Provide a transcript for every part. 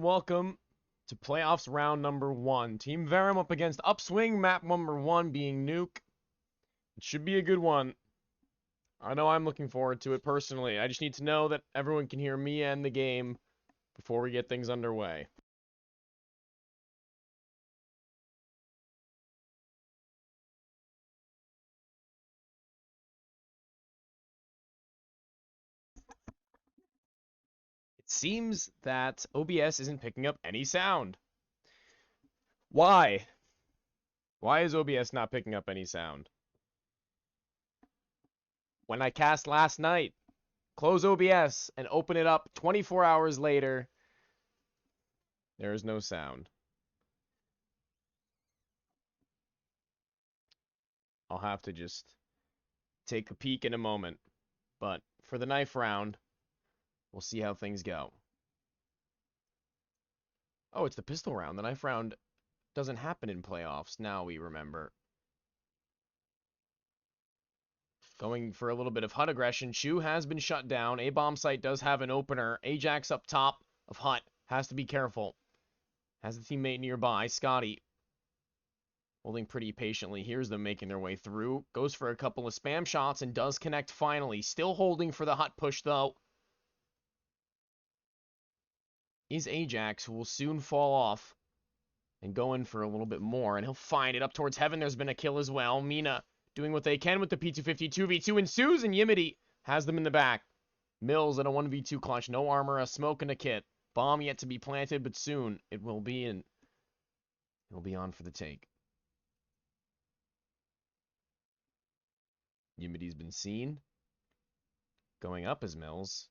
and welcome to playoffs round number 1. Team Verum up against Upswing, map number 1 being Nuke. It should be a good one. I know I'm looking forward to it personally. I just need to know that everyone can hear me and the game before we get things underway. It seems that OBS isn't picking up any sound. Why? Why is OBS not picking up any sound? When I cast last night, close OBS and open it up 24 hours later, there is no sound. I'll have to just take a peek in a moment. But for the knife round, we'll see how things go. Oh, it's the pistol round. The knife round doesn't happen in playoffs. Now we remember. Going for a little bit of Hut aggression. Chu has been shut down. A bomb site does have an opener. Ajax up top of Hut. Has to be careful. Has a teammate nearby. Scotty holding pretty patiently. Here's them making their way through. Goes for a couple of spam shots and does connect finally. Still holding for the Hut push though. Is Ajax, who will soon fall off and go in for a little bit more. And he'll find it up towards heaven. There's been a kill as well. Mina doing what they can with the P250. 2v2 ensues, and Yimity has them in the back. Mills in a 1v2 clutch. No armor, a smoke, and a kit. Bomb yet to be planted, but soon it will be, and it'll be on for the take. Yimity's been seen. Going up as Mills.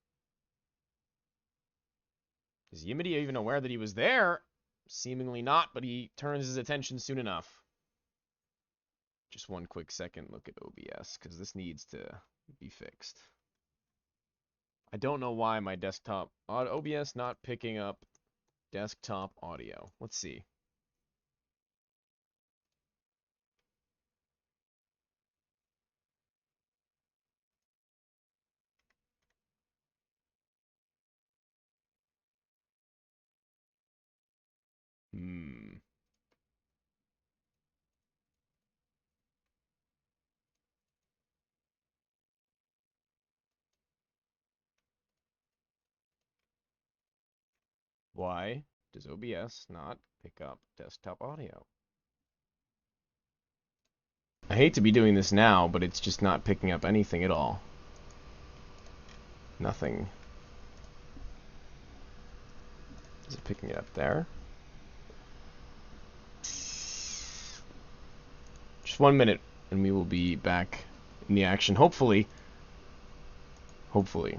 Is Yimity even aware that he was there? Seemingly not, but he turns his attention soon enough. Just one quick second look at OBS, because this needs to be fixed. I don't know why my desktop... OBS not picking up desktop audio. Let's see. Why does OBS not pick up desktop audio? I hate to be doing this now, but it's just not picking up anything at all. Nothing. Is it picking it up there? Just 1 minute, and we will be back in the action. Hopefully. Hopefully.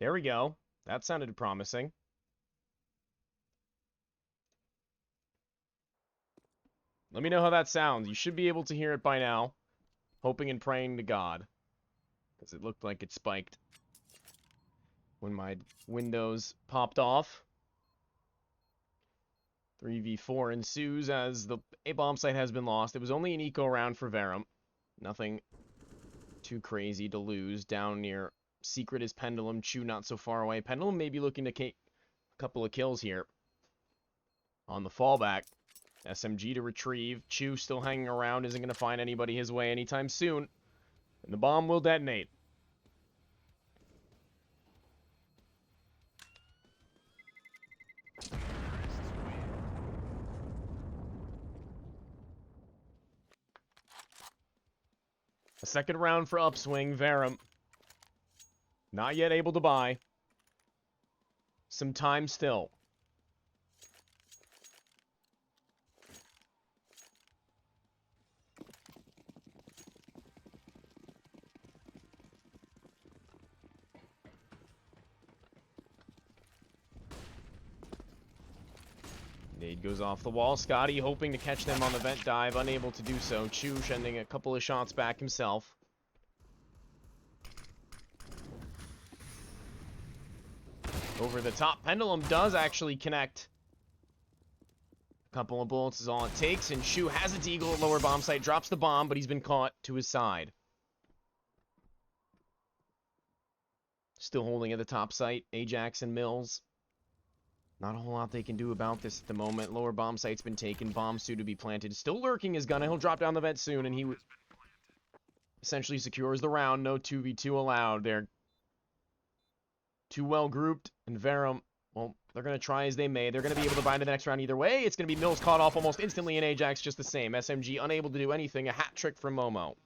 There we go. That sounded promising. Let me know how that sounds. You should be able to hear it by now. Hoping and praying to God. Because it looked like it spiked when my Windows popped off. 3v4 ensues as the A-bomb site has been lost. It was only an eco round for Verum. Nothing too crazy to lose. Down near Secret is Pendulum. Chu not so far away. Pendulum may be looking to take a couple of kills here. On the fallback. SMG to retrieve. Chu still hanging around. Isn't going to find anybody his way anytime soon. And the bomb will detonate. A second round for Upswing. Verum. Not yet able to buy. Some time still. Nade goes off the wall. Scotty hoping to catch them on the vent dive, unable to do so. Chu sending a couple of shots back himself. Over the top. Pendulum does actually connect. A couple of bullets is all it takes, and Chu has a deagle at lower bomb site, drops the bomb, but he's been caught to his side. Still holding at the top site, Ajax and Mills. Not a whole lot they can do about this at the moment. Lower bomb site's been taken. Bomb soon to be planted. Still lurking his gun. He'll drop down the vent soon, and he essentially secures the round. No 2v2 allowed. They're too well grouped, and Verum, well, they're going to try as they may. They're going to be able to bind to the next round either way. It's going to be Mills caught off almost instantly, and Ajax just the same. SMG unable to do anything. A hat trick from Momo.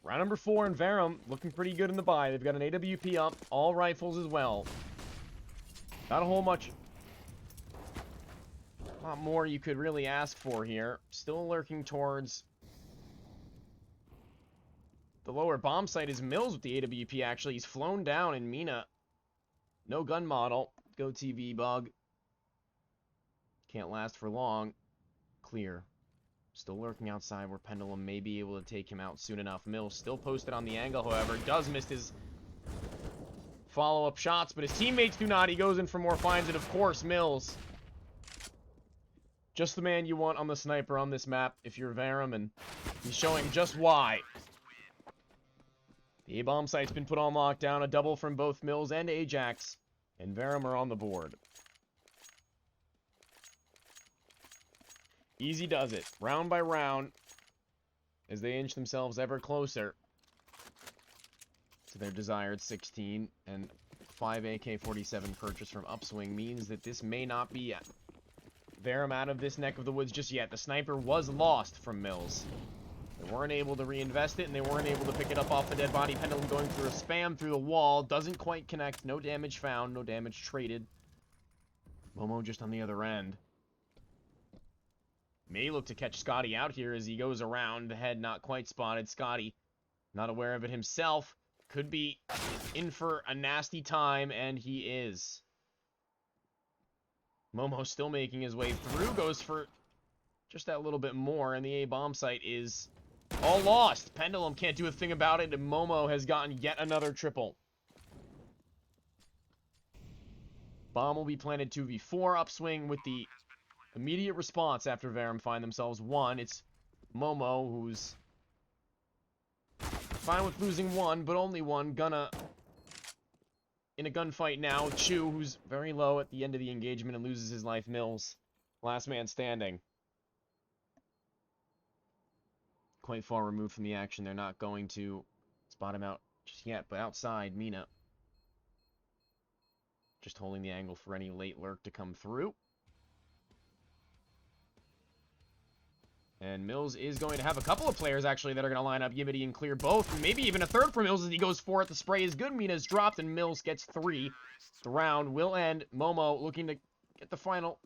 Round number 4 in Verum, looking pretty good in the buy. They've got an AWP up, all rifles as well. Not a whole lot more you could really ask for here. Still lurking towards the lower bomb site is Mills with the AWP, actually. He's flown down in Mina. No gun model. Go TV bug. Can't last for long. Clear. Still lurking outside where Pendulum may be able to take him out soon enough. Mills still posted on the angle, however. Does miss his follow-up shots, but his teammates do not. He goes in for more, finds it. Of course, Mills. Just the man you want on the sniper on this map if you're Verum, and he's showing just why. The A-bomb site's been put on lockdown. A double from both Mills and Ajax, and Verum are on the board. Easy does it, round by round, as they inch themselves ever closer to their desired 16, and 5 AK-47 purchase from Upswing means that this may not be Verum out of this neck of the woods just yet. The sniper was lost from Mills. They weren't able to reinvest it, and they weren't able to pick it up off the dead body. Pendulum going through a spam through the wall, doesn't quite connect, no damage found, no damage traded. Momo just on the other end. May look to catch Scotty out here as he goes around. The head not quite spotted. Scotty, not aware of it himself. Could be in for a nasty time, and he is. Momo still making his way through. Goes for just that little bit more, and the A-bomb site is all lost. Pendulum can't do a thing about it, and Momo has gotten yet another triple. Bomb will be planted 2v4. Upswing with the immediate response after Verum find themselves one. It's Momo, who's fine with losing one, but only one. Gonna in a gunfight now. Chu, who's very low at the end of the engagement and loses his life. Mills, last man standing. Quite far removed from the action. They're not going to spot him out just yet, but outside, Mina just holding the angle for any late lurk to come through. And Mills is going to have a couple of players, actually, that are going to line up. Yimmity and clear both. And maybe even a third for Mills as he goes for it. The spray is good. Mina's dropped, and Mills gets 3. The round will end. Momo looking to get the final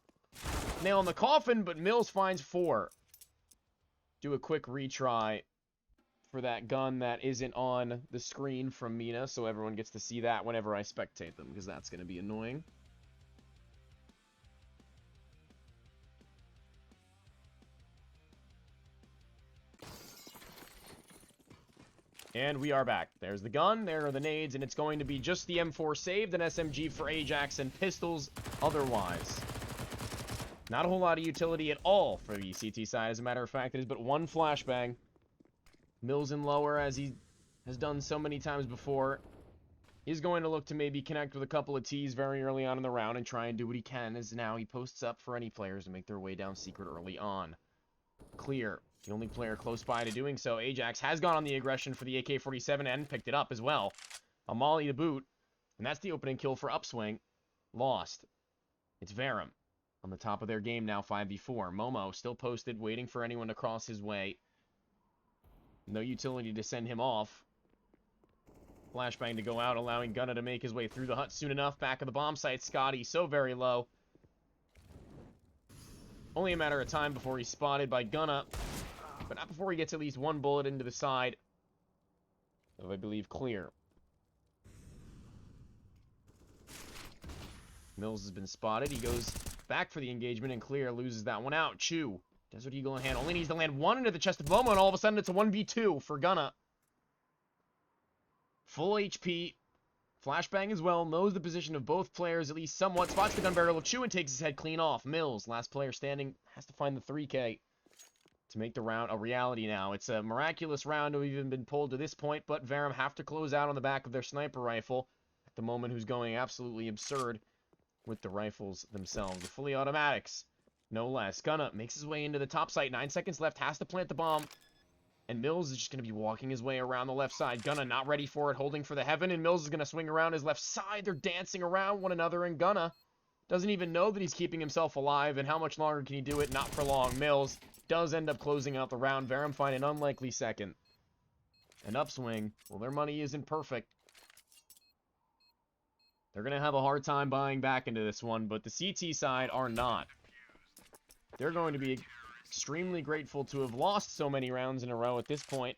nail in the coffin, but Mills finds 4. Do a quick retry for that gun that isn't on the screen from Mina, so everyone gets to see that whenever I spectate them, because that's going to be annoying. And we are back. There's the gun, there are the nades, and it's going to be just the M4 saved, an SMG for Ajax, and pistols otherwise. Not a whole lot of utility at all for the CT side. As a matter of fact, it is but one flashbang. Mills in lower, as he has done so many times before, is going to look to maybe connect with a couple of T's very early on in the round and try and do what he can, as now he posts up for any players to make their way down secret early on. Clear. The only player close by to doing so. Ajax has gone on the aggression for the AK-47 and picked it up as well. A molly to boot. And that's the opening kill for Upswing. Lost. It's Verum on the top of their game now, 5v4. Momo still posted, waiting for anyone to cross his way. No utility to send him off. Flashbang to go out, allowing Gunna to make his way through the hut soon enough. Back of the bomb site, Scotty so very low. Only a matter of time before he's spotted by Gunna, but not before he gets at least one bullet into the side of, I believe, Clear. Mills has been spotted. He goes back for the engagement, and Clear loses that one out. Chew, Desert Eagle in hand, only needs to land one into the chest of Momo, and all of a sudden it's a 1v2 for Gunna. Full HP. Flashbang as well, knows the position of both players at least somewhat, spots the gun barrel of Chew and takes his head clean off. Mills, last player standing, has to find the 3K to make the round a reality now. It's a miraculous round to have even been pulled to this point, but Verum have to close out on the back of their sniper rifle at the moment, who's going absolutely absurd with the rifles themselves. The fully automatics, no less. Gunna makes his way into the top site, 9 seconds left, has to plant the bomb. And Mills is just going to be walking his way around the left side. Gunna not ready for it, holding for the heaven, and Mills is going to swing around his left side. They're dancing around one another, and Gunna doesn't even know that he's keeping himself alive, and how much longer can he do it? Not for long. Mills does end up closing out the round. Verum find an unlikely second. And Upswing, well, their money isn't perfect. They're going to have a hard time buying back into this one, but the CT side are not. They're going to be extremely grateful to have lost so many rounds in a row at this point.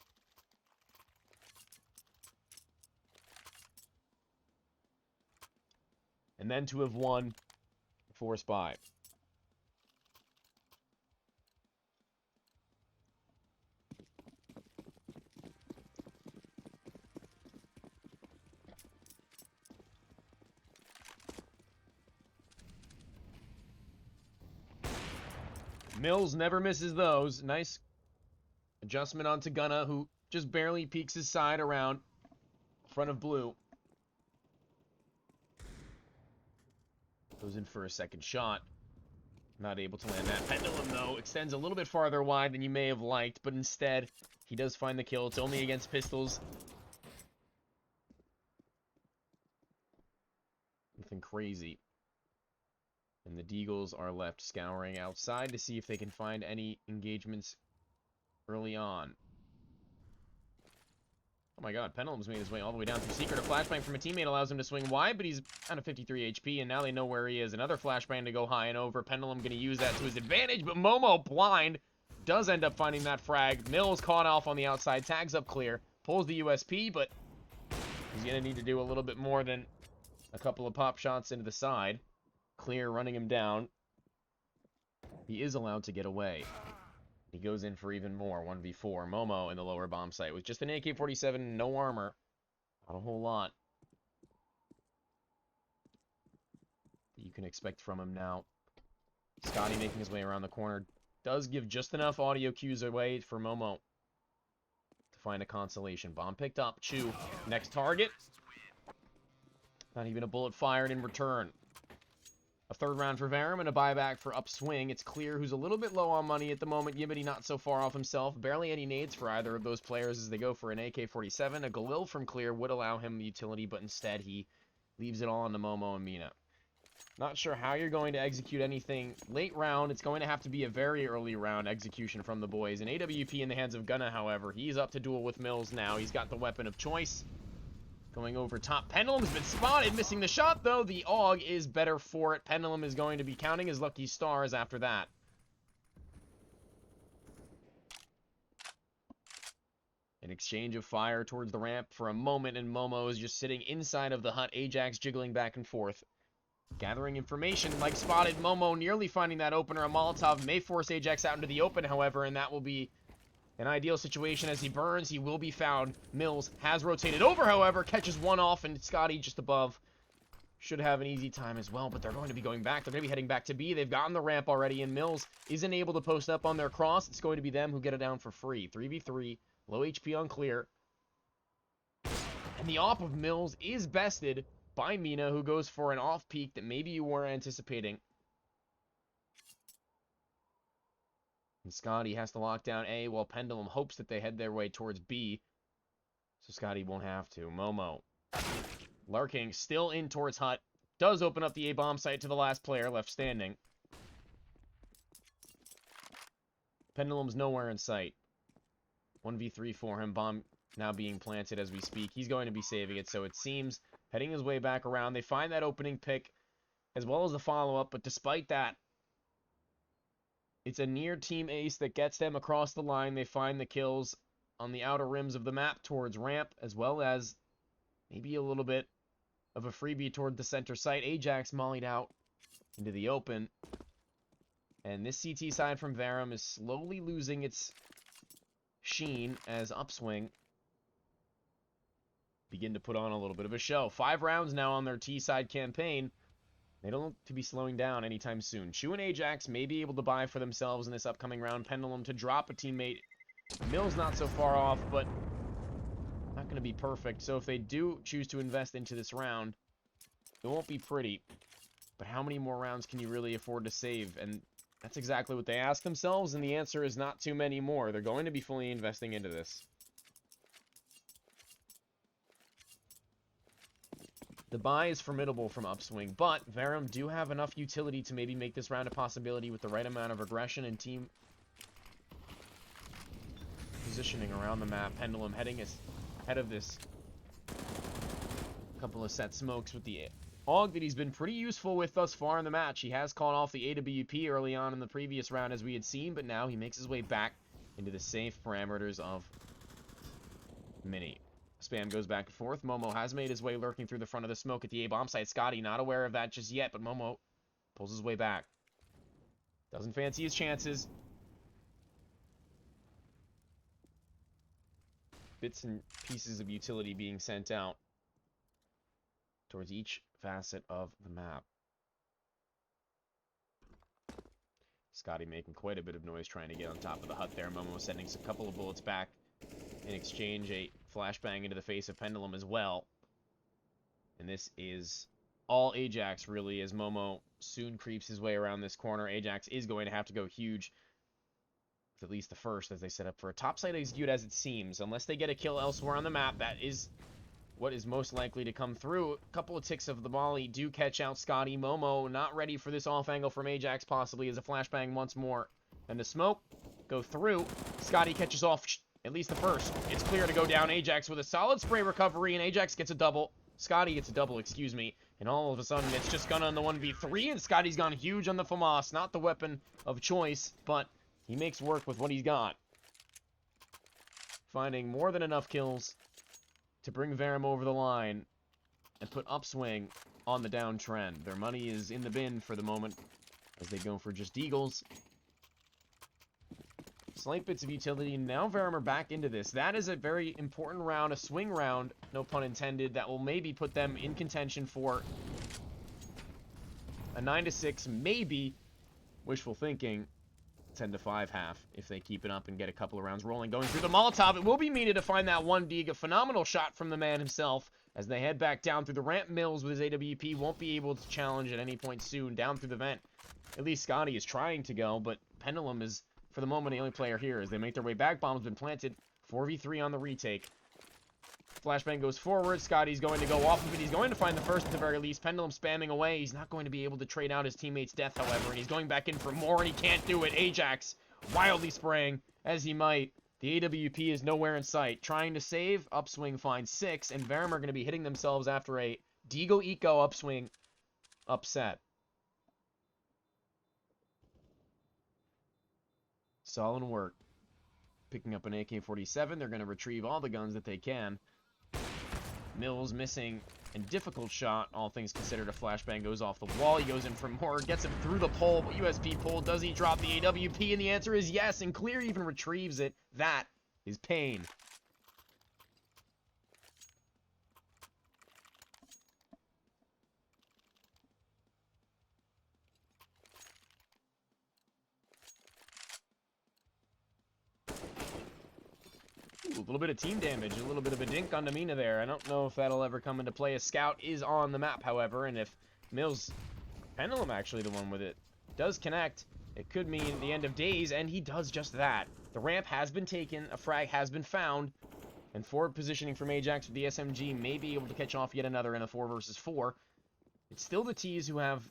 And then to have won for Spy. Mills never misses those. Nice adjustment onto Gunna, who just barely peeks his side around front of Blue. Goes in for a second shot. Not able to land that. Pendulum, though, extends a little bit farther wide than you may have liked, but instead, he does find the kill. It's only against pistols. Nothing crazy. And the Deagles are left scouring outside to see if they can find any engagements early on. Oh my god, Pendulum's made his way all the way down through Secret. A flashbang from a teammate allows him to swing wide, but he's out of 53 HP, and now they know where he is. Another flashbang to go high and over. Pendulum going to use that to his advantage, but Momo, blind, does end up finding that frag. Mills caught off on the outside, tags up Clear, pulls the USP, but he's going to need to do a little bit more than a couple of pop shots into the side. Clear running him down. He is allowed to get away. He goes in for even more. 1v4. Momo in the lower bomb site with just an AK-47, no armor. Not a whole lot that you can expect from him now. Scotty making his way around the corner. Does give just enough audio cues away for Momo to find a consolation. Bomb picked up. Chew. Next target. Not even a bullet fired in return. A third round for Verum and a buyback for Upswing. It's Clear, who's a little bit low on money at the moment. Yibbity not so far off himself. Barely any nades for either of those players as they go for an AK-47. A Galil from Clear would allow him the utility, but instead he leaves it all on to Momo and Mina. Not sure how you're going to execute anything late round. It's going to have to be a very early round execution from the boys. An AWP in the hands of Gunna, however. He's up to duel with Mills now. He's got the weapon of choice. Going over top. Pendulum's been spotted, missing the shot, though. The AUG is better for it. Pendulum is going to be counting his lucky stars after that. An exchange of fire towards the ramp for a moment, and Momo is just sitting inside of the hut. Ajax jiggling back and forth. Gathering information, like spotted. Momo nearly finding that opener. A Molotov may force Ajax out into the open, however, and that will be an ideal situation as he burns. He will be found. Mills has rotated over, however, catches one off, and Scotty just above should have an easy time as well, but they're going to be going back. They're going to be heading back to B. They've gotten the ramp already, and Mills isn't able to post up on their cross. It's going to be them who get it down for free. 3v3, low HP on Clear. And the op of Mills is bested by Mina, who goes for an off peak that maybe you weren't anticipating. And Scotty has to lock down A, while Pendulum hopes that they head their way towards B. So Scotty won't have to. Momo lurking, still in towards hut. Does open up the A bomb site to the last player left standing. Pendulum's nowhere in sight. 1v3 for him. Bomb now being planted as we speak. He's going to be saving it, so it seems, heading his way back around. They find that opening pick as well as the follow-up, but despite that, it's a near team ace that gets them across the line. They find the kills on the outer rims of the map towards ramp, as well as maybe a little bit of a freebie toward the center site. Ajax mollied out into the open. And this CT side from Verum is slowly losing its sheen as Upswing begin to put on a little bit of a show. 5 rounds now on their T-side campaign. They don't look to be slowing down anytime soon. Chu and Ajax may be able to buy for themselves in this upcoming round. Pendulum to drop a teammate. Mill's not so far off, but not going to be perfect. So if they do choose to invest into this round, it won't be pretty. But how many more rounds can you really afford to save? And that's exactly what they ask themselves, and the answer is not too many more. They're going to be fully investing into this. The buy is formidable from Upswing, but Verum do have enough utility to maybe make this round a possibility with the right amount of aggression and team positioning around the map. Pendulum heading ahead of this couple of set smokes with the AUG that he's been pretty useful with thus far in the match. He has called off the AWP early on in the previous round as we had seen, but now he makes his way back into the safe parameters of Mini. Spam goes back and forth. Momo has made his way lurking through the front of the smoke at the A-bomb site. Scotty not aware of that just yet, but Momo pulls his way back. Doesn't fancy his chances. Bits and pieces of utility being sent out towards each facet of the map. Scotty making quite a bit of noise trying to get on top of the hut there. Momo sending a couple of bullets back. In exchange, a flashbang into the face of Pendulum as well. And this is all Ajax, really, as Momo soon creeps his way around this corner. Ajax is going to have to go huge with at least the first, as they set up for a topside execute, as it seems. Unless they get a kill elsewhere on the map, that is what is most likely to come through. A couple of ticks of the molly do catch out Scotty. Momo not ready for this off angle from Ajax, possibly, as a flashbang once more. And the smoke go through. Scotty catches off at least the first. It's clear to go down. Ajax with a solid spray recovery, and Ajax gets a double. Scotty gets a double, excuse me. And all of a sudden, it's just Gunna on the 1v3, and Scotty's gone huge on the FAMAS. Not the weapon of choice, but he makes work with what he's got. Finding more than enough kills to bring Verum over the line and put Upswing on the downtrend. Their money is in the bin for the moment as they go for just Eagles. Slight bits of utility. Now Verum are back into this. That is a very important round, a swing round, no pun intended, that will maybe put them in contention for a 9-6, maybe, wishful thinking, 10-5 half if they keep it up and get a couple of rounds rolling. Going through the Molotov, it will be needed to find that one dig. A phenomenal shot from the man himself as they head back down through the ramp. Mills with his AWP won't be able to challenge at any point soon. Down through the vent. At least Scotty is trying to go, but Pendulum is, for the moment, the only player here as they make their way back. Bomb's been planted. 4v3 on the retake. Flashbang goes forward. Scotty's going to go off of it. He's going to find the first at the very least. Pendulum spamming away. He's not going to be able to trade out his teammate's death, however, and he's going back in for more, and he can't do it. Ajax wildly spraying as he might. The AWP is nowhere in sight. Trying to save. Upswing finds 6, and Verum are going to be hitting themselves after a Deagle Eco Upswing upset. Solid work. Picking up an AK-47. They're going to retrieve all the guns that they can. Mills missing a difficult shot. All things considered, a flashbang goes off the wall. He goes in for more. Gets him through the pole. USP pole. Does he drop the AWP? And the answer is yes. And Clear even retrieves it. That is pain. Ooh, a little bit of team damage, a little bit of a dink on Namina there. I don't know if that'll ever come into play. A scout is on the map, however, and if Mills, Pendulum actually the one with it, does connect, it could mean the end of days, and he does just that. The ramp has been taken, a frag has been found, and forward positioning from Ajax with the SMG may be able to catch off yet another in a 4 versus 4. It's still the T's who have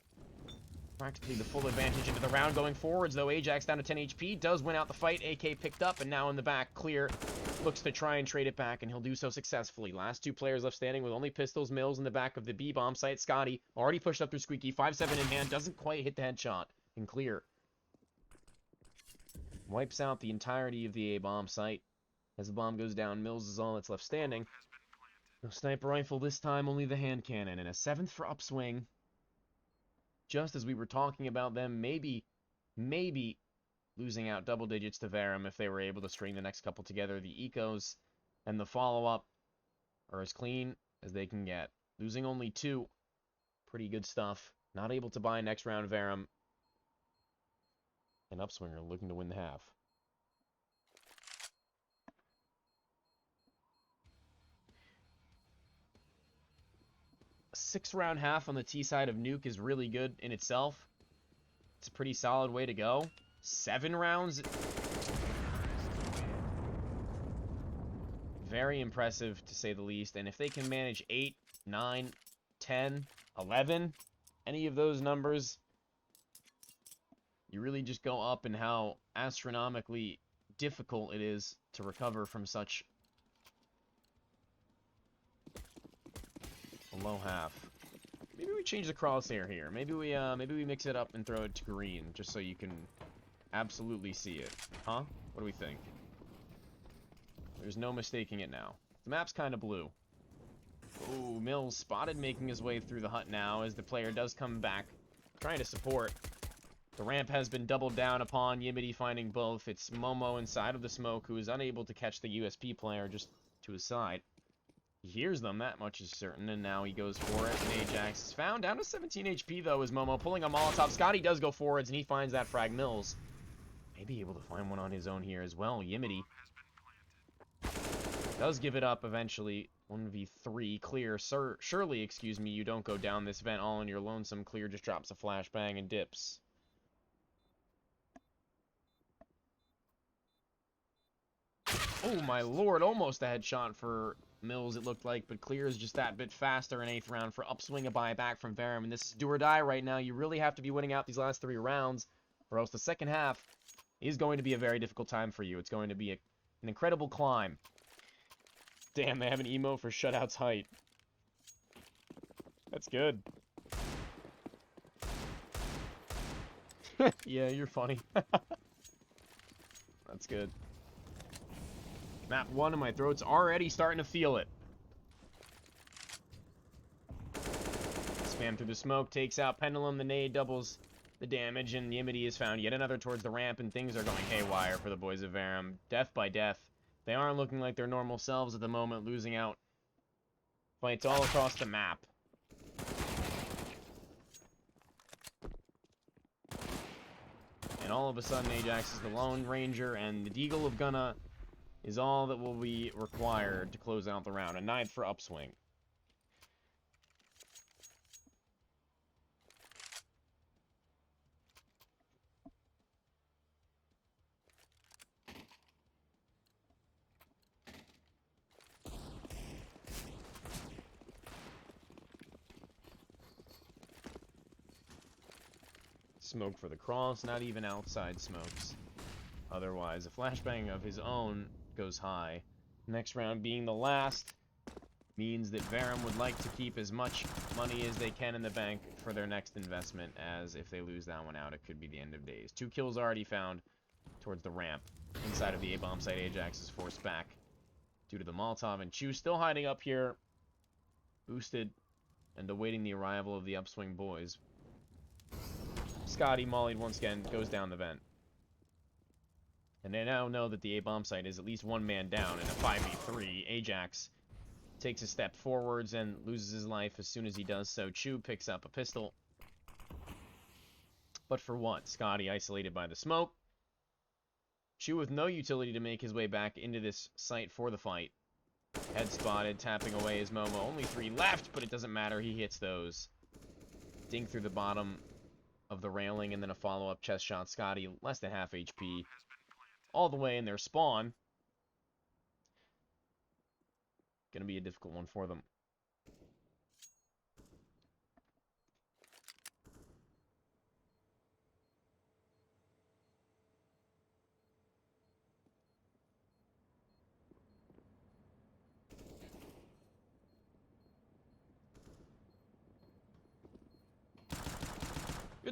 practically the full advantage into the round going forwards, though Ajax down to 10 HP, does win out the fight. AK picked up, and now in the back, Clear looks to try and trade it back, and he'll do so successfully. Last two players left standing with only pistols. Mills in the back of the B bomb site. Scotty already pushed up through Squeaky. 5-7 in hand. Doesn't quite hit the headshot. And clear. Wipes out the entirety of the A bomb site. As the bomb goes down, Mills is all that's left standing. No sniper rifle this time, only the hand cannon. And a 7th for Upswing. Just as we were talking about them, maybe losing out double digits to Verum if they were able to string the next couple together. The ecos and the follow-up are as clean as they can get. Losing only 2. Pretty good stuff. Not able to buy next round Verum. And Upswinger looking to win the half. A 6-round half on the T side of Nuke is really good in itself. It's a pretty solid way to go. 7 rounds. Very impressive, to say the least. And if they can manage 8, 9, 10, 11, any of those numbers, you really just go up in how astronomically difficult it is to recover from such a low half. Maybe we change the crosshair here. Maybe we mix it up and throw it to green, just so you can absolutely see it. Huh? What do we think? There's no mistaking it now. The map's kind of blue. Ooh, Mills spotted making his way through the hut now as the player does come back, trying to support. The ramp has been doubled down upon, Yimity finding both. It's Momo inside of the smoke who is unable to catch the USP player just to his side. He hears them, that much is certain, and now he goes for it. And Ajax is found. Down to 17 HP, though, is Momo pulling a Molotov. Scotty does go forwards, and he finds that frag. Mills may be able to find one on his own here as well. Yimity does give it up eventually. 1v3, clear. Surely, excuse me, you don't go down this vent all on your lonesome. Clear just drops a flashbang and dips. Oh my lord, almost a headshot for Mills, it looked like, but Clear is just that bit faster in 8th round for Upswing, a buyback from Verum, and this is do or die right now. You really have to be winning out these last 3 rounds, or else the second half is going to be a very difficult time for you. It's going to be an incredible climb. Damn, they have an emo for Shutout's height. That's good. Yeah, you're funny. That's good. Map 1 and my throat's already starting to feel it. Spam through the smoke, takes out Pendulum, the nade doubles the damage, and Yimity is found yet another towards the ramp, and things are going haywire for the boys of Verum. Death by death. They aren't looking like their normal selves at the moment, losing out fights all across the map. And all of a sudden, Ajax is the Lone Ranger, and the Deagle of Gunna is all that will be required to close out the round. A 9th for Upswing. Smoke for the cross, not even outside smokes. Otherwise, a flashbang of his own goes high. Next round being the last means that Verum would like to keep as much money as they can in the bank for their next investment, as if they lose that one out, it could be the end of days. 2 kills already found towards the ramp. Inside of the A-bomb site, Ajax is forced back due to the Molotov, and Chu still hiding up here, boosted, and awaiting the arrival of the Upswing boys. Scotty, mollied once again, goes down the vent. And they now know that the A-bomb site is at least 1 man down in a 5v3. Ajax takes a step forwards and loses his life as soon as he does so. Chu picks up a pistol. But for what? Scotty isolated by the smoke. Chu with no utility to make his way back into this site for the fight. Head spotted, tapping away his Momo. Only 3 left, but it doesn't matter. He hits those. Dink through the bottom of the railing, and then a follow-up chest shot. Scotty, less than half HP. All the way in their spawn. Gonna be a difficult one for them.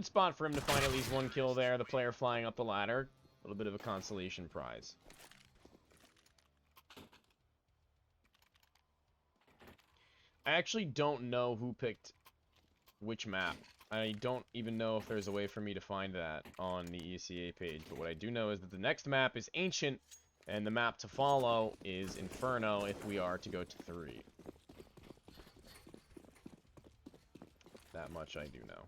good spot for him to find at least one kill there. The player flying up the ladder. A little bit of a consolation prize. I actually don't know who picked which map. I don't even know if there's a way for me to find that on the ESEA page. But what I do know is that the next map is Ancient, and the map to follow is Inferno if we are to go to 3. That much I do know.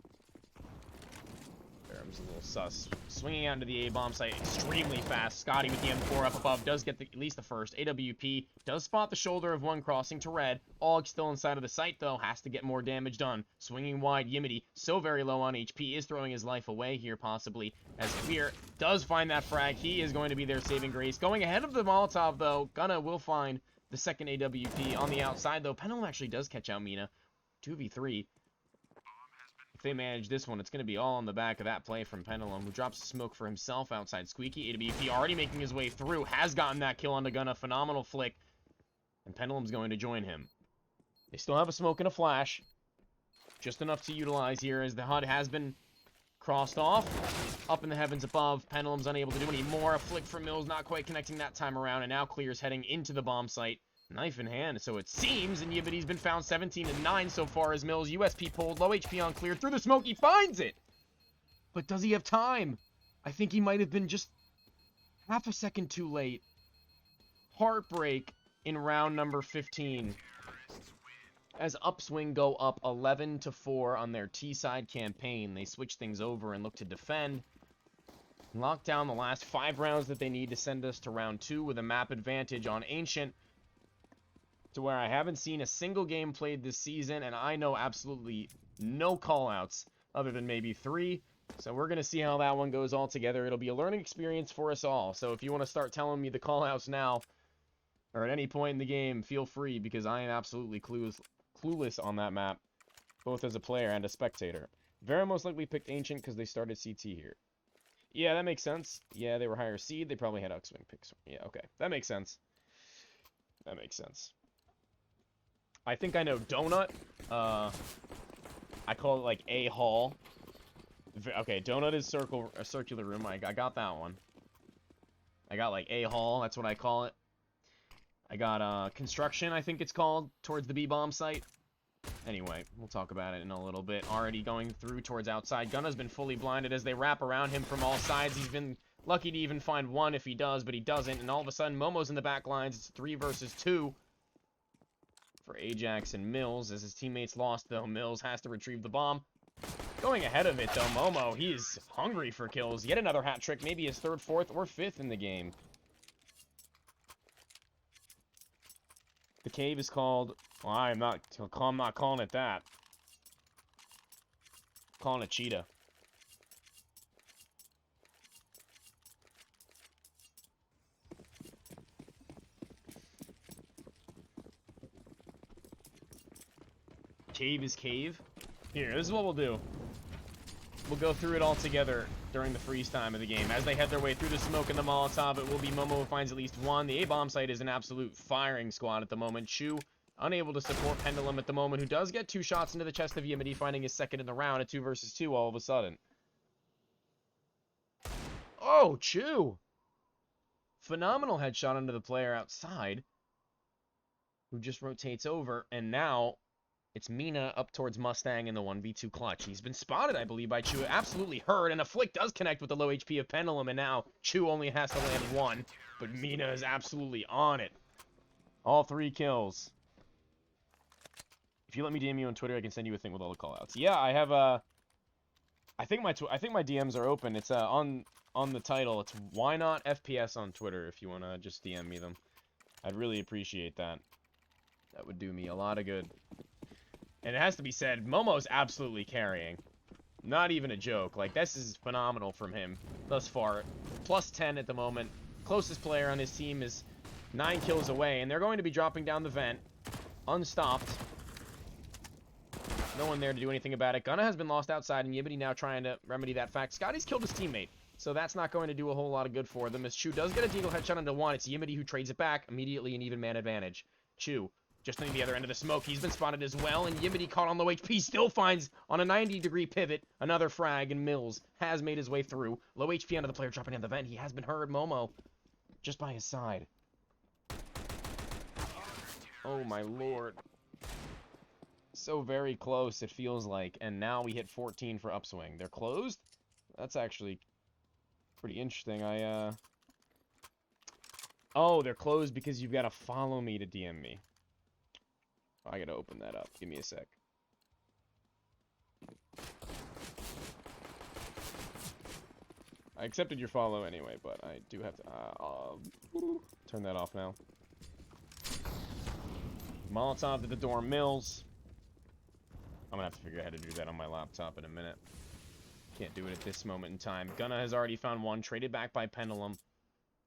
Verum's a little sus. Swinging out into the A-bomb site extremely fast. Scotty with the M4 up above does get at least the first. AWP does spot the shoulder of one crossing to red. Aug still inside of the site, though. Has to get more damage done. Swinging wide, Yimity, so very low on HP, is throwing his life away here, possibly. As Clear does find that frag. He is going to be their saving grace. Going ahead of the Molotov, though. Gunna will find the second AWP on the outside, though. Pendulum actually does catch out Mina. 2v3. They manage this one, it's going to be all on the back of that play from Pendulum, who drops smoke for himself outside Squeaky. AWP already making his way through, has gotten that kill onto Gunna, phenomenal flick, and Pendulum's going to join him. They still have a smoke and a flash, just enough to utilize here as the HUD has been crossed off. Up in the heavens above, Pendulum's unable to do any more. A flick from Mills, not quite connecting that time around, and now Clear's heading into the bomb site. Knife in hand, so it seems, and Yibity's been found 17-9 so far as Mills. USP pulled, low HP on Clear, through the smoke, he finds it! But does he have time? I think he might have been just half a second too late. Heartbreak in round number 15. As Upswing go up 11-4 on their T-side campaign, they switch things over and look to defend. Lock down the last 5 rounds that they need to send us to round 2 with a map advantage on Ancient, to where I haven't seen a single game played this season, and I know absolutely no callouts other than maybe 3. So we're going to see how that one goes all together. It'll be a learning experience for us all. So if you want to start telling me the callouts now, or at any point in the game, feel free, because I am absolutely clueless on that map, both as a player and a spectator. Verum most likely picked Ancient because they started CT here. Yeah, that makes sense. Yeah, they were higher seed. They probably had Upswing picks. Yeah, okay. That makes sense. That makes sense. I think I know Donut. I call it like A Hall. Okay, Donut is a circular room. I got that one. I got like A Hall. That's what I call it. I got Construction, I think it's called, towards the B-bomb site. Anyway, we'll talk about it in a little bit. Already going through towards outside. Gunna's been fully blinded as they wrap around him from all sides. He's been lucky to even find one if he does, but he doesn't. And all of a sudden, Momo's in the back lines. It's 3 versus 2. For Ajax and Mills. As his teammates lost, though, Mills has to retrieve the bomb. Going ahead of it, though, Momo, he's hungry for kills. Yet another hat trick, maybe his 3rd, 4th, or 5th in the game. The cave is called... Well, I'm not calling it that. I'm calling it Cheetah. Cave is cave. Here, this is what we'll do. We'll go through it all together during the freeze time of the game. As they head their way through the smoke and the Molotov, it will be Momo who finds at least one. The A-bomb site is an absolute firing squad at the moment. Chu, unable to support Pendulum at the moment, who does get 2 shots into the chest of Yimity, finding his second in the round at 2 versus 2 all of a sudden. Oh, Chu! Phenomenal headshot into the player outside, who just rotates over, and now... it's Mina up towards Mustang in the 1v2 clutch. He's been spotted, I believe, by Chu. Absolutely hurt, and a flick does connect with the low HP of Pendulum, and now Chu only has to land 1. But Mina is absolutely on it. All 3 kills. If you let me DM you on Twitter, I can send you a thing with all the callouts. Yeah, I have I think my DMs are open. It's on the title. It's Why Not FPS on Twitter if you want to just DM me them. I'd really appreciate that. That would do me a lot of good. And it has to be said, Momo's absolutely carrying. Not even a joke. Like, this is phenomenal from him thus far. Plus 10 at the moment. Closest player on his team is 9 kills away, and they're going to be dropping down the vent. Unstopped. No one there to do anything about it. Gunna has been lost outside, and Yibity now trying to remedy that fact. Scotty's killed his teammate, so that's not going to do a whole lot of good for them. As Chu does get a deagle headshot into 1, it's Yimity who trades it back. Immediately an even man advantage. Chu Just on the other end of the smoke, he's been spotted as well, and Yimity caught on low HP, still finds, on a 90-degree pivot, another frag, and Mills has made his way through. Low HP onto the player dropping down the vent. He has been heard. Momo just by his side. Oh my lord. So very close, it feels like, and now we hit 14 for Upswing. They're closed? That's actually pretty interesting. Oh, they're closed because you've got to follow me to DM me. I gotta open that up. Give me a sec. I accepted your follow anyway, but I do have to... I'll turn that off now. Molotov to the door, Mills. I'm gonna have to figure out how to do that on my laptop in a minute. Can't do it at this moment in time. Gunna has already found one, traded back by Pendulum.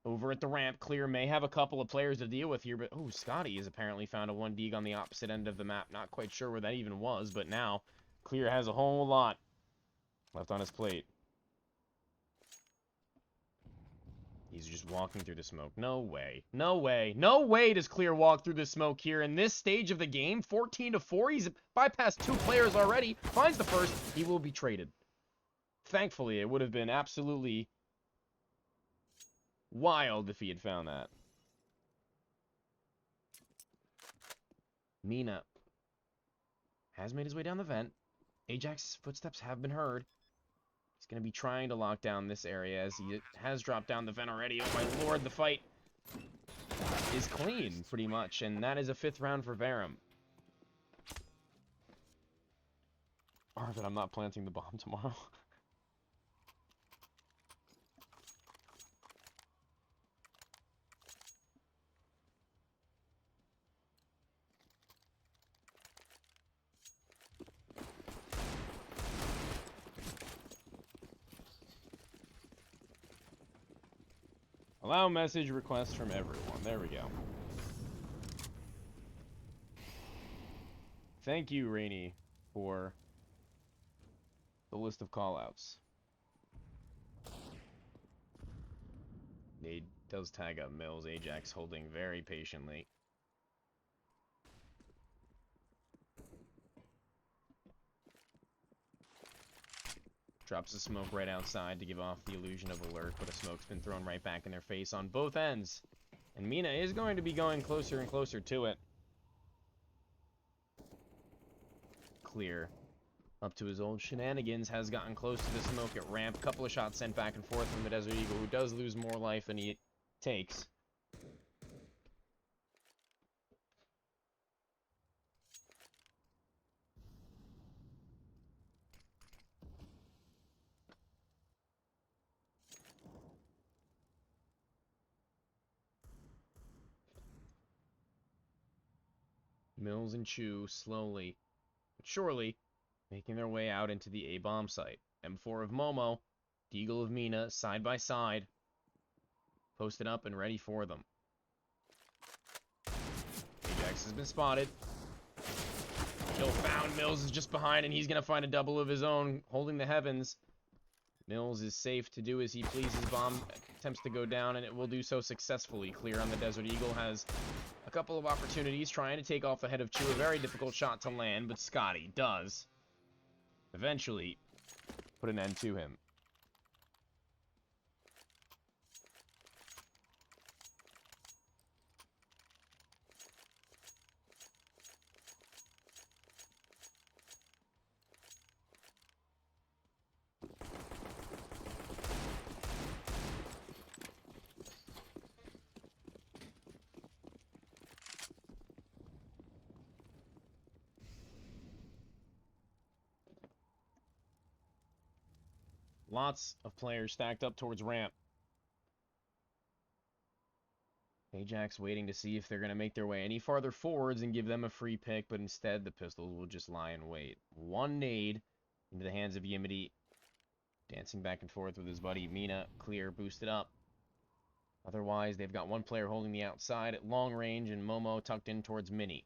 Over at the ramp, Clear may have a couple of players to deal with here, but... Oh, Scotty has apparently found a 1 dig on the opposite end of the map. Not quite sure where that even was, but now Clear has a whole lot left on his plate. He's just walking through the smoke. No way. No way. No way does Clear walk through the smoke here. In this stage of the game, 14-4, he's bypassed 2 players already. Finds the first. He will be traded. Thankfully, it would have been absolutely wild if he had found that. Mina has made his way down the vent. Ajax's footsteps have been heard. He's going to be trying to lock down this area as he has dropped down the vent already. Oh my lord, the fight is clean, pretty much. And that is a 5th round for Verum. Or that I'm not planting the bomb tomorrow. Allow message requests from everyone. There we go. Thank you, Rainey, for the list of callouts. Nade does tag up Mills. Ajax holding very patiently. Drops the smoke right outside to give off the illusion of alert, but a smoke's been thrown right back in their face on both ends. And Mina is going to be going closer and closer to it. Clear. Up to his old shenanigans, has gotten close to the smoke at ramp. Couple of shots sent back and forth from the Desert Eagle, who does lose more life than he takes. Mills and Chu slowly, but surely, making their way out into the A-bomb site. M4 of Momo, Deagle of Mina, side by side, posted up and ready for them. Ajax has been spotted. Kill found. Mills is just behind, and he's going to find a double of his own, holding the heavens. Mills is safe to do as he pleases. Bomb attempts to go down, and it will do so successfully. Clear on the Desert Eagle has a couple of opportunities trying to take off the head of Chu. A very difficult shot to land, but Scotty does eventually put an end to him. Lots of players stacked up towards ramp. Ajax waiting to see if they're going to make their way any farther forwards and give them a free pick, but instead the pistols will just lie in wait. 1 nade into the hands of Yimity, dancing back and forth with his buddy Mina. Clear, boosted up. Otherwise, they've got 1 player holding the outside at long range, and Momo tucked in towards Mini.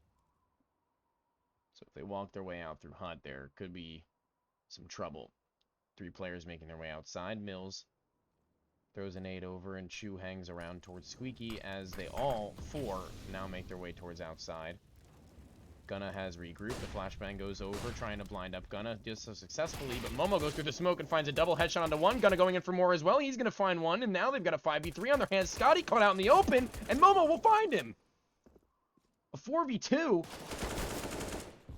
So if they walk their way out through HUD, there could be some trouble. 3 players making their way outside. Mills throws a nade over, and Chu hangs around towards Squeaky as they all 4 now make their way towards outside. Gunna has regrouped. The flashbang goes over, trying to blind up Gunna just so successfully, but Momo goes through the smoke and finds a double headshot onto one. Gunna going in for more as well. He's going to find one, and now they've got a 5v3 on their hands. Scotty caught out in the open, and Momo will find him. A 4v2.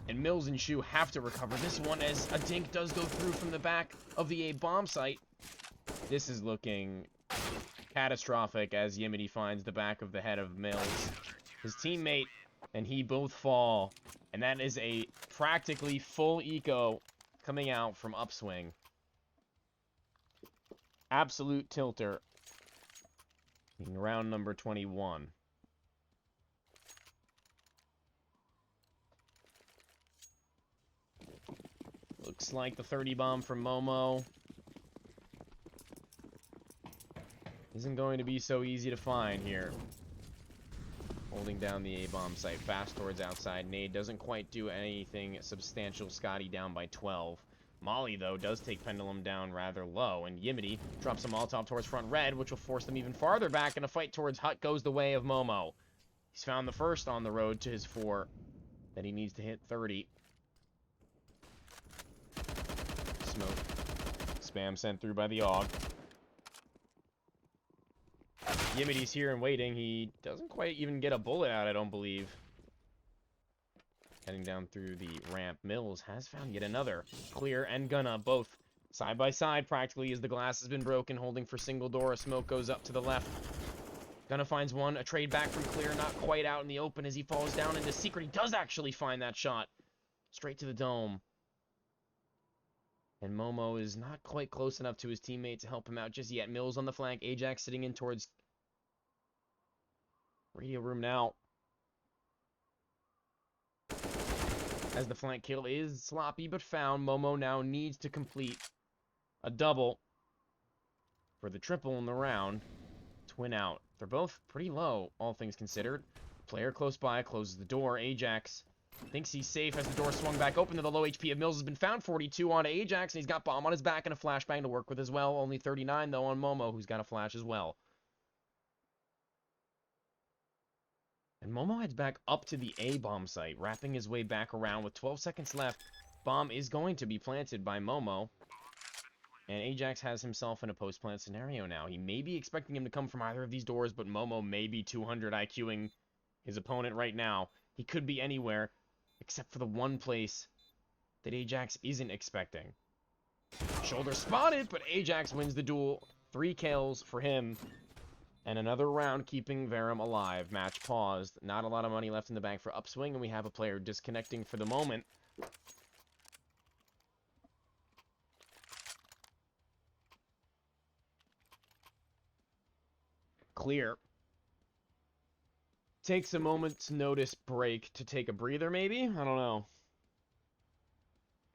And Mills and Shu have to recover this one as a dink does go through from the back of the A bomb site. This is looking catastrophic as Yimity finds the back of the head of Mills. His teammate and he both fall. And that is a practically full eco coming out from Upswing. Absolute tilter in round number 21. Looks like the 30 bomb from Momo isn't going to be so easy to find here. Holding down the A-bomb site fast towards outside. Nade doesn't quite do anything substantial. Scotty down by 12. Molly, though, does take Pendulum down rather low, and Yimity drops a Molotov towards front red, which will force them even farther back, and a fight towards Hut goes the way of Momo. He's found the first on the road to his 4 that he needs to hit 30. Smoke. Spam sent through by the AUG. Yimity's here and waiting. He doesn't quite even get a bullet out, I don't believe. Heading down through the ramp. Mills has found yet another. Clear and Gunna both side by side practically as the glass has been broken, holding for single door. A smoke goes up to the left. Gunna finds one. A trade back from Clear, not quite out in the open as he falls down into secret. He does actually find that shot. Straight to the dome. And Momo is not quite close enough to his teammate to help him out just yet. Mills on the flank. Ajax sitting in towards radio room now. As the flank kill is sloppy but found, Momo now needs to complete a double for the triple in the round to win out. They're both pretty low, all things considered. Player close by closes the door. Ajax thinks he's safe as the door swung back open to the low HP of Mills has been found. 42 onto Ajax, and he's got bomb on his back and a flashbang to work with as well. Only 39, though, on Momo, who's got a flash as well. And Momo heads back up to the A-bomb site, wrapping his way back around with 12 seconds left. Bomb is going to be planted by Momo. And Ajax has himself in a post-plant scenario now. He may be expecting him to come from either of these doors, but Momo may be 200 IQing his opponent right now. He could be anywhere, except for the one place that Ajax isn't expecting. Shoulder spotted, but Ajax wins the duel. 3 kills for him. And another round keeping Verum alive. Match paused. Not a lot of money left in the bank for Upswing, and we have a player disconnecting for the moment. Clear. Takes a moment's notice break to take a breather, maybe? I don't know.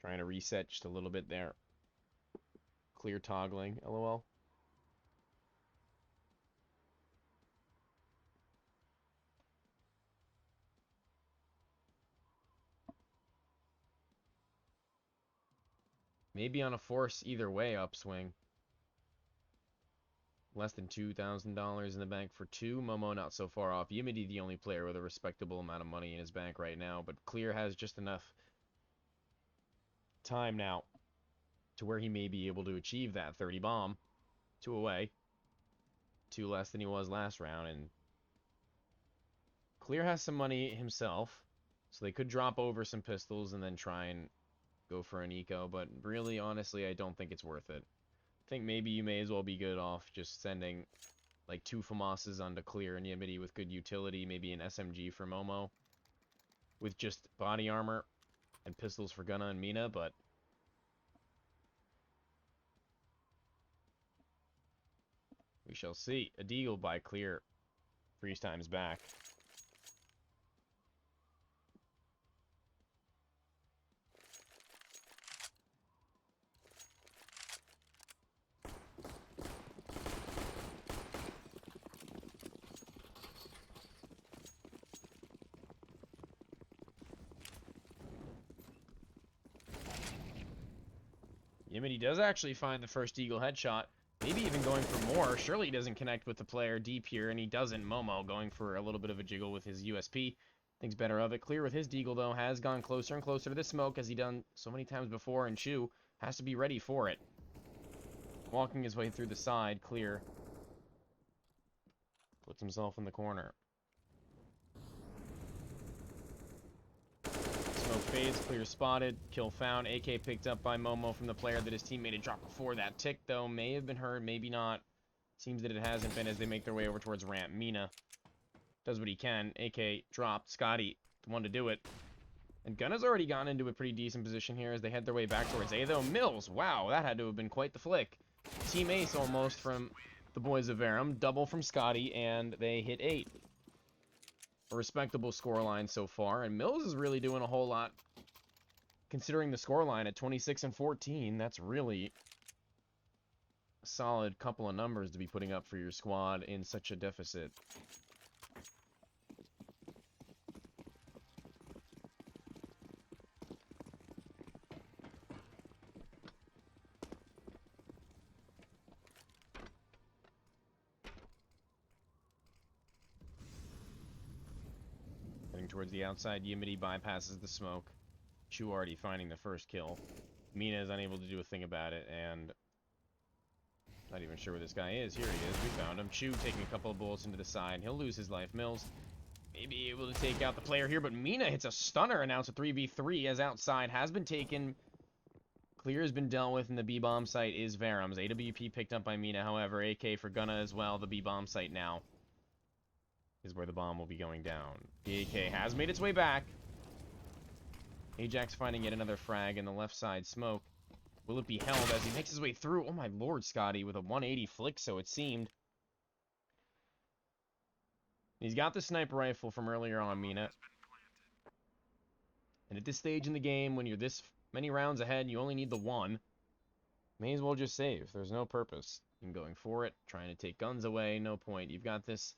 Trying to reset just a little bit there. Clear toggling, LOL. Maybe on a force either way, Upswing. Less than $2,000 in the bank for 2. Momo not so far off. Yimity the only player with a respectable amount of money in his bank right now, but Clear has just enough time now to where he may be able to achieve that 30 bomb. 2 away. 2 less than he was last round, and Clear has some money himself, so they could drop over some pistols and then try and go for an eco, but really, honestly, I don't think it's worth it. I think maybe you may as well be good off just sending like 2 FAMASs onto Clear and Yimity with good utility, maybe an SMG for Momo with just body armor and pistols for Gunna and Mina, but we shall see. A deagle by Clear. Freeze time's back. Yimity does actually find the first Eagle headshot. Maybe even going for more. Surely he doesn't connect with the player deep here, and he doesn't. Momo going for a little bit of a jiggle with his USP. Thinks better of it. Clear with his deagle, though. Has gone closer and closer to the smoke, as he done so many times before, and Chu has to be ready for it. Walking his way through the side. Clear. Puts himself in the corner. Smoke fades. Clear spotted. Kill found. AK picked up by Momo from the player that his teammate had dropped before. That tick, though, may have been heard, maybe not. Seems that it hasn't been as they make their way over towards ramp. Mina does what he can. AK dropped. Scotty, the one to do it. And Gunna's already gotten into a pretty decent position here as they head their way back towards A, though. Mills, wow, that had to have been quite the flick. Team ace almost from the boys of Verum. Double from Scotty, and they hit 8. A respectable scoreline so far, and Mills is really doing a whole lot. Considering the scoreline at 26 and 14, that's really a solid couple of numbers to be putting up for your squad in such a deficit. Heading towards the outside, Yimity bypasses the smoke. Chu already finding the first kill. Mina is unable to do a thing about it, and not even sure where this guy is. Here he is. We found him. Chu taking a couple of bullets into the side. He'll lose his life. Mills may be able to take out the player here, but Mina hits a stunner, and now it's a 3v3 as outside has been taken. Clear has been dealt with, and the B-bomb site is Verum's. AWP picked up by Mina, however. AK for Gunna as well. The B-bomb site now is where the bomb will be going down. The AK has made its way back. Ajax finding yet another frag in the left side smoke. Will it be held as he makes his way through? Oh my lord, Scotty, with a 180 flick, so it seemed. He's got the sniper rifle from earlier on, Mina. And at this stage in the game, when you're this many rounds ahead, you only need the one. May as well just save. There's no purpose in going for it, trying to take guns away. No point. You've got this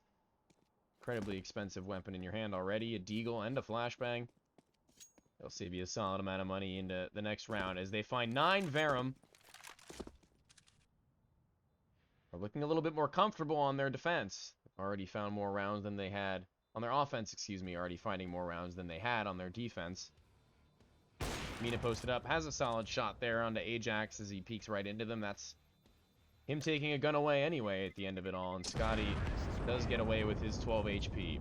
incredibly expensive weapon in your hand already, a deagle and a flashbang. They'll save you a solid amount of money into the next round as they find 9 Verum. Are looking a little bit more comfortable on their defense. Already found more rounds than they had on their offense, excuse me, already finding more rounds than they had on their defense. Mina posted up, has a solid shot there onto Ajax as he peeks right into them. That's him taking a gun away anyway at the end of it all, and Scotty does get away with his 12 HP.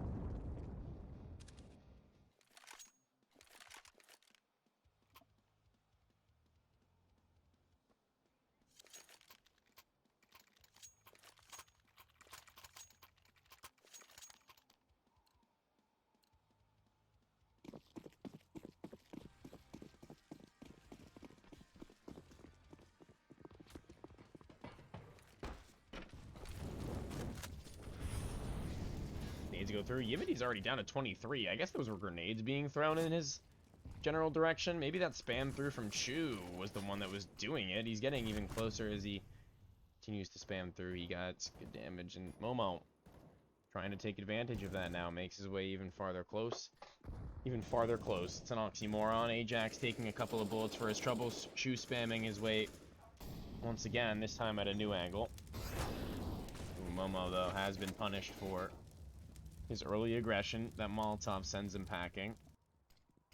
To go through. Yimity's already down to 23. I guess those were grenades being thrown in his general direction. Maybe that spam through from Chu was the one that was doing it. He's getting even closer as he continues to spam through. He got good damage, and Momo trying to take advantage of that now. Makes his way even farther close. Even farther close. It's an oxymoron. Ajax taking a couple of bullets for his troubles. Chu spamming his way once again, this time at a new angle. Ooh, Momo, though, has been punished for his early aggression. That Molotov sends him packing.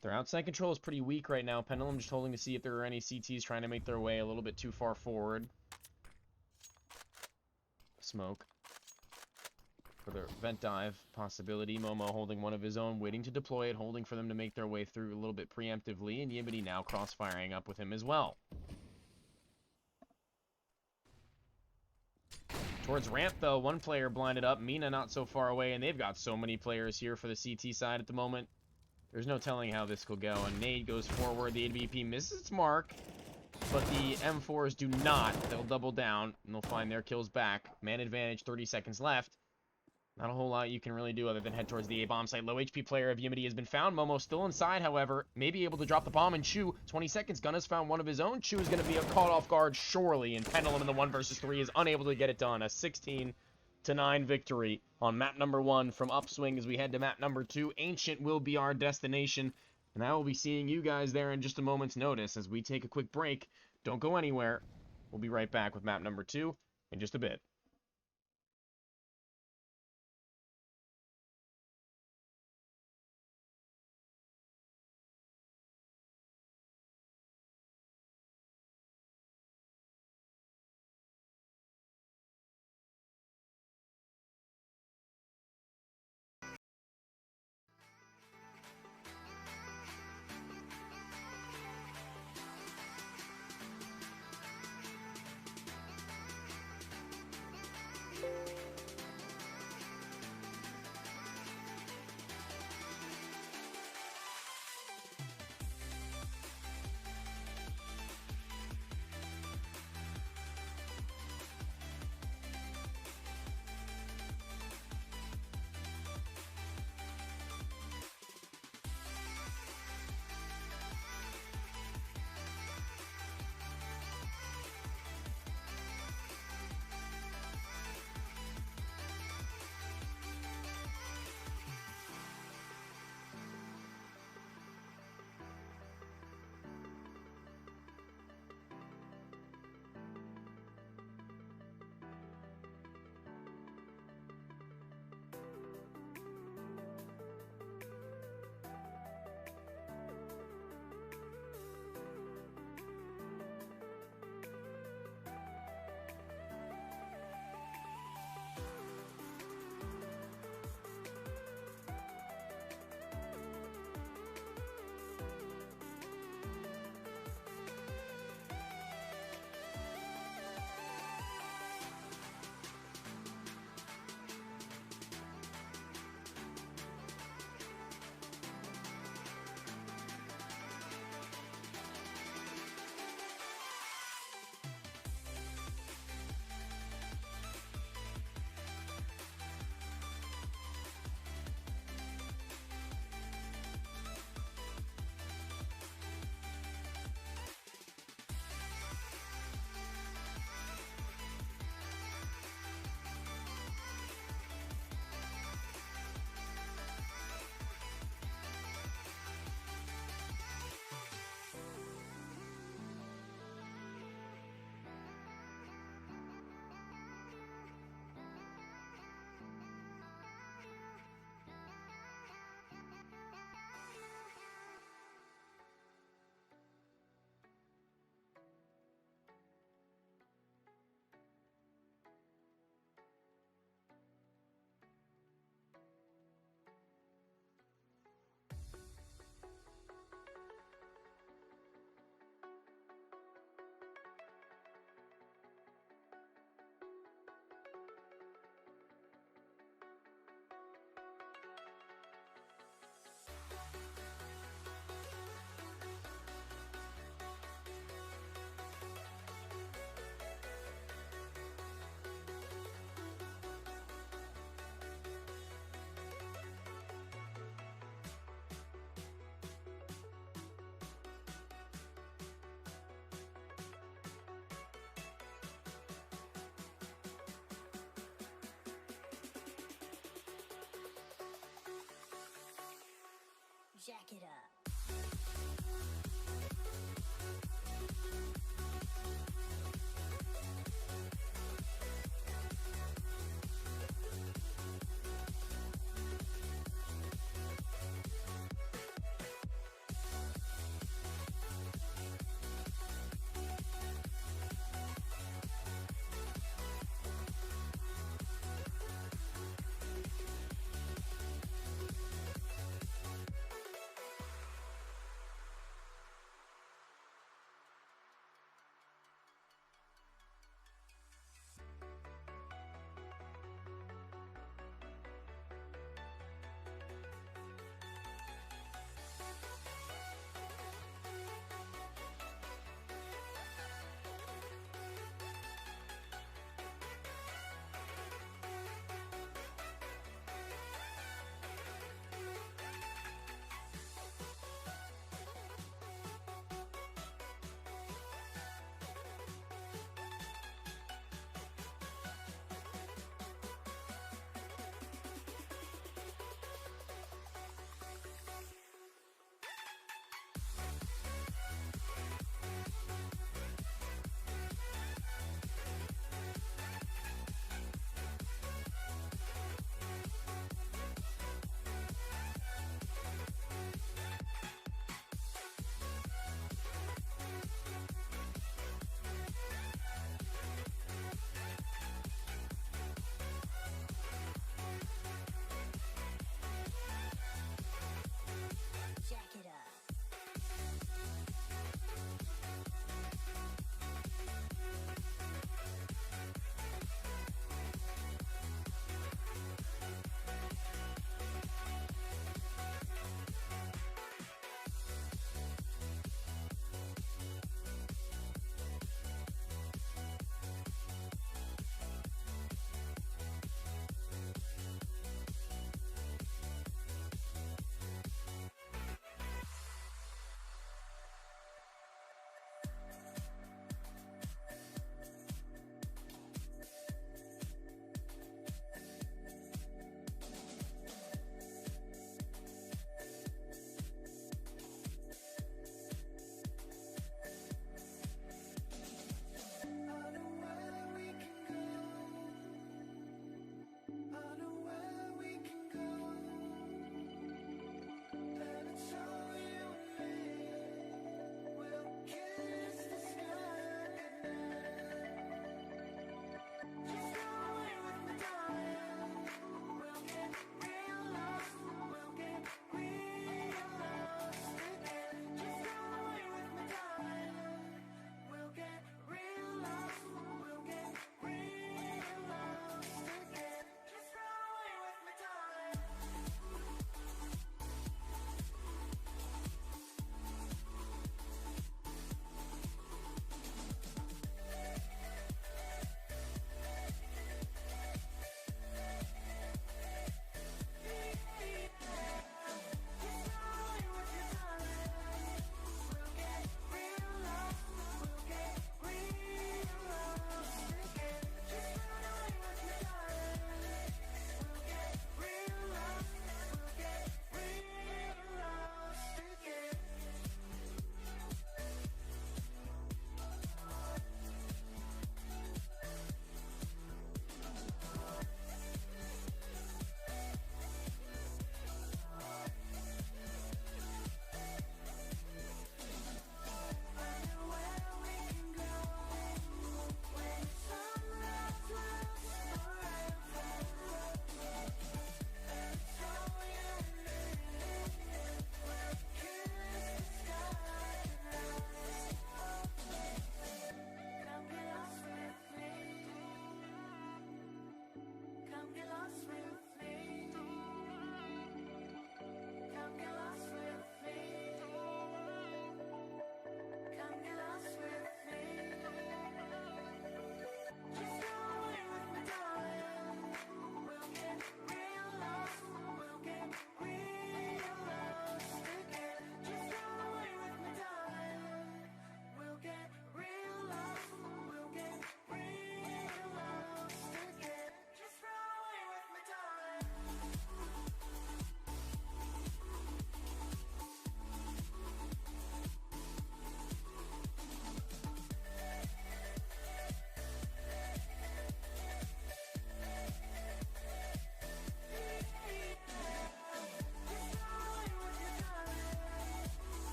Their outside control is pretty weak right now. Pendulum just holding to see if there are any CTs trying to make their way a little bit too far forward. Smoke for the vent dive possibility. Momo holding one of his own, waiting to deploy it, holding for them to make their way through a little bit preemptively, and Yimity now crossfiring up with him as well. Towards ramp, though, one player blinded up. Mina not so far away, and they've got so many players here for the CT side at the moment. There's no telling how this will go, and Nade goes forward. The AWP misses its mark, but the M4s do not. They'll double down, and they'll find their kills back. Man advantage, 30 seconds left. Not a whole lot you can really do other than head towards the A-bomb site. Low HP player of Yimity has been found. Momo still inside, however. May be able to drop the bomb, and Chu, 20 seconds. Gunna's found one of his own. Chu is going to be caught off guard, surely, and Pendulum in the 1 versus 3 is unable to get it done. A 16-9 victory on map number 1 from Upswing as we head to map number 2. Ancient will be our destination, and I will be seeing you guys there in just a moment's notice as we take a quick break. Don't go anywhere. We'll be right back with map number 2 in just a bit.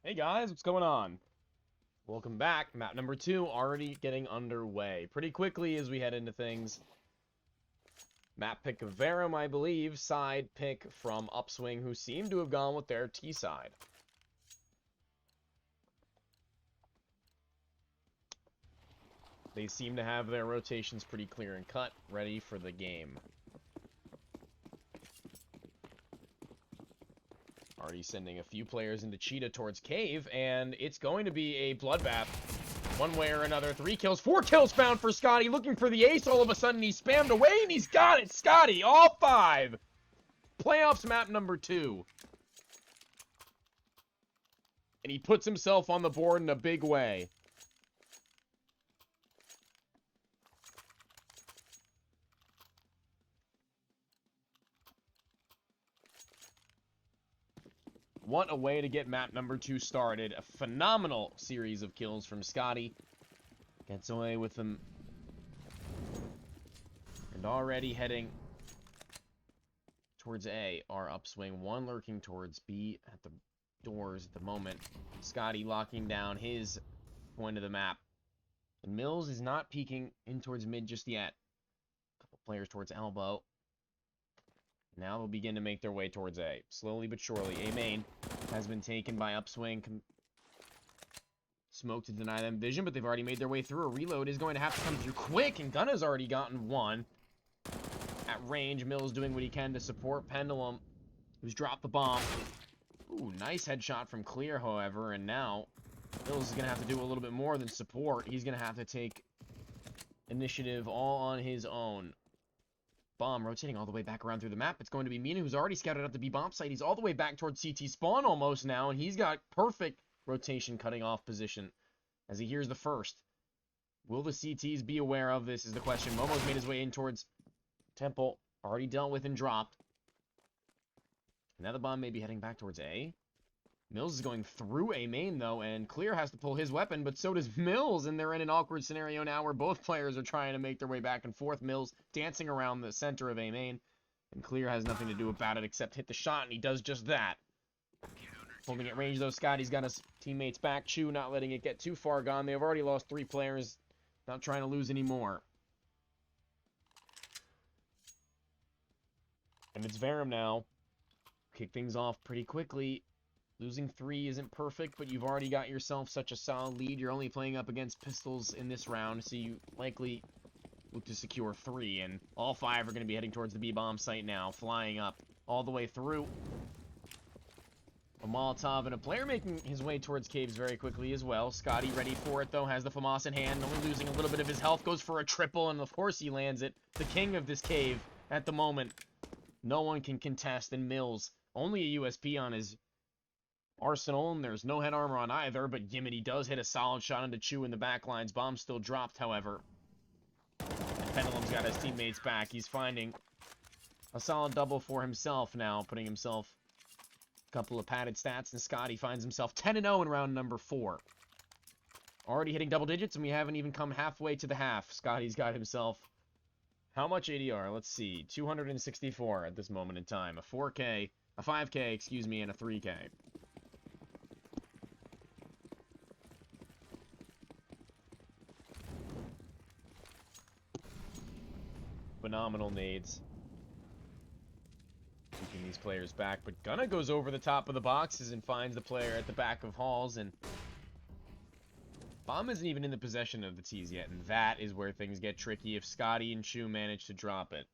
Hey guys, what's going on? Welcome back. Map number 2 already getting underway. Pretty quickly as we head into things. Map pick of Verum, I believe. Side pick from Upswing, who seem to have gone with their T side. They seem to have their rotations pretty clear and cut, ready for the game. Already sending a few players into Cheetah towards Cave, and it's going to be a bloodbath. One way or another. 3 kills, 4 kills found for Scotty, looking for the ace. All of a sudden, he's spammed away, and he's got it. Scotty, all 5. Playoffs map number 2. And he puts himself on the board in a big way. What a way to get map number 2 started. A phenomenal series of kills from Scotty. Gets away with them. And already heading towards A, our Upswing. 1 lurking towards B at the doors at the moment. Scotty locking down his point of the map. And Mills is not peeking in towards mid just yet. A couple players towards elbow. Now they'll begin to make their way towards A. Slowly but surely. A main has been taken by Upswing. Smoke to deny them vision, but they've already made their way through. A reload is going to have to come through quick, and Gunna's already gotten 1. At range, Mills doing what he can to support Pendulum, who's dropped the bomb. Ooh, nice headshot from Clear, however, and now Mills is going to have to do a little bit more than support. He's going to have to take initiative all on his own. Bomb rotating all the way back around through the map. It's going to be Mina, who's already scouted out the B bomb site. He's all the way back towards CT spawn almost now, and he's got perfect rotation cutting off position as he hears the first. Will the CTs be aware of this is the question. Momo's made his way in towards Temple. Already dealt with and dropped. Now the bomb may be heading back towards A. Mills is going through A main, though, and Clear has to pull his weapon, but so does Mills, and they're in an awkward scenario now where both players are trying to make their way back and forth. Mills dancing around the center of A main, and Clear has nothing to do about it except hit the shot, and he does just that. Holding at range, though, Scotty's got his teammates back. Chu not letting it get too far gone. They've already lost 3 players, not trying to lose any more. And it's Verum now. Kick things off pretty quickly. Losing 3 isn't perfect, but you've already got yourself such a solid lead. You're only playing up against pistols in this round, so you likely look to secure 3. And all 5 are going to be heading towards the B-bomb site now, flying up all the way through. A Molotov and a player making his way towards caves very quickly as well. Scotty ready for it, though, has the FAMAS in hand, only losing a little bit of his health, goes for a triple, and of course he lands it. The king of this cave at the moment. No one can contest, and Mills, only a USP on his arsenal, and there's no head armor on either, but Yimity does hit a solid shot into Chu in the backlines. Bomb still dropped, however. And Pendulum's got his teammates back. He's finding a solid double for himself now, putting himself a couple of padded stats, and Scotty finds himself 10-0 in round number 4. Already hitting double digits, and we haven't even come halfway to the half. Scotty's got himself how much ADR? Let's see, 264 at this moment in time. A 4K, a 5K, excuse me, and a 3K. Phenomenal nades. Keeping these players back, but Gunna goes over the top of the boxes and finds the player at the back of halls, and Bomb isn't even in the possession of the T's yet, and that is where things get tricky if Scotty and Chu manage to drop it.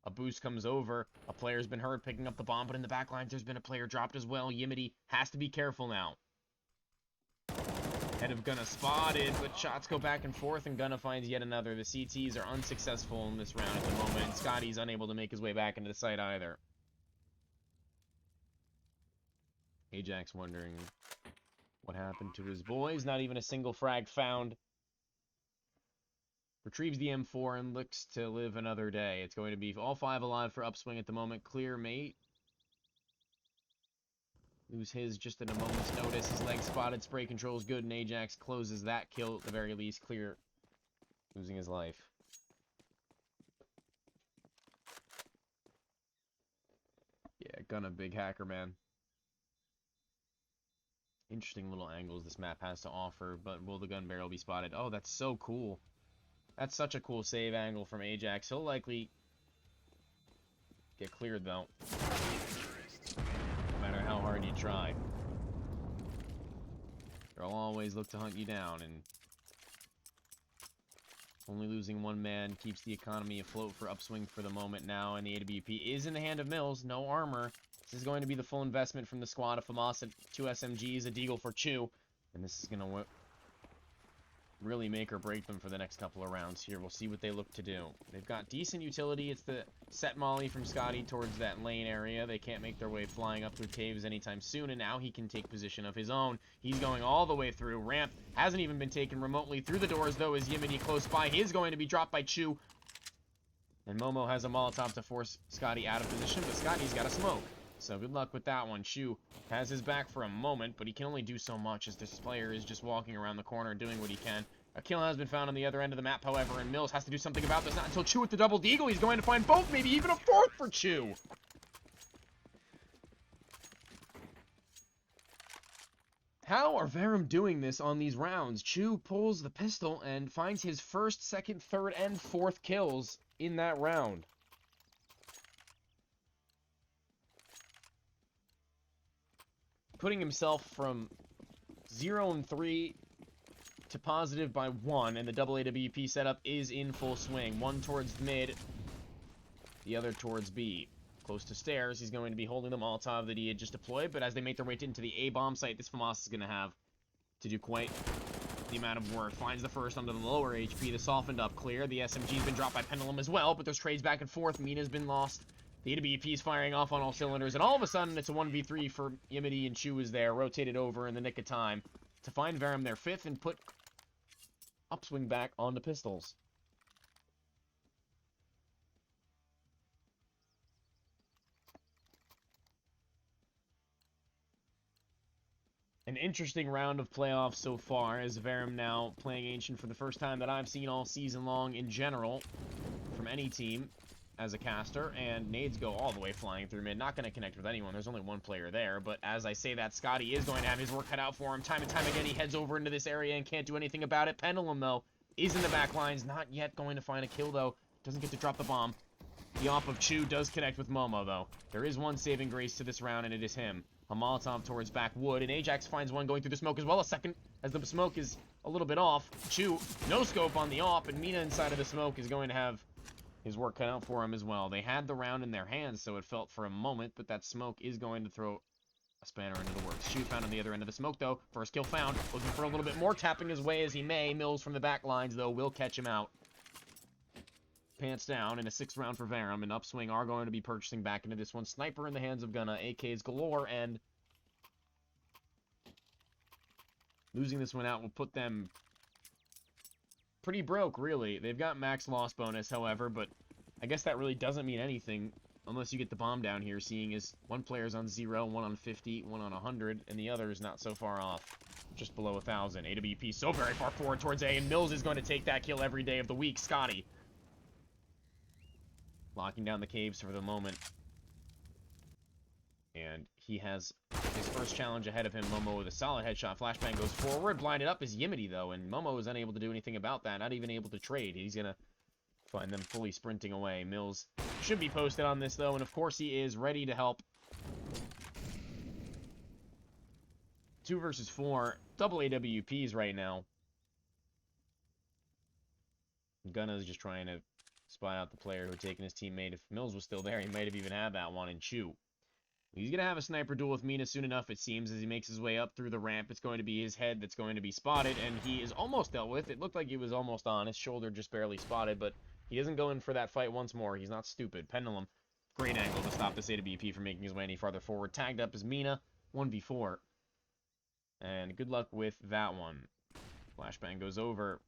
A boost comes over, a player's been hurt picking up the bomb, but in the back lines there's been a player dropped as well. Yimity has to be careful now. Head of Gunna spotted, but shots go back and forth, and Gunna finds yet another. The CTs are unsuccessful in this round at the moment, and Scotty's unable to make his way back into the site either. Ajax wondering what happened to his boys. Not even a single frag found. Retrieves the M4 and looks to live another day. It's going to be all 5 alive for Upswing at the moment. Clear mate. Lose his just at a moment's notice. His leg spotted. Spray control is good, and Ajax closes that kill at the very least. Clear losing his life. Yeah, Gunna big hacker, man. Interesting little angles this map has to offer, but will the gun barrel be spotted? Oh, that's so cool. That's such a cool save angle from Ajax. He'll likely get cleared, though. No matter how hard you try. They'll always look to hunt you down, and only losing one man keeps the economy afloat for Upswing for the moment now, and the AWP is in the hand of Mills. No armor. This is going to be the full investment from the squad of Famas at 2 SMGs, a deagle for Chu, and this is going to really make or break them for the next couple of rounds here. We'll see what they look to do. They've got decent utility. It's the set molly from Scotty towards that lane area. They can't make their way flying up through Taves anytime soon, and now he can take position of his own. He's going all the way through. Ramp hasn't even been taken remotely through the doors, though, is Yimini close by. He is going to be dropped by Chu, and Momo has a Molotov to force Scotty out of position, but Scotty's got a smoke. So good luck with that one. Chu has his back for a moment, but he can only do so much as this player is just walking around the corner doing what he can. A kill has been found on the other end of the map, however, and Mills has to do something about this. Not until Chu with the double deagle. He's going to find both, maybe even a fourth for Chu. How are Verum doing this on these rounds? Chu pulls the pistol and finds his first, second, third, and fourth kills in that round. Putting himself from 0 and 3 to positive by 1, and the double AWP setup is in full swing. One towards mid, the other towards B. Close to stairs, he's going to be holding the Molotov that he had just deployed, but as they make their way into the A bomb site, this FAMAS is going to have to do quite the amount of work. Finds the first under the lower HP, the softened up clear. The SMG's been dropped by Pendulum as well, but there's trades back and forth. Mina's been lost. The AWP's firing off on all cylinders, and all of a sudden, it's a 1v3 for Yimity, and Chu is there, rotated over in the nick of time to find Verum their fifth and put Upswing back on the pistols. An interesting round of playoffs so far, as Verum now playing Ancient for the first time that I've seen all season long in general from any team as a caster, and nades go all the way flying through mid. Not going to connect with anyone. There's only one player there, but as I say that, Scotty is going to have his work cut out for him. Time and time again, he heads over into this area and can't do anything about it. Pendulum, though, is in the back lines. Not yet going to find a kill, though. Doesn't get to drop the bomb. The op of Chu does connect with Momo, though. There is one saving grace to this round, and it is him. A Molotov towards backwood, and Ajax finds one going through the smoke as well. A second, as the smoke is a little bit off. Chu, no scope on the op, and Mina inside of the smoke is going to have his work cut out for him as well. They had the round in their hands, so it felt for a moment, but that smoke is going to throw a spanner into the works. Chu found on the other end of the smoke, though. First kill found. Looking for a little bit more, tapping his way as he may. Mills from the back lines, though, will catch him out. Pants down in a 6th round for Verum, and Upswing are going to be purchasing back into this one. Sniper in the hands of Gunna, AKs galore, and losing this one out will put them pretty broke, really. They've got max loss bonus, however, but I guess that really doesn't mean anything unless you get the bomb down here, seeing as one player's on 0, one on 50, one on 100, and the other is not so far off, just below 1,000. AWP so very far forward towards A, and Mills is going to take that kill every day of the week. Scotty locking down the caves for the moment, and he has his first challenge ahead of him. Momo with a solid headshot. Flashbang goes forward. Blinded up is Yimity, though, and Momo is unable to do anything about that. Not even able to trade. He's going to find them fully sprinting away. Mills should be posted on this, though, and of course he is ready to help. 2 versus 4. Double AWPs right now. Gunna is just trying to spy out the player who had taken his teammate. If Mills was still there, he might have even had that one in Chu. He's going to have a sniper duel with Mina soon enough, it seems, as he makes his way up through the ramp. It's going to be his head that's going to be spotted, and he is almost dealt with. It looked like he was almost on. His shoulder just barely spotted, but he isn't going for that fight once more. He's not stupid. Pendulum, great angle to stop this AWP from making his way any farther forward. Tagged up is Mina, 1v4. And good luck with that one. Flashbang goes over.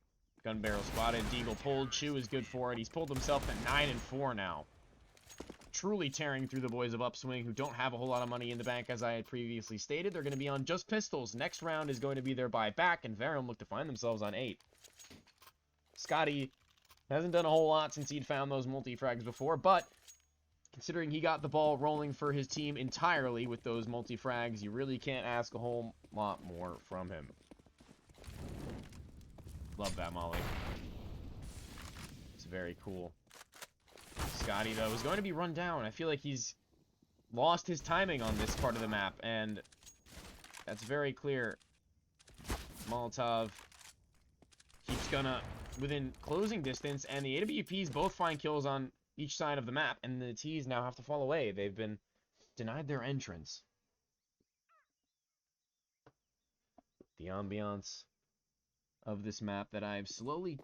Gun barrel spotted. Deagle pulled. Chu is good for it. He's pulled himself at 9 and 4 now. Truly tearing through the boys of Upswing, who don't have a whole lot of money in the bank, as I had previously stated. They're going to be on just pistols. Next round is going to be their buyback, and Verum look to find themselves on 8. Scotty hasn't done a whole lot since he'd found those multi-frags before, but Considering he got the ball rolling for his team entirely with those multi-frags, you really can't ask a whole lot more from him. Love that molly. It's very cool. Scotty, though, is going to be run down. I feel like he's lost his timing on this part of the map, and that's very clear. Molotov keeps Gunna within closing distance, and the AWPs both find kills on each side of the map, and the T's now have to fall away. They've been denied their entrance. The ambiance of this map that I've slowly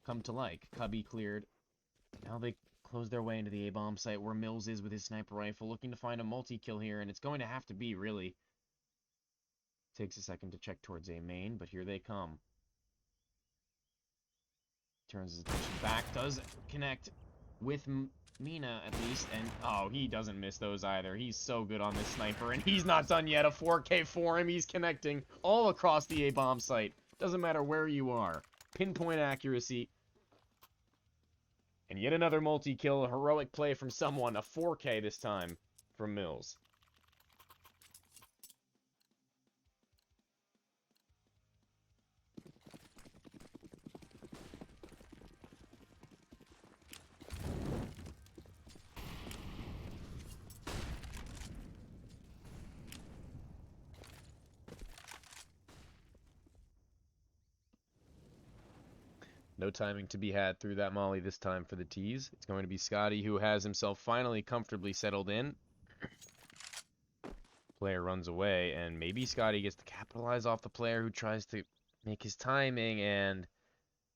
come to like. Cubby cleared. Now they close their way into the A-bomb site where Mills is with his sniper rifle, looking to find a multi-kill here, and it's going to have to be, really. Takes a second to check towards A main, but here they come. Turns his attention back, does connect with Mina at least, and oh, he doesn't miss those either. He's so good on this sniper, and he's not done yet. A 4K for him. He's connecting all across the A-bomb site. Doesn't matter where you are. Pinpoint accuracy. And yet another multi-kill, a heroic play from someone. A 4K this time from Mills. No timing to be had through that molly this time for the T's. It's going to be Scotty, who has himself finally comfortably settled in. Player runs away, and maybe Scotty gets to capitalize off the player who tries to make his timing, and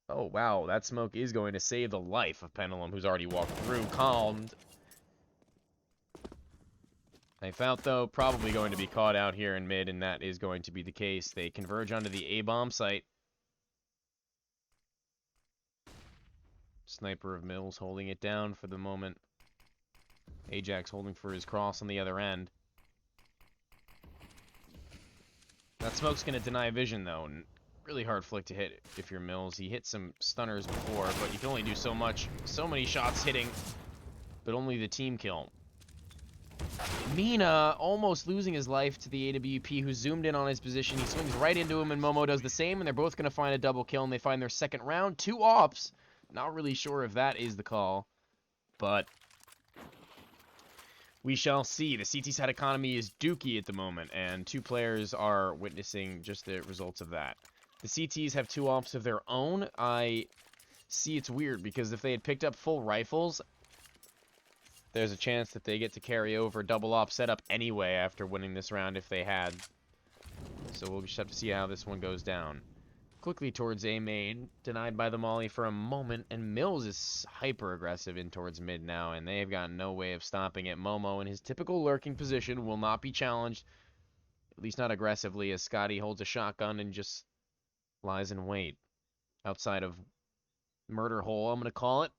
oh wow, that smoke is going to save the life of Pendulum, who's already walked through, calmed. Knife out, though, probably going to be caught out here in mid, and that is going to be the case. They converge onto the A-bomb site. Sniper of Mills holding it down for the moment. Ajax holding for his cross on the other end. That smoke's going to deny vision, though, and really hard flick to hit if you're Mills. He hit some stunners before, but you can only do so much. So many shots hitting, but only the team kill. Mina almost losing his life to the AWP, who zoomed in on his position. He swings right into him, and Momo does the same, and they're both going to find a double kill, and they find their second round. 2 ops. Not really sure if that is the call, but we shall see. The CT side economy is dookie at the moment, and 2 players are witnessing just the results of that. The CTs have 2 ops of their own. I see it's weird, because if they had picked up full rifles, there's a chance that they get to carry over double op setup anyway after winning this round if they had. So we'll just have to see how this one goes down. Quickly towards A main, denied by the molly for a moment, and Mills is hyper-aggressive in towards mid now, and they've got no way of stopping it. Momo, in his typical lurking position, will not be challenged, at least not aggressively, as Scotty holds a shotgun and just lies in wait. Outside of murder hole, I'm going to call it.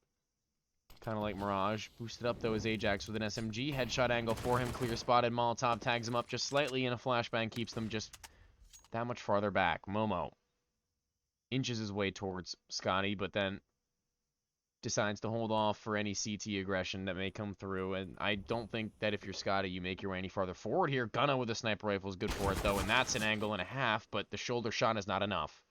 Kind of like Mirage. Boosted up, though, is Ajax with an SMG. Headshot angle for him, clear spotted. Molotov tags him up just slightly, and a flashbang keeps them just that much farther back. Momo inches his way towards Scotty, but then decides to hold off for any CT aggression that may come through. And I don't think that if you're Scotty, you make your way any farther forward here. Gunna with a sniper rifle is good for it, though, and that's an angle and a half, but the shoulder shot is not enough.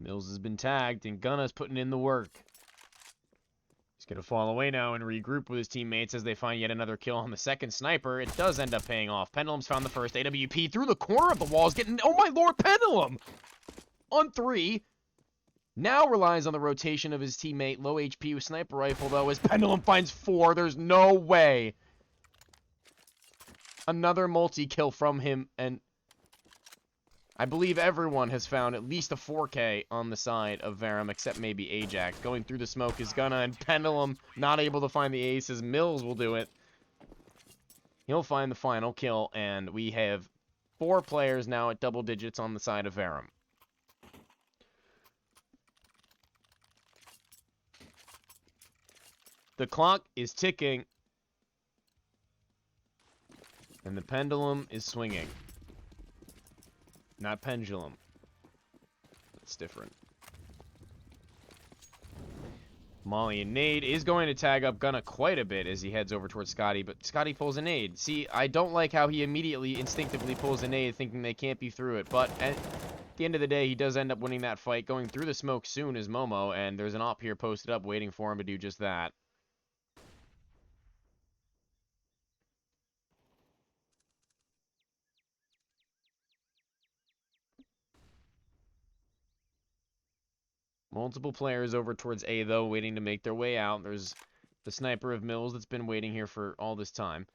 Mills has been tagged, and Gunna's putting in the work. He's going to fall away now and regroup with his teammates as they find yet another kill on the second sniper. It does end up paying off. Pendulum's found the first. AWP through the corner of the walls, getting... Oh my lord, Pendulum! On 3. Now relies on the rotation of his teammate. Low HP with sniper rifle, though, as Pendulum finds 4. There's no way. Another multi-kill from him, and I believe everyone has found at least a 4K on the side of Verum, except maybe Ajax. Going through the smoke is Gunna, and Pendulum not able to find the aces. Mills will do it. He'll find the final kill, and we have 4 players now at double digits on the side of Verum. The clock is ticking, and the pendulum is swinging. Not pendulum. It's different. Molly and nade is going to tag up Gunna quite a bit as he heads over towards Scotty, but Scotty pulls a nade. See, I don't like how he immediately, instinctively pulls a nade thinking they can't be through it, but at the end of the day, he does end up winning that fight. Going through the smoke soon is Momo, and there's an op here posted up waiting for him to do just that. Multiple players over towards A, though, waiting to make their way out. There's the sniper of Mills that's been waiting here for all this time.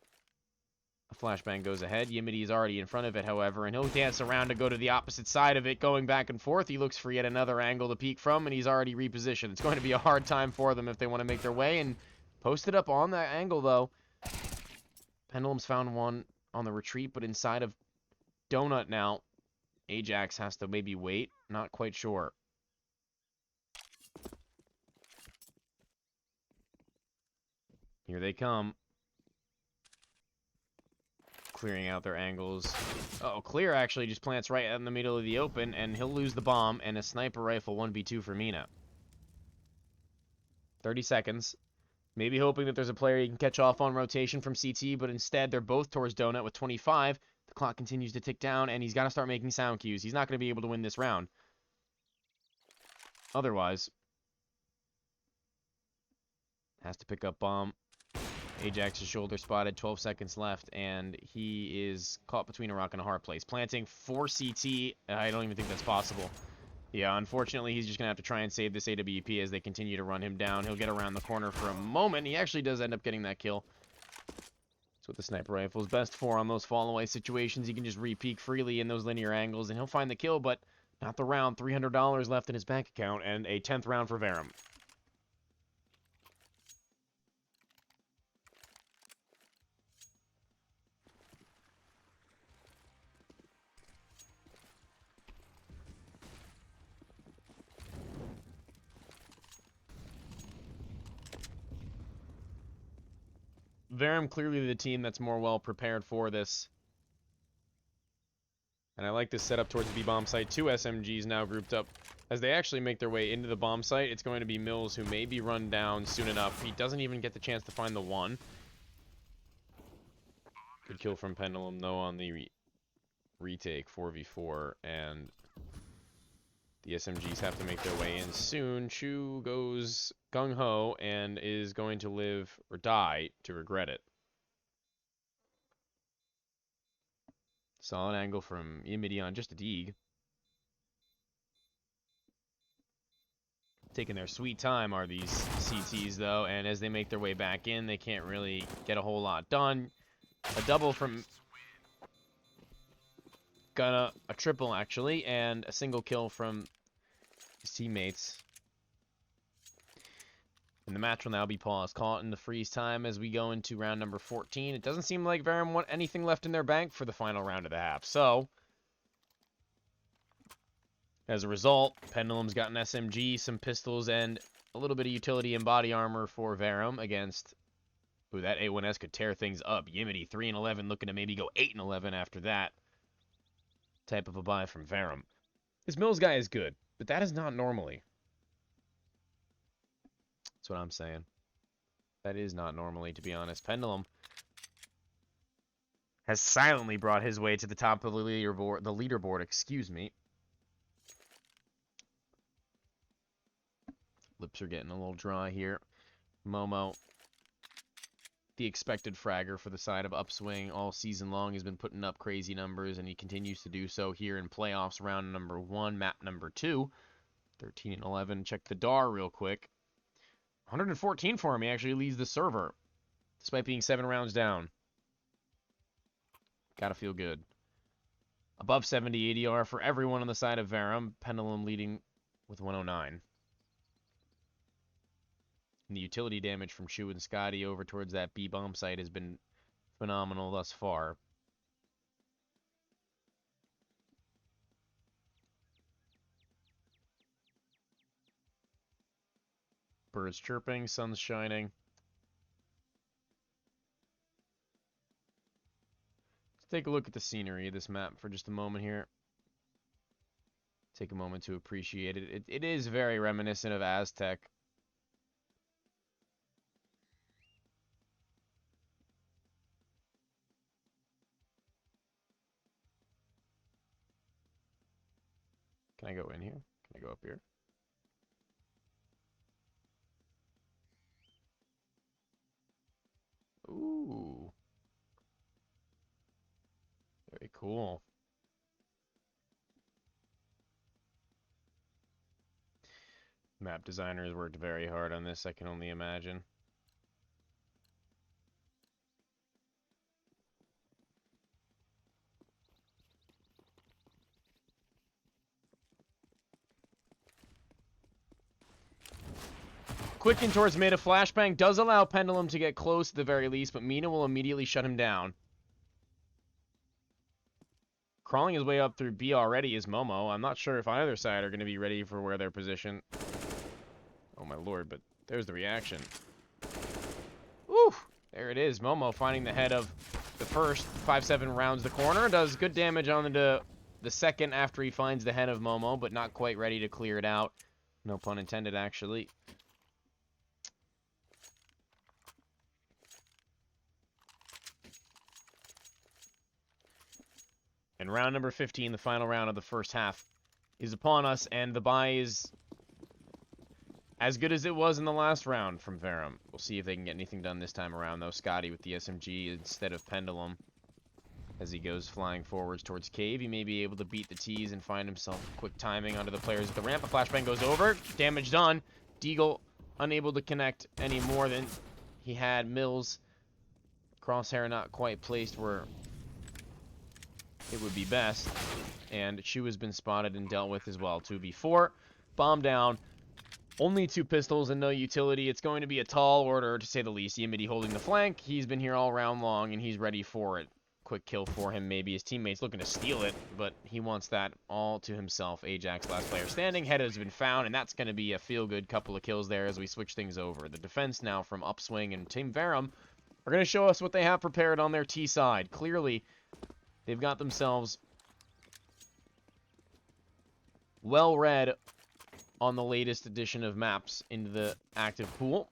A flashbang goes ahead. Yimity is already in front of it, however, and he'll dance around to go to the opposite side of it, going back and forth. He looks for yet another angle to peek from, and he's already repositioned. It's going to be a hard time for them if they want to make their way, and posted up on that angle, though. Pendulum's found one on the retreat, but inside of Donut now. Ajax has to maybe wait. Not quite sure. Here they come. Clearing out their angles. Uh-oh, Clear actually just plants right in the middle of the open, and he'll lose the bomb, and a sniper rifle 1v2 for Mina. 30 seconds. Maybe hoping that there's a player he can catch off on rotation from CT, but instead they're both towards Donut with 25. The clock continues to tick down, and he's got to start making sound cues. He's not going to be able to win this round. Otherwise, has to pick up bomb. Ajax's shoulder spotted, 12 seconds left, and he is caught between a rock and a hard place. Planting for CT, I don't even think that's possible. Yeah, unfortunately, he's just going to have to try and save this AWP as they continue to run him down. He'll get around the corner for a moment. He actually does end up getting that kill. That's what the sniper rifle is best for on those fall-away situations. He can just re-peek freely in those linear angles, and he'll find the kill, but not the round. $300 left in his bank account, and a 10th round for Verum. Verum clearly the team that's more well prepared for this. And I like this setup towards the B-bomb site. 2 SMGs now grouped up. As they actually make their way into the bomb site, it's going to be Mills who may be run down soon enough. He doesn't even get the chance to find the one. Good kill from Pendulum, though, on the retake 4v4. And the SMGs have to make their way in soon. Chu goes gung-ho and is going to live or die to regret it. Solid angle from Yimity on just a Deeg. Taking their sweet time are these CTs, though, and as they make their way back in, they can't really get a whole lot done. A double from Gunna, a triple, actually, and a single kill from his teammates. And the match will now be paused. Caught in the freeze time as we go into round number 14. It doesn't seem like Verum want anything left in their bank for the final round of the half. So, as a result, Pendulum's got an SMG, some pistols, and a little bit of utility and body armor for Verum against... Ooh, that A1S could tear things up. Yimity 3-11, looking to maybe go 8-11 after that type of a buy from Verum. This Mills guy is good, but that is not normally. That's what I'm saying. That is not normally, to be honest. Pendulum has silently brought his way to the top of the leaderboard, excuse me. Lips are getting a little dry here. Momo, the expected fragger for the side of Upswing all season long, has been putting up crazy numbers, and he continues to do so here in playoffs round number 1, map number 2. 13-11. Check the DAR real quick. 114 for him. He actually leads the server, despite being 7 rounds down. Gotta feel good. Above 70 ADR for everyone on the side of Verum. Pendulum leading with 109. And the utility damage from Chu and Scotty over towards that B-bomb site has been phenomenal thus far. Birds chirping, sun's shining. Let's take a look at the scenery of this map for just a moment here. Take a moment to appreciate it. It is very reminiscent of Aztec. I go in here? Can I go up here? Ooh. Very cool. Map designers worked very hard on this, I can only imagine. Quicken towards mid. A flashbang does allow Pendulum to get close at the very least, but Mina will immediately shut him down. Crawling his way up through B already is Momo. I'm not sure if either side are going to be ready for where they're positioned. Oh my lord, but there's the reaction. Woo! There it is. Momo finding the head of the first. 5-7 rounds the corner. Does good damage on the second after he finds the head of Momo, but not quite ready to clear it out. No pun intended, actually. And round number 15, the final round of the first half, is upon us, and the buy is as good as it was in the last round from Verum. We'll see if they can get anything done this time around, though. Scotty with the SMG instead of Pendulum. As he goes flying forwards towards Cave, he may be able to beat the T's and find himself quick timing onto the players at the ramp. A flashbang goes over. Damage done. Deagle unable to connect any more than he had. Mills. Crosshair not quite placed where it would be best. And Chu has been spotted and dealt with as well. 2v4. Bomb down. Only 2 pistols and no utility. It's going to be a tall order, to say the least. Yimity holding the flank. He's been here all round long, and he's ready for it. Quick kill for him. Maybe his teammates looking to steal it, but he wants that all to himself. Ajax, last player standing. Head has been found, and that's going to be a feel-good couple of kills there as we switch things over. The defense now from Upswing and Team Verum are going to show us what they have prepared on their T side. Clearly, they've got themselves well read on the latest edition of maps into the active pool.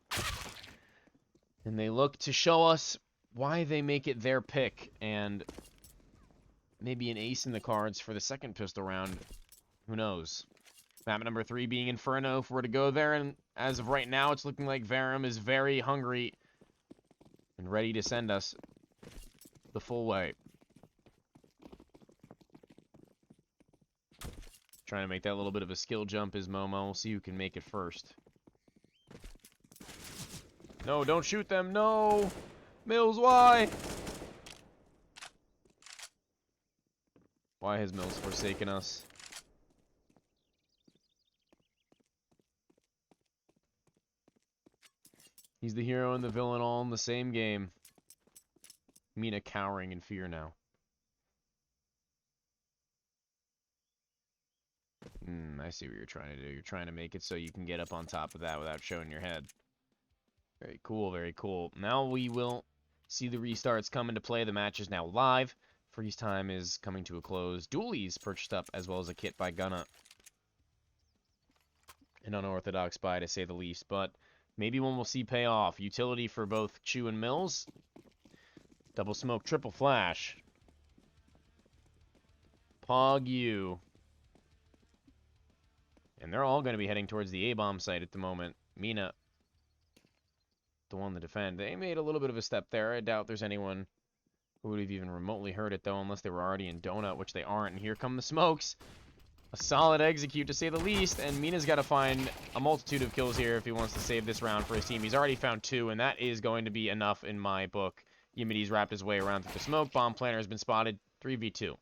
And they look to show us why they make it their pick, and maybe an ace in the cards for the second pistol round. Who knows? Map number 3 being Inferno if we're to go there, and as of right now, it's looking like Verum is very hungry and ready to send us the full way. Trying to make that little bit of a skill jump is Momo. We'll see who can make it first. No, don't shoot them. No! Mills, why? Why has Mills forsaken us? He's the hero and the villain all in the same game. Mina cowering in fear now. I see what you're trying to do. You're trying to make it so you can get up on top of that without showing your head. Very cool, very cool. Now we will see the restarts come into play. The match is now live. Freeze time is coming to a close. Dualies purchased up, as well as a kit by Gunna. An unorthodox buy, to say the least, but maybe one we'll see pay off. Utility for both Chu and Mills. Double smoke, triple flash. Pog you. And they're all going to be heading towards the A-bomb site at the moment. Mina, the one to defend. They made a little bit of a step there. I doubt there's anyone who would have even remotely heard it, though, unless they were already in Donut, which they aren't. And here come the smokes. A solid execute, to say the least. And Mina's got to find a multitude of kills here if he wants to save this round for his team. He's already found 2, and that is going to be enough in my book. Yimity's wrapped his way around through the smoke. Bomb planter has been spotted. 3v2.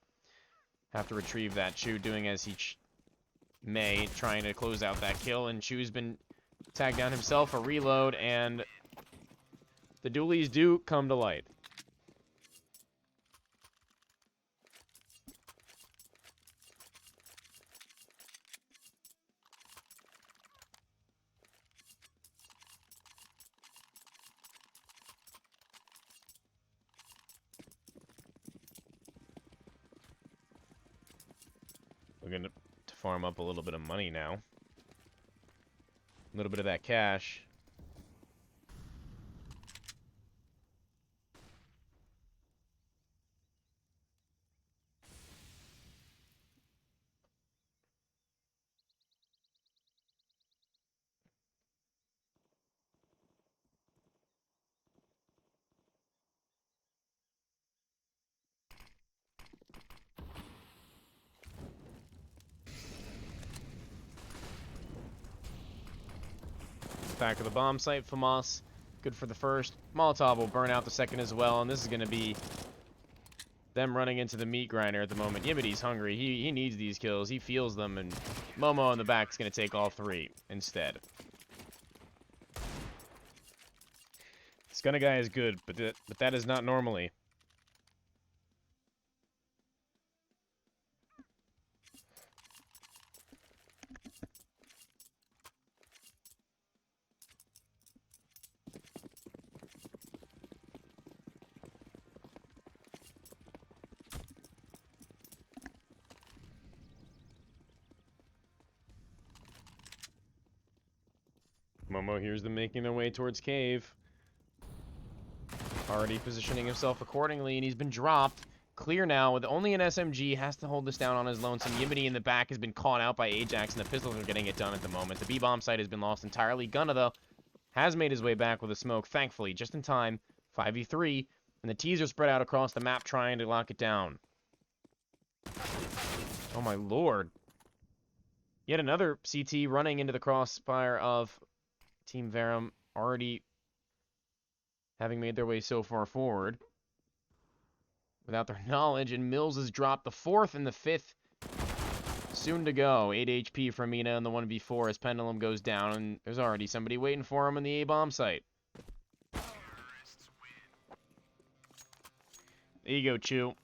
Have to retrieve that. Chu doing as he may, trying to close out that kill. And Chu's been tagged down himself. A reload, and the dualies do come to light. We're going to farm up a little bit of money now. A little bit of that cash. back of the bomb site. FAMAS, good for the first. Molotov will burn out the second as well, and this is going to be them running into the meat grinder at the moment. Yimity's hungry. He needs these kills. He feels them, and Momo in the back is going to take all three instead. This gunna guy is good, but that is not normally. Momo hears them making their way towards cave. Already positioning himself accordingly, and he's been dropped. Clear now with only an SMG. Has to hold this down on his lonesome. Yimity in the back has been caught out by Ajax, and the pistols are getting it done at the moment. The B-bomb site has been lost entirely. Gunna, though, has made his way back with a smoke, thankfully, just in time. 5v3, and the T's are spread out across the map trying to lock it down. Oh my lord. Yet another CT running into the crossfire of Team Verum, already having made their way so far forward without their knowledge, and Mills has dropped the fourth and the fifth. Soon to go. 8 HP from Mina in the 1v4 as Pendulum goes down, and there's already somebody waiting for him in the A-bomb site. There you go, Chew.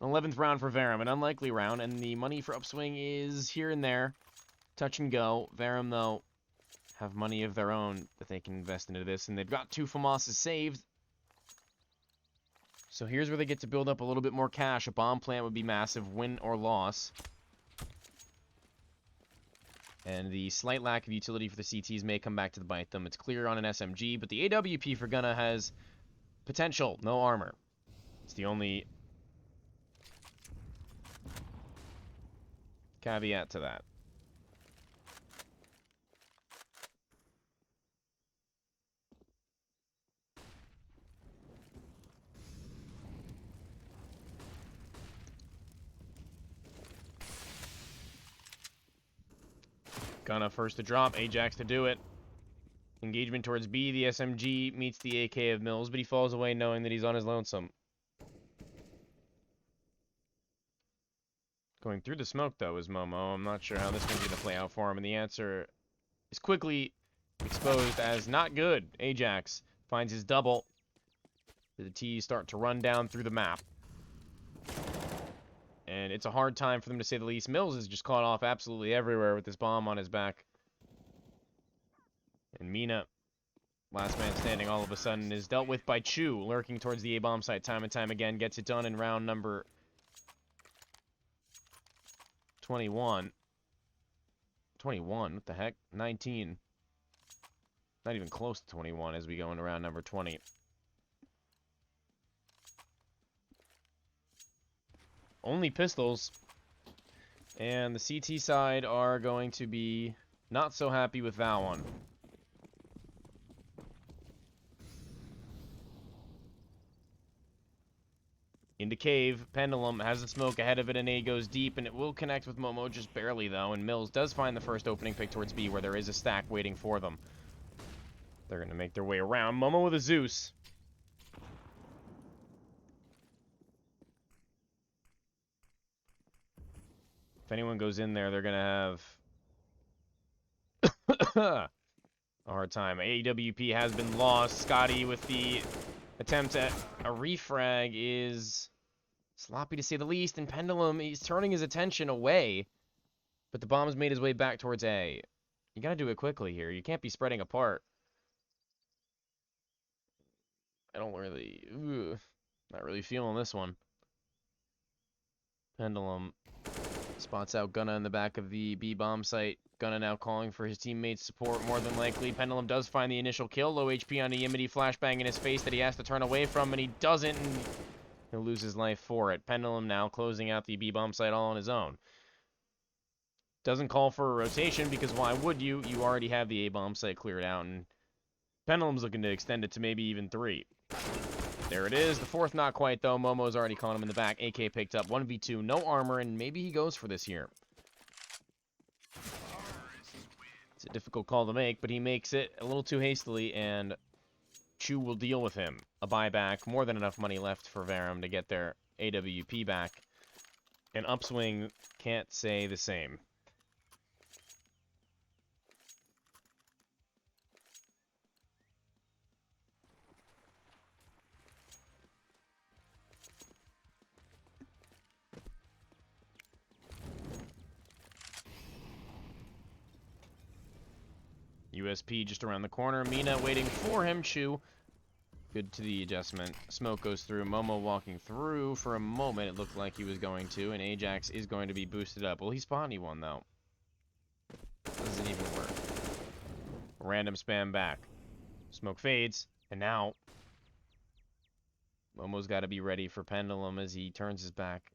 11th round for Verum, an unlikely round, and the money for Upswing is here and there. Touch and go. Verum, though, have money of their own that they can invest into this, and they've got 2 FAMASs saved. So here's where they get to build up a little bit more cash. A bomb plant would be massive, win or loss. And the slight lack of utility for the CTs may come back to bite them. It's clear on an SMG, but the AWP for Gunna has potential, no armor. It's the only caveat to that. Gunna first to drop, Ajax to do it. Engagement towards B, the SMG meets the AK of Mills, but he falls away knowing that he's on his lonesome. Going through the smoke, though, is Momo. I'm not sure how this one's going to play out for him, and the answer is quickly exposed as not good. Ajax finds his double. The T's start to run down through the map. And it's a hard time for them, to say the least. Mills is just caught off absolutely everywhere with this bomb on his back. And Mina, last man standing, all of a sudden is dealt with by Chu, lurking towards the A-bomb site time and time again. Gets it done in round number 21. 21? What the heck? 19. Not even close to 21 as we go into round number 20. Only pistols. And the CT side are going to be not so happy with that one. Into cave. Pendulum has the smoke ahead of it, and A goes deep, and it will connect with Momo just barely, though. And Mills does find the first opening pick towards B, where there is a stack waiting for them. They're going to make their way around. Momo with a Zeus. If anyone goes in there, they're going to have a hard time. AWP has been lost. Scotty with the attempt at a refrag is sloppy to say the least, and Pendulum, he's turning his attention away, but the bomb's made his way back towards A. You gotta do it quickly here. You can't be spreading apart. I don't really... not really feeling this one. Pendulum spots out Gunna in the back of the B-bomb site. Gunna now calling for his teammates' support, more than likely. Pendulum does find the initial kill. Low HP on the Yimity, flashbang in his face that he has to turn away from, and he doesn't, and he'll lose his life for it. Pendulum now closing out the B-bomb site all on his own. Doesn't call for a rotation, because why would you? You already have the A-bomb site cleared out, and Pendulum's looking to extend it to maybe even 3. There it is. The fourth not quite, though. Momo's already caught him in the back. AK picked up. 1v2, no armor, and maybe he goes for this here. It's a difficult call to make, but he makes it a little too hastily, and Chu will deal with him. A buyback, more than enough money left for Verum to get their AWP back. And Upswing can't say the same. USP just around the corner. Mina waiting for him. Chu. Good to the adjustment. Smoke goes through. Momo walking through. For a moment, it looked like he was going to. And Ajax is going to be boosted up. Well, he spawned one, though. Doesn't even work. Random spam back. Smoke fades. And now, Momo's got to be ready for Pendulum as he turns his back.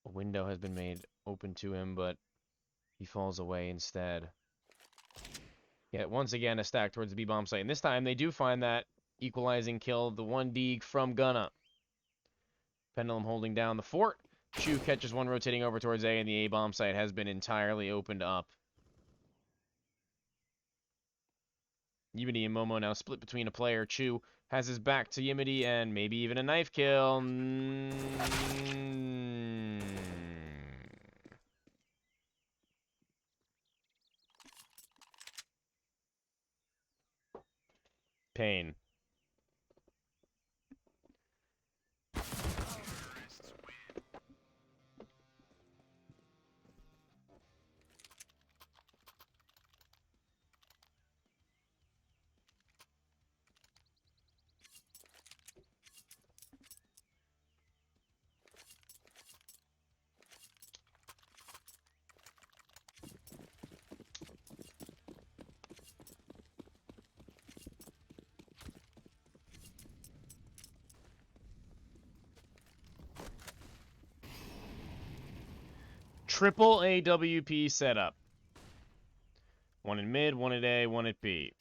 A window has been made open to him, but he falls away instead. Yeah, once again, a stack towards the B-bomb site. And this time, they do find that equalizing kill, the 1D from Gunna. Pendulum holding down the fort. Chu catches one rotating over towards A, and the A-bomb site has been entirely opened up. Yimity and Momo now split between a player. Chu has his back to Yimity, and maybe even a knife kill. Pain. Triple AWP setup. One in mid, one at A, one at B.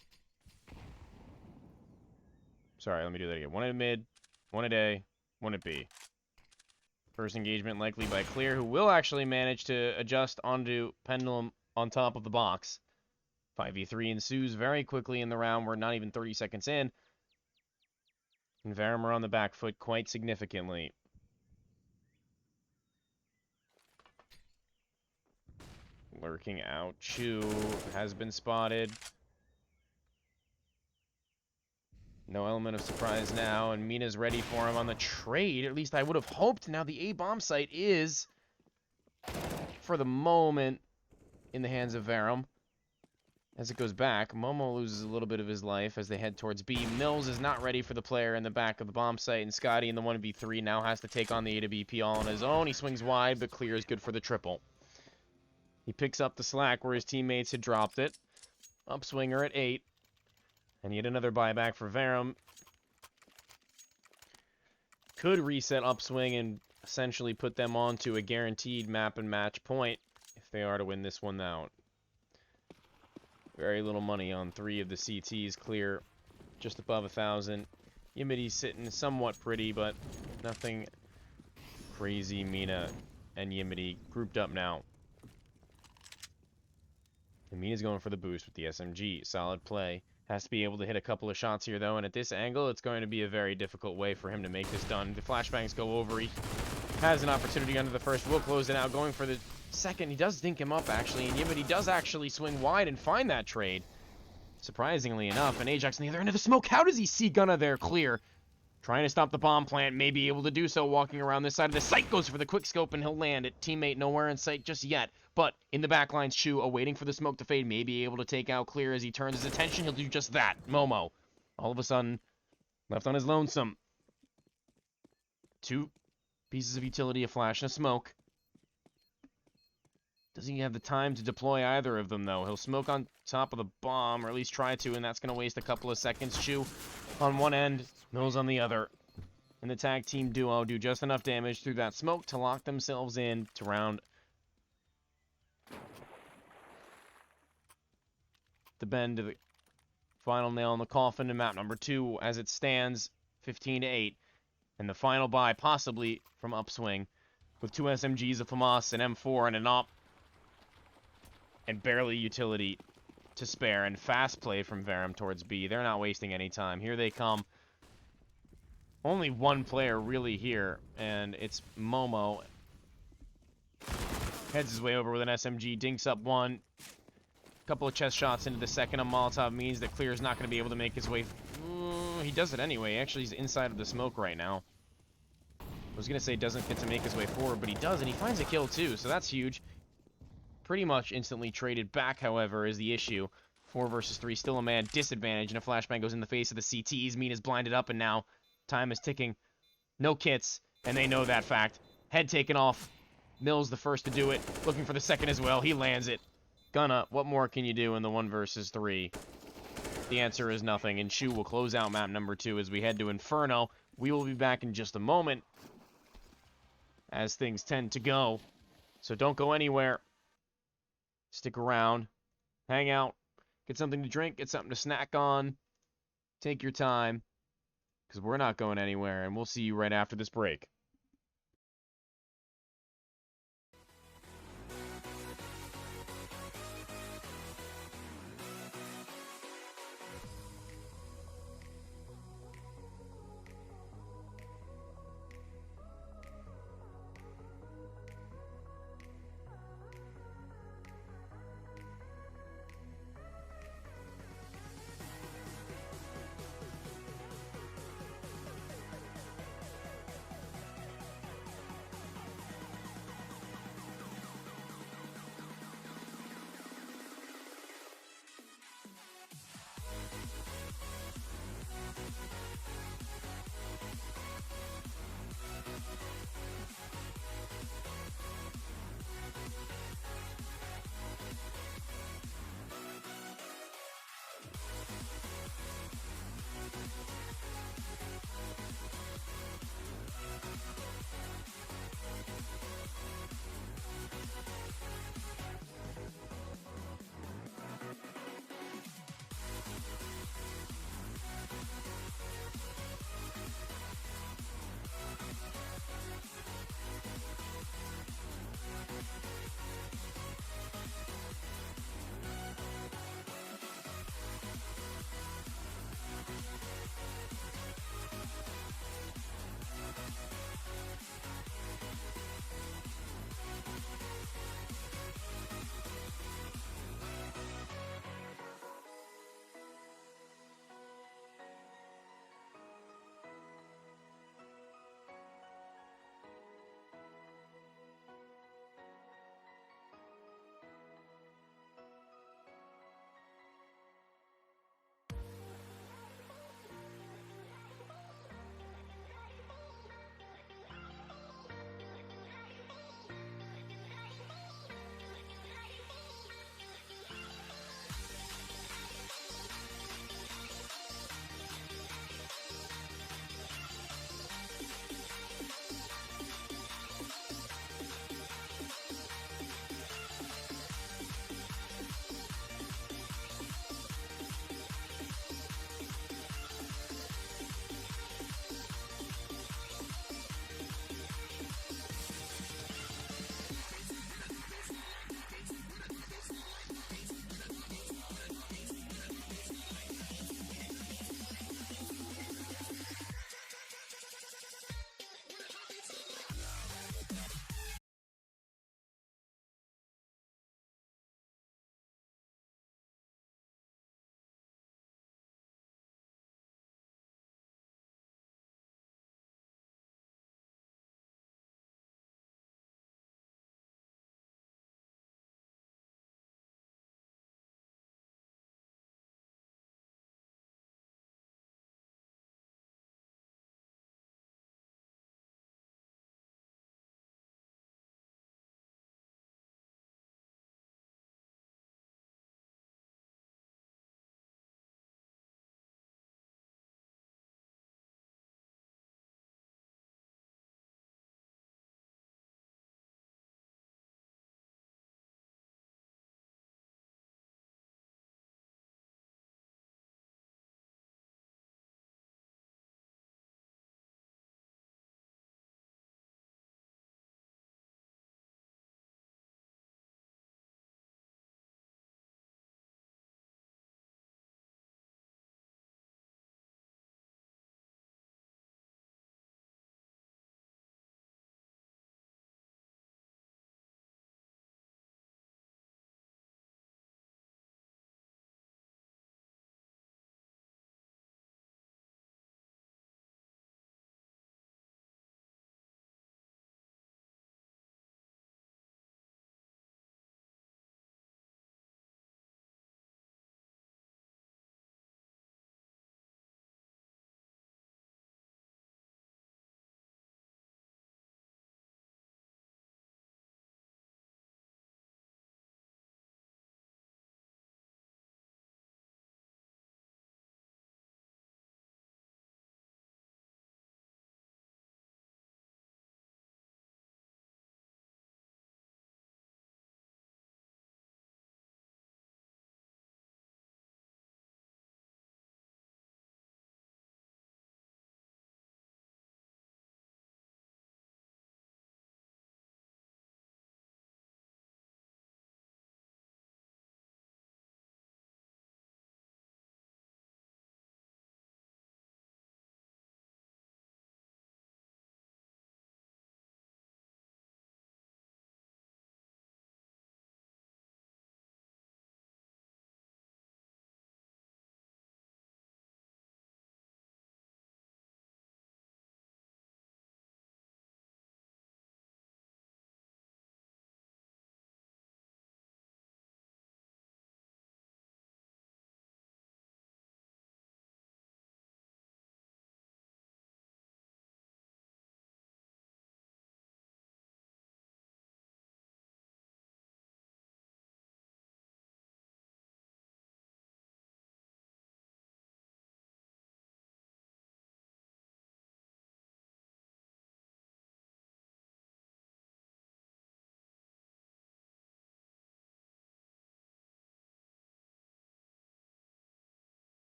Sorry, let me do that again. One at mid, one at A, one at B. First engagement likely by Clear, who will actually manage to adjust onto Pendulum on top of the box. 5v3 ensues very quickly in the round. We're not even 30 seconds in. And Verum are on the back foot quite significantly. Lurking out. Chu has been spotted. No element of surprise now, and Mina's ready for him on the trade. At least I would have hoped. Now the A-bomb site is, for the moment, in the hands of Verum. As it goes back, Momo loses a little bit of his life as they head towards B. Mills is not ready for the player in the back of the bomb site, and Scotty in the 1v3 now has to take on the AWP all on his own. He swings wide, but Clear is good for the triple. He picks up the slack where his teammates had dropped it. Upswinger at 8. And yet another buyback for Verum. Could reset Upswing and essentially put them onto a guaranteed map and match point if they are to win this one out. Very little money on 3 of the CTs. Clear just above 1,000. Yimity's sitting somewhat pretty, but nothing crazy. Mina and Yimity grouped up now. And Mina's going for the boost with the SMG. Solid play. Has to be able to hit a couple of shots here, though, and at this angle, it's going to be a very difficult way for him to make this done. The flashbangs go over. He has an opportunity under the first. Will close it out. Going for the second. He does dink him up, actually, and Yimity does actually swing wide and find that trade. Surprisingly enough, and Ajax on the other end of the smoke. How does he see Gunna there clear? Trying to stop the bomb plant, may be able to do so walking around this side of the site. Goes for the quick scope, and he'll land it. Teammate nowhere in sight just yet. But in the backlines, Chu, awaiting for the smoke to fade, may be able to take out Clear as he turns his attention. He'll do just that. Momo, all of a sudden, left on his lonesome. 2 pieces of utility, a flash and a smoke. Doesn't he have the time to deploy either of them, though? He'll smoke on top of the bomb, or at least try to, and that's going to waste a couple of seconds. Chu on one end, Mills on the other. And the tag team duo do just enough damage through that smoke to lock themselves in to round the bend to the final nail in the coffin in map number 2 as it stands 15-8. And the final buy possibly from Upswing with 2 SMGs, a FAMAS, an M4, and an OP. and barely utility to spare, and fast play from Verum towards B. They're not wasting any time. Here they come. Only one player really here, and it's Momo. Heads his way over with an SMG, dinks up one. Couple of chest shots into the second. A Molotov means that Clear's not going to be able to make his way. He does it anyway. Actually, he's inside of the smoke right now. I was going to say doesn't get to make his way forward, but he does, and he finds a kill too, so that's huge. Pretty much instantly traded back, however, is the issue. 4 versus 3, still a man disadvantage, and a flashbang goes in the face of the CTs. Mina's blinded up, and now time is ticking. No kits, and they know that fact. Head taken off. Mills the first to do it, looking for the second as well. He lands it. Gunna, what more can you do in the 1 versus 3? The answer is nothing, and Shu will close out map number 2 as we head to Inferno. We will be back in just a moment, as things tend to go. So don't go anywhere. Stick around. Hang out. Get something to drink. Get something to snack on. Take your time, because we're not going anywhere, and we'll see you right after this break.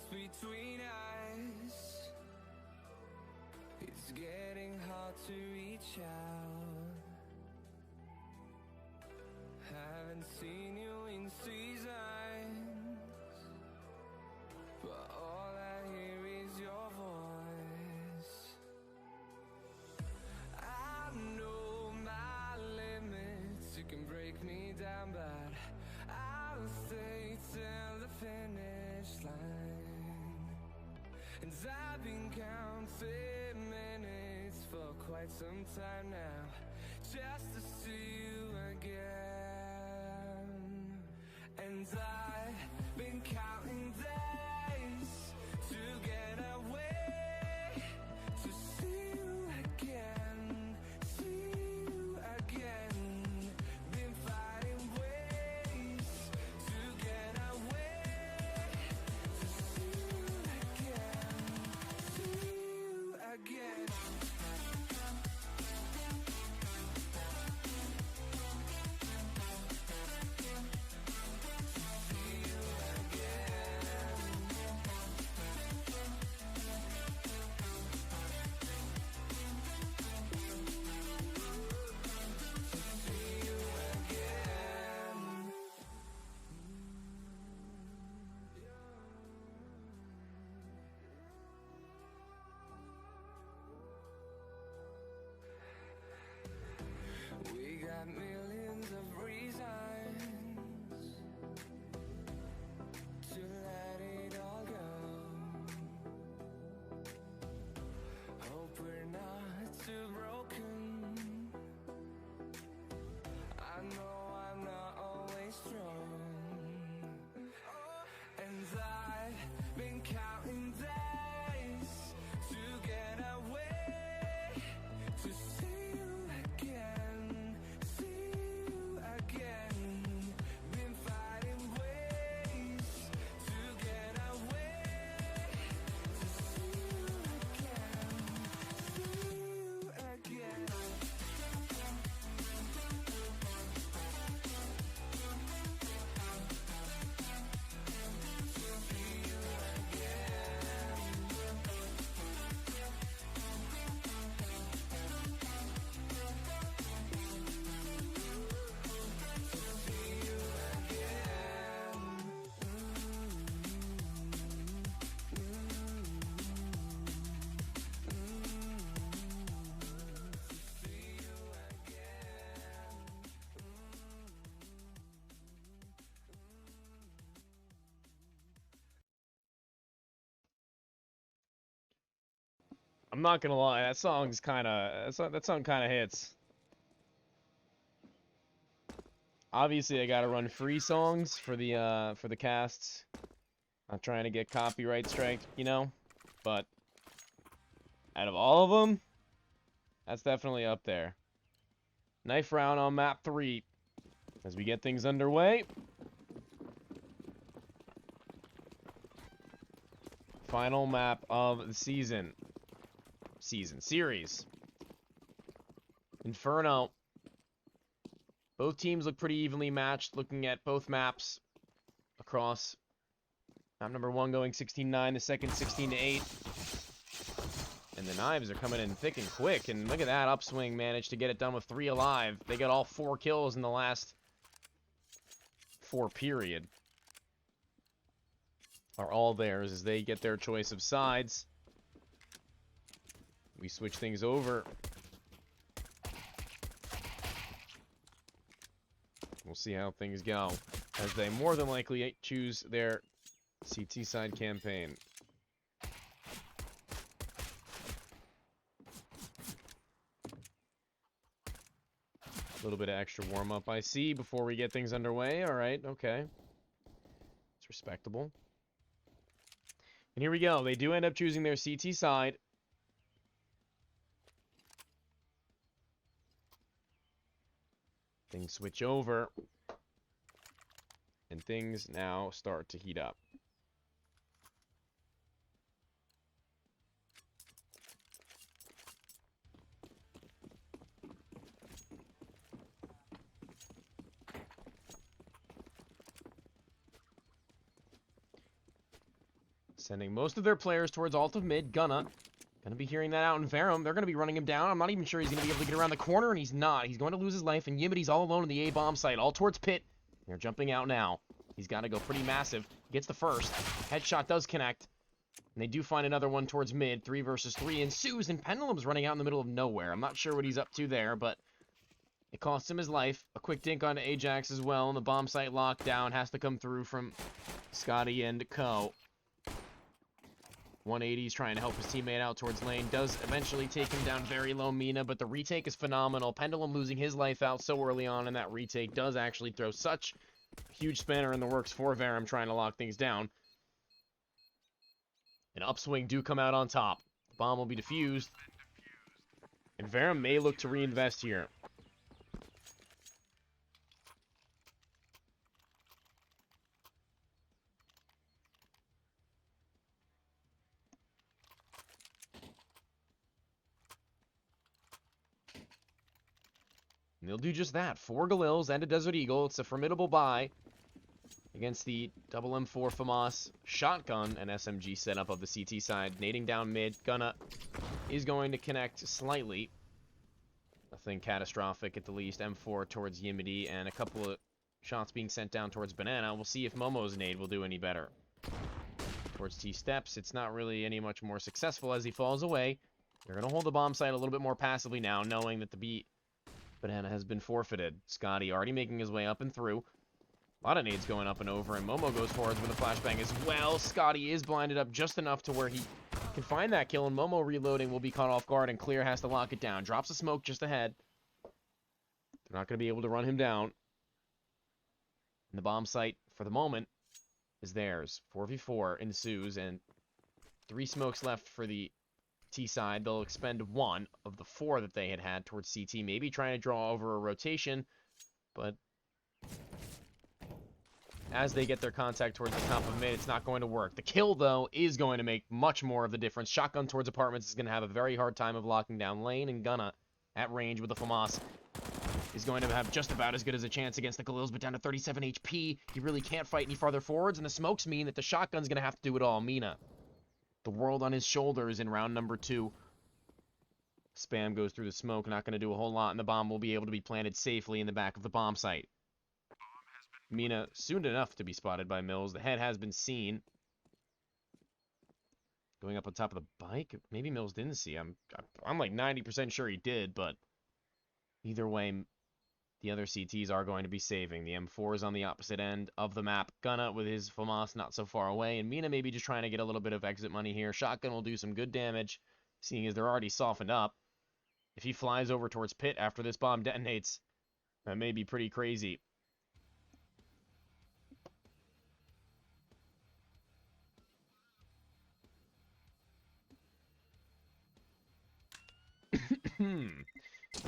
between us. It's getting hard to reach out. Haven't seen you in seasons, but all I hear is your voice. I know my limits, you can break me down, but I'll stay till the finish line. And I've been counting minutes for quite some time now, just to see you again. And I've been counting days to get away, to see you again, see you again. Been finding ways to get away, to see you again, see you again. We got millions of reasons to let it all go. Hope we're not too broken. I know I'm not always strong. And I've been counting days to get away, to see you again, see you again. Been finding ways to get away, to see you again, see you again. I'm not gonna lie, that song kind of hits. Obviously, I gotta run free songs for the casts. Not trying to get copyright strike, you know, but out of all of them, that's definitely up there. Knife round on map 3 as we get things underway. Final map of the series. Inferno. Both teams look pretty evenly matched, looking at both maps across. Map number 1 going 16-9, the second 16-8. And the knives are coming in thick and quick. And look at that, Upswing managed to get it done with 3 alive. They got all 4 kills in the last 4 period. Are all theirs as they get their choice of sides. We switch things over. We'll see how things go as they more than likely choose their CT side campaign. A little bit of extra warm-up I see before we get things underway. All right, okay. It's respectable. And here we go. They do end up choosing their CT side. Things switch over. And things now start to heat up. Sending most of their players towards alt of mid. Gonna be hearing that out in Verum. They're gonna be running him down. I'm not even sure he's gonna be able to get around the corner, and he's not. He's going to lose his life, and Yimity's all alone in the A-bomb site, all towards pit. They're jumping out now. He's got to go pretty massive. Gets the first. Headshot does connect. And they do find another one towards mid. 3 versus 3 ensues, and Pendulum's running out in the middle of nowhere. I'm not sure what he's up to there, but it costs him his life. A quick dink onto Ajax as well, and the bomb site lockdown has to come through from Scotty and Co. 180's trying to help his teammate out towards lane. Does eventually take him down very low, Mina, but the retake is phenomenal. Pendulum losing his life out so early on in that retake does actually throw such a huge spanner in the works for Verum trying to lock things down. And Upswing do come out on top. The bomb will be defused. And Verum may look to reinvest here. And they'll do just that. 4 Galils and a Desert Eagle. It's a formidable buy against the double M4 FAMAS shotgun and SMG setup of the CT side. Nading down mid. Gunna is going to connect slightly. Nothing catastrophic at the least. M4 towards Yimity and a couple of shots being sent down towards Banana. We'll see if Momo's nade will do any better. Towards T-steps. It's not really any much more successful as he falls away. They're going to hold the bomb site a little bit more passively now, knowing that the Banana has been forfeited. Scotty already making his way up and through. A lot of nades going up and over, and Momo goes forwards with a flashbang as well. Scotty is blinded up just enough to where he can find that kill, and Momo reloading will be caught off guard, and Clear has to lock it down. Drops a smoke just ahead. They're not going to be able to run him down. And the bomb site, for the moment, is theirs. 4v4 ensues, and 3 smokes left for the T side. They'll expend 1 of the 4 that they had towards CT, maybe trying to draw over a rotation, but as they get their contact towards the top of mid, it's not going to work. The kill, though, is going to make much more of the difference. Shotgun towards apartments is going to have a very hard time of locking down lane, and Gunna at range with the FAMAS is going to have just about as good as a chance against the Galils, but down to 37 HP. He really can't fight any farther forwards, and the smokes mean that the shotgun's going to have to do it all. Mina, the world on his shoulders in round number 2. Spam goes through the smoke, not going to do a whole lot, and the bomb will be able to be planted safely in the back of the bomb site. Mina soon enough to be spotted by Mills. The head has been seen. Going up on top of the bike. Maybe Mills didn't see. I'm like 90% sure he did, but either way, the other CTs are going to be saving. The M4 is on the opposite end of the map. Gunna with his FAMAS not so far away, and Mina maybe just trying to get a little bit of exit money here. Shotgun will do some good damage, seeing as they're already softened up. If he flies over towards pit after this bomb detonates, that may be pretty crazy.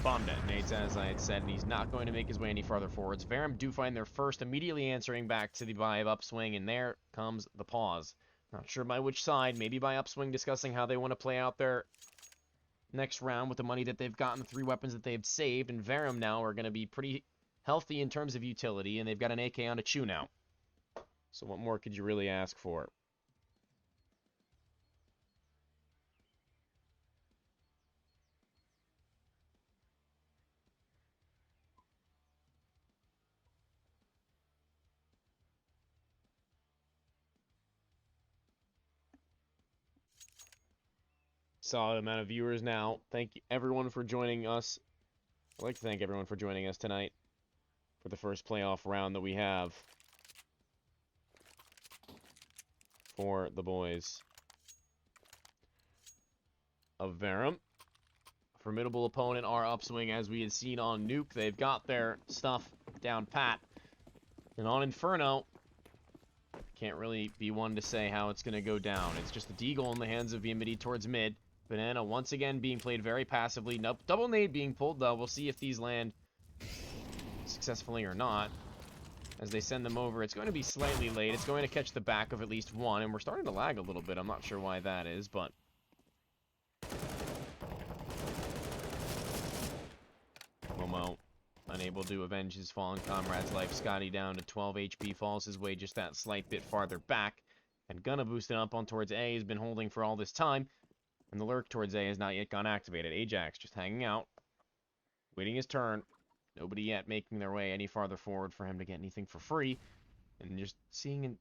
Bomb detonates, as I had said, and he's not going to make his way any farther forwards. Verum do find their first, immediately answering back to the buy of Upswing, and there comes the pause. Not sure by which side, maybe by Upswing discussing how they want to play out their next round with the money that they've gotten, the 3 weapons that they've saved, and Verum now are going to be pretty healthy in terms of utility, and they've got an AK on a Chew now. So what more could you really ask for? Solid amount of viewers now. Thank you everyone for joining us. I'd like to thank everyone for joining us tonight for the first playoff round that we have for the boys of Verum. Formidable opponent, our Upswing, as we had seen on Nuke. They've got their stuff down pat. And on Inferno, can't really be one to say how it's going to go down. It's just a deagle in the hands of Yimity towards mid. Banana once again being played very passively. Nope, double nade being pulled, though. We'll see if these land successfully or not. As they send them over, it's going to be slightly late. It's going to catch the back of at least one, and we're starting to lag a little bit. I'm not sure why that is, but Momo unable to avenge his fallen comrade's life. Scotty down to 12 HP, falls his way just that slight bit farther back. And Gunna boosted up on towards A has been holding for all this time. And the lurk towards A has not yet gone activated. Ajax just hanging out, waiting his turn. Nobody yet making their way any farther forward for him to get anything for free. And just seeing and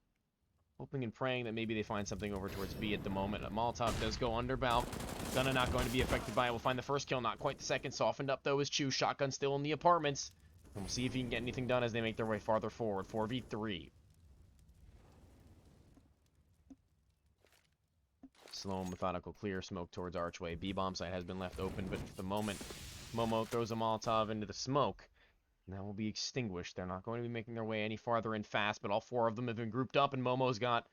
hoping and praying that maybe they find something over towards B at the moment. A Molotov does go under Balk. Gunna not going to be affected by it. We'll find the first kill, not quite the second. Softened up, though, is Chu. Shotgun still in the apartments. And we'll see if he can get anything done as they make their way farther forward. 4v3. Slow and methodical clear. Smoke towards Archway. B-bomb site has been left open, but at the moment, Momo throws a Molotov into the smoke. And that will be extinguished. They're not going to be making their way any farther in fast, but all four of them have been grouped up, and Momo's got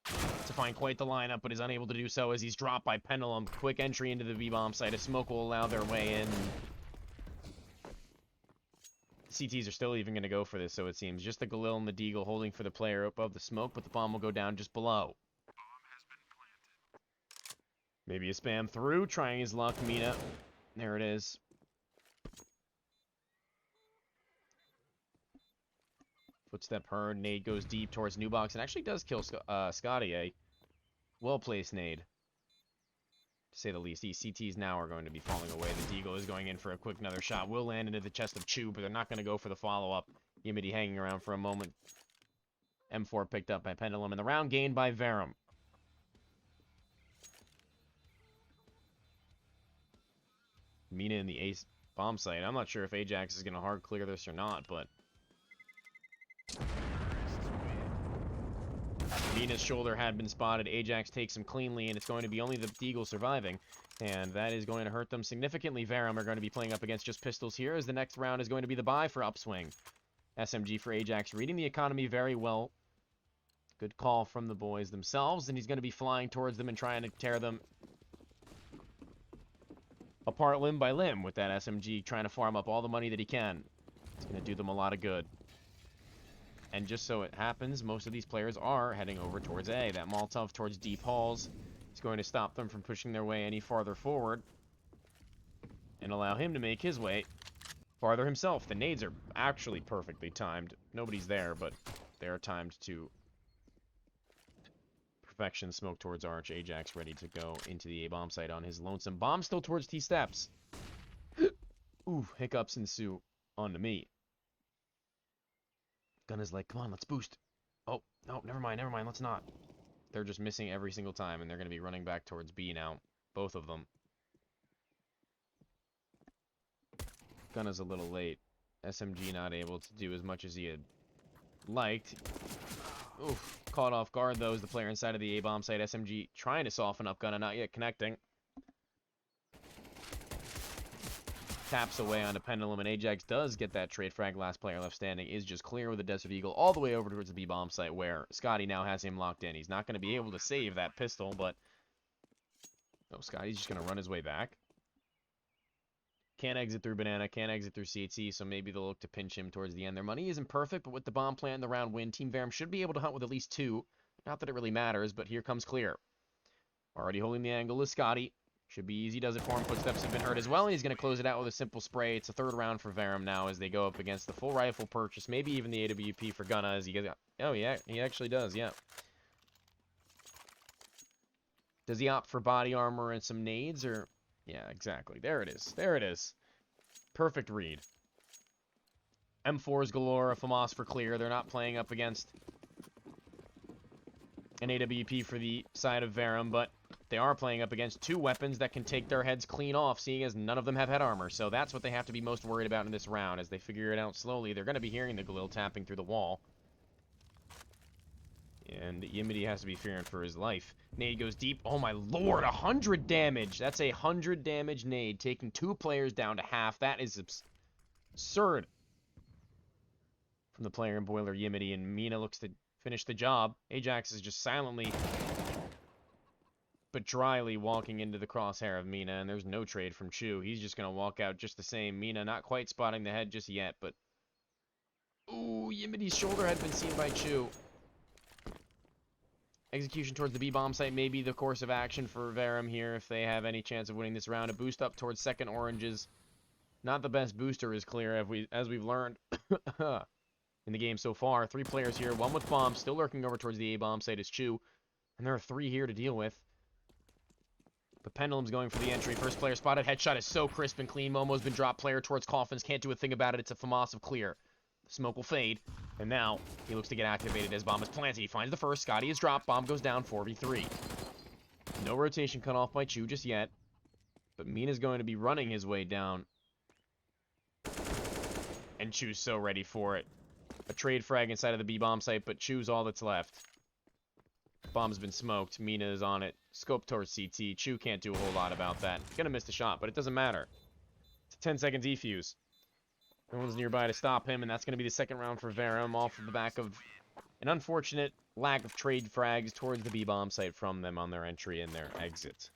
to find quite the lineup, but is unable to do so as he's dropped by Pendulum. Quick entry into the B-bomb site. A smoke will allow their way in. CTs are still even going to go for this, so it seems. Just the Galil and the Deagle holding for the player above the smoke, but the bomb will go down just below. Maybe a spam through, trying his luck. Mina. There it is. Footstep heard. Nade goes deep towards New Box and actually does kill Scotty. A well-placed nade, to say the least. These CTs now are going to be falling away. The Deagle is going in for a quick another shot. Will land into the chest of Chu, but they're not going to go for the follow-up. Yimity hanging around for a moment. M4 picked up by Pendulum, and the round gained by Verum. Mina in the ace bomb site. I'm not sure if Ajax is going to hard clear this or not, but Mina's shoulder had been spotted. Ajax takes him cleanly, and it's going to be only the Deagle surviving, and that is going to hurt them significantly. Verum are going to be playing up against just pistols here, as the next round is going to be the buy for Upswing. SMG for Ajax, reading the economy very well. Good call from the boys themselves, and he's going to be flying towards them and trying to tear them apart limb by limb with that SMG, trying to farm up all the money that he can. It's going to do them a lot of good. And just so it happens, most of these players are heading over towards A. That Molotov towards deep halls is going to stop them from pushing their way any farther forward and allow him to make his way farther himself. The nades are actually perfectly timed. Nobody's there, but they're timed to perfection. Smoke towards Arch. Ajax ready to go into the A-bomb site on his lonesome. Bomb still towards T-steps. Ooh, hiccups ensue onto me. Gunna's like, come on, let's boost. Oh, no, never mind, let's not. They're just missing every single time, and they're going to be running back towards B now. Both of them. Gunna's a little late. SMG not able to do as much as he had liked. Oof, caught off guard, though, as the player inside of the A-bomb site. SMG trying to soften up Gunna, not yet connecting. Taps away onto Pendulum, and Ajax does get that trade frag. Last player left standing is just clear with a Desert Eagle all the way over towards the B-bomb site, where Scotty now has him locked in. He's not going to be able to save that pistol, but oh, Scotty's just going to run his way back. Can't exit through Banana, can't exit through CHC, so maybe they'll look to pinch him towards the end. Their money isn't perfect, but with the bomb plant and the round win, Team Verum should be able to hunt with at least two. Not that it really matters, but here comes clear. Already holding the angle is Scotty. Should be easy, does it for him. Footsteps have been heard as well, and he's going to close it out with a simple spray. It's a third round for Verum now as they go up against the full rifle purchase, maybe even the AWP for Gunna as he gets... Oh, yeah, he actually does, yeah. Does he opt for body armor and some nades, or... Yeah, exactly. There it is. There it is. Perfect read. M4s galore, FAMAS for clear. They're not playing up against an AWP for the side of Verum, but they are playing up against two weapons that can take their heads clean off, seeing as none of them have head armor. So that's what they have to be most worried about in this round. As they figure it out slowly, they're going to be hearing the Galil tapping through the wall. And Yimity has to be fearing for his life. Nade goes deep. Oh my lord, 100 damage. That's a 100 damage nade, taking two players down to half. That is absurd. From the player in Boiler, Yimity, and Mina looks to finish the job. Ajax is just silently but dryly walking into the crosshair of Mina, and there's no trade from Chu. He's just going to walk out just the same. Mina not quite spotting the head just yet, but... Ooh, Yimity's shoulder had been seen by Chu. Execution towards the B-bomb site may be the course of action for Verum here if they have any chance of winning this round. A boost up towards second oranges. Not the best booster is clear, as we've learned in the game so far. Three players here, one with bombs, still lurking over towards the A-bomb site is Chu. And there are 3 here to deal with. But Pendulum's going for the entry. First player spotted. Headshot is so crisp and clean. Momo's been dropped. Player towards Coffins. Can't do a thing about it. It's a FAMAS of clear. The smoke will fade. And now he looks to get activated as bomb is planted. He finds the first. Scotty is dropped. Bomb goes down. 4v3. No rotation cut off by Chu just yet. But Mina's going to be running his way down. And Chu's so ready for it. A trade frag inside of the B bomb site, but Chu's all that's left. Bomb's been smoked. Mina is on it. Scope towards CT. Chu can't do a whole lot about that. Gonna miss the shot, but it doesn't matter. It's a 10-second defuse. No one's nearby to stop him, and that's gonna be the second round for Verum, off of the back of an unfortunate lack of trade frags towards the B bomb site from them on their entry and their exit.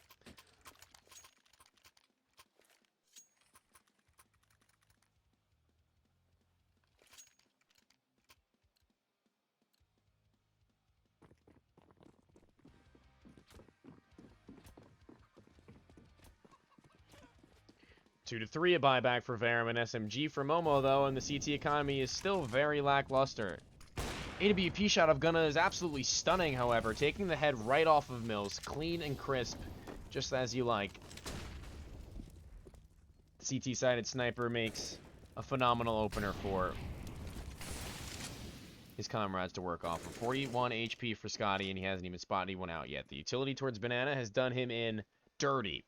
Two to 3, a buyback for Verum and SMG for Momo, though, and the CT economy is still very lackluster. AWP shot of Gunna is absolutely stunning, however, taking the head right off of Mills, clean and crisp, just as you like. The CT-sided sniper makes a phenomenal opener for his comrades to work off of. 41 HP for Scotty, and he hasn't even spotted anyone out yet. The utility towards Banana has done him in dirty.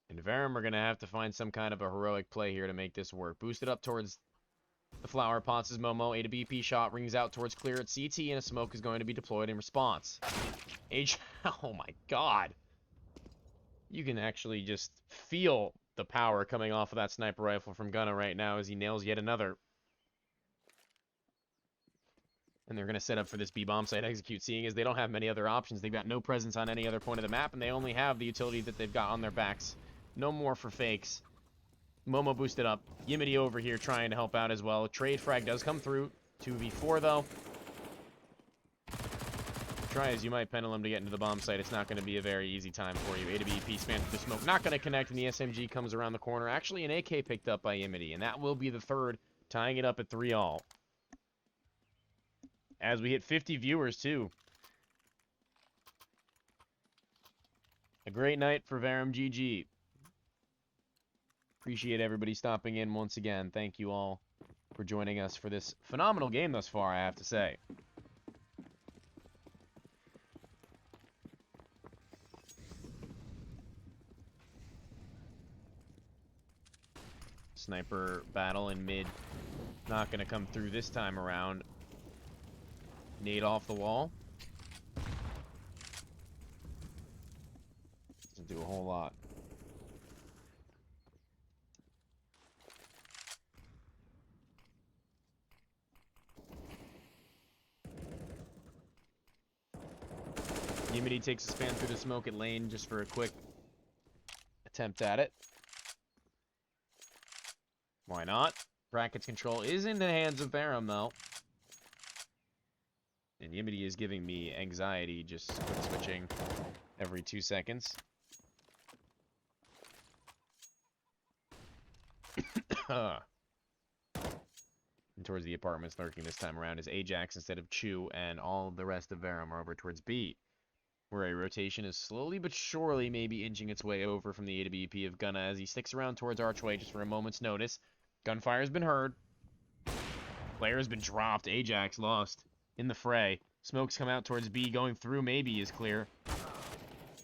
And Verum are going to have to find some kind of a heroic play here to make this work. Boosted up towards the flower pots is Momo. A to BP shot rings out towards clear at CT, and a smoke is going to be deployed in response. Oh my god. You can actually just feel the power coming off of that sniper rifle from Gunna right now as he nails yet another. And they're going to set up for this B-bomb site execute, seeing as they don't have many other options. They've got no presence on any other point of the map, and they only have the utility that they've got on their backs. No more for fakes. Momo boosted up. Yimity over here trying to help out as well. Trade frag does come through. 2v4 though. Try as you might, Pendulum, to get into the bomb site. It's not going to be a very easy time for you. A to BP spam through the smoke. Not going to connect, and the SMG comes around the corner. Actually, an AK picked up by Yimity, and that will be the third, tying it up at 3-all. As we hit 50 viewers, too. A great night for Verum GG. Appreciate everybody stopping in once again. Thank you all for joining us for this phenomenal game thus far, I have to say. Sniper battle in mid. Not going to come through this time around. Nade off the wall. Doesn't do a whole lot. Yimity takes a span through the smoke at lane just for a quick attempt at it. Why not? Brackets control is in the hands of Verum, though. And Yimity is giving me anxiety just quick switching every 2 seconds. And towards the apartments lurking this time around is Ajax instead of Chu, and all the rest of Verum are over towards B, where a rotation is slowly but surely maybe inching its way over from the A to BP of Gunna as he sticks around towards Archway just for a moment's notice. Gunfire has been heard. Player has been dropped. Ajax lost in the fray. Smokes come out towards B. Going through maybe is clear.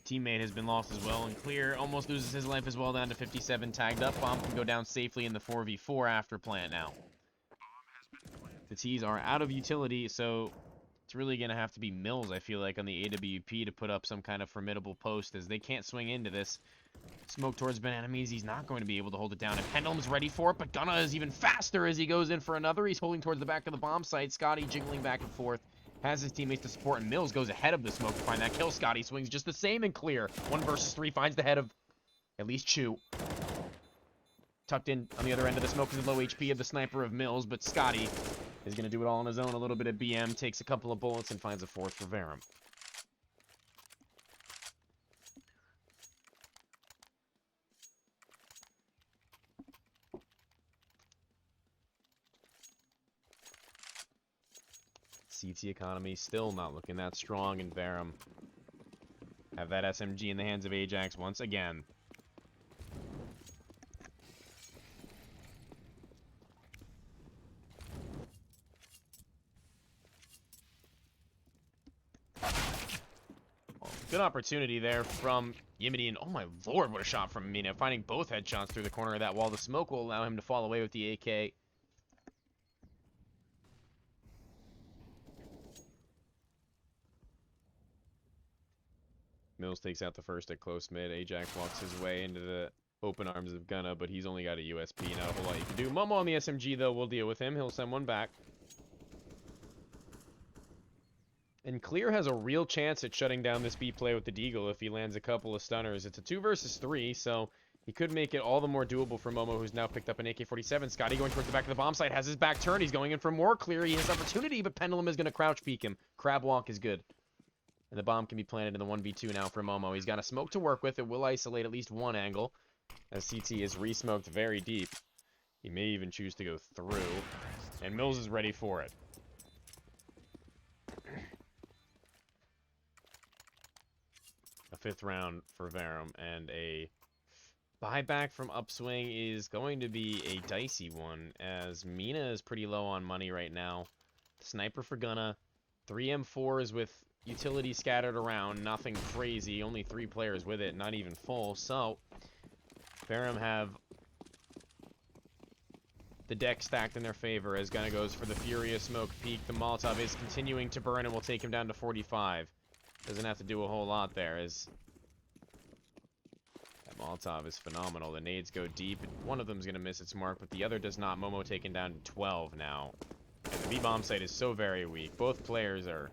Teammate has been lost as well, and clear almost loses his life as well, down to 57 tagged up. Bomb can go down safely in the 4v4 after plant now. The T's are out of utility, so it's really going to have to be Mills, I feel like, on the AWP to put up some kind of formidable post, as they can't swing into this. Smoke towards Banana means he's not going to be able to hold it down, and Pendulum's ready for it, but Gunna is even faster as he goes in for another. He's holding towards the back of the bomb site. Scotty jiggling back and forth, has his teammates to support, and Mills goes ahead of the smoke to find that kill. Scotty swings just the same and clear. 1 versus 3, finds the head of at least Chu. Tucked in on the other end of the smoke is the low HP of the sniper of Mills, but Scotty is going to do it all on his own. A little bit of BM, takes a couple of bullets, and finds a 4th for Verum. CT economy still not looking that strong, and Verum have that SMG in the hands of Ajax once again. Good opportunity there from Yimity, and oh my lord, what a shot from Mina. Finding both headshots through the corner of that wall. The smoke will allow him to fall away with the AK. Mills takes out the first at close mid. Ajax walks his way into the open arms of Gunna, but he's only got a USP. Not a whole lot you can do. Momo on the SMG, though, will deal with him. He'll send one back. And Clear has a real chance at shutting down this B play with the Deagle if he lands a couple of stunners. It's a 2 versus 3, so he could make it all the more doable for Momo, who's now picked up an AK-47. Scotty going towards the back of the bomb site, has his back turned. He's going in for more Clear. He has opportunity, but Pendulum is going to crouch peek him. Crab walk is good. And the bomb can be planted in the 1v2 now for Momo. He's got a smoke to work with. It will isolate at least one angle, as CT is re-smoked very deep. He may even choose to go through, and Mills is ready for it. A 5th round for Verum, and a buyback from Upswing is going to be a dicey one, as Mina is pretty low on money right now. Sniper for Gunna, 3 M4s with utility scattered around, nothing crazy, only 3 players with it, not even full, so Verum have the deck stacked in their favor as Gunna goes for the Furious Smoke Peak. The Molotov is continuing to burn and will take him down to 45. Doesn't have to do a whole lot there, as that Molotov is phenomenal. The nades go deep. One of them is going to miss its mark, but the other does not. Momo taken down to 12 now. And the B-bomb site is so very weak. Both players are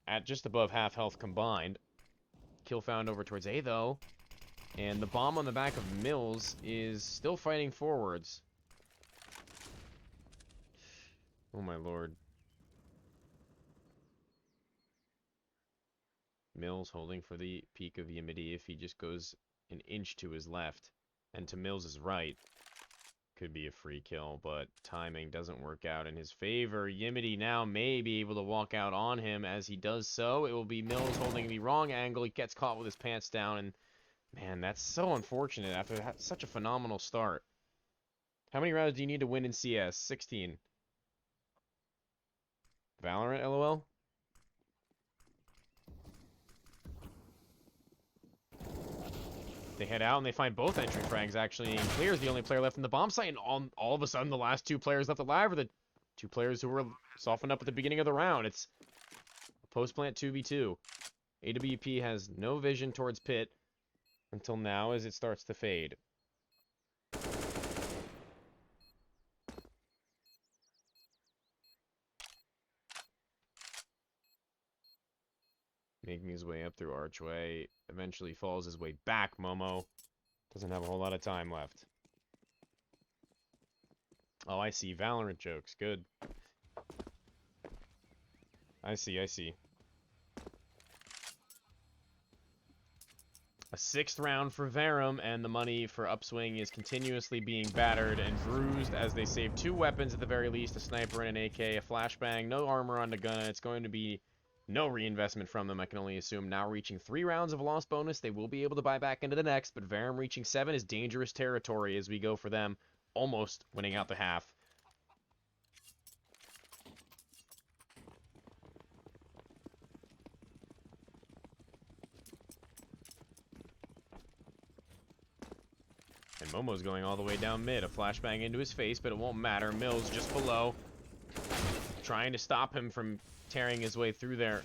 at just above half health combined. Kill found over towards A, though. And the bomb on the back of Mills is still fighting forwards. Oh my lord. Mills holding for the peak of Yimity. If he just goes an inch to his left and to Mills' right, could be a free kill, but timing doesn't work out in his favor. Yimity now may be able to walk out on him. As he does so, it will be Mills holding the wrong angle. He gets caught with his pants down, and man, that's so unfortunate after such a phenomenal start. How many rounds do you need to win in CS? 16. Valorant, LOL? They head out and they find both entry frags, actually, and Clear is the only player left in the bomb site, and all of a sudden the last 2 players left alive are the 2 players who were softened up at the beginning of the round. It's a post-plant 2v2. AWP has no vision towards pit until now as it starts to fade. Making his way up through archway, eventually falls his way back. Momo doesn't have a whole lot of time left. Oh, I see. Valorant jokes. Good. I see. A 6th round for Verum, and the money for Upswing is continuously being battered and bruised as they save 2 weapons at the very least, a sniper and an AK, a flashbang, no armor on the Gunna. It's going to be no reinvestment from them, I can only assume. Now reaching 3 rounds of loss bonus, they will be able to buy back into the next, but Verum reaching 7 is dangerous territory as we go for them, almost winning out the half. And Momo's going all the way down mid, a flashbang into his face, but it won't matter. Mills just below, trying to stop him from tearing his way through their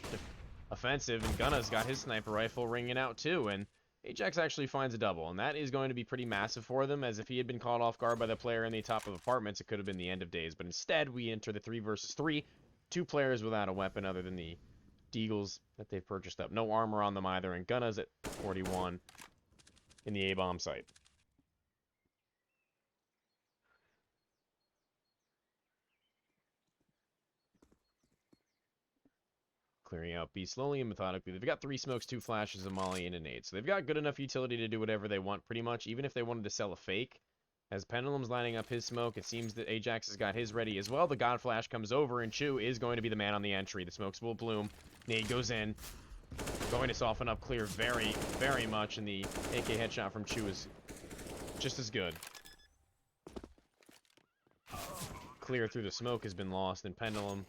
offensive, and Gunna's got his sniper rifle ringing out too, and Ajax actually finds a double, and that is going to be pretty massive for them, as if he had been caught off guard by the player in the top of apartments, it could have been the end of days, but instead we enter the 3 versus 3, 2 players without a weapon other than the Deagles that they've purchased up, no armor on them either, and Gunna's at 41 in the A-bomb site. Clearing out B slowly and methodically. They've got 3 smokes, 2 flashes, a molly, and a nade. So they've got good enough utility to do whatever they want, pretty much. Even if they wanted to sell a fake, As Pendulum's lining up his smoke, it seems that Ajax has got his ready as well. The God Flash comes over, and Chu is going to be the man on the entry. The smokes will bloom. Nade goes in. Going to soften up Clear very, very much, and the AK headshot from Chu is just as good. Clear through the smoke has been lost, and Pendulum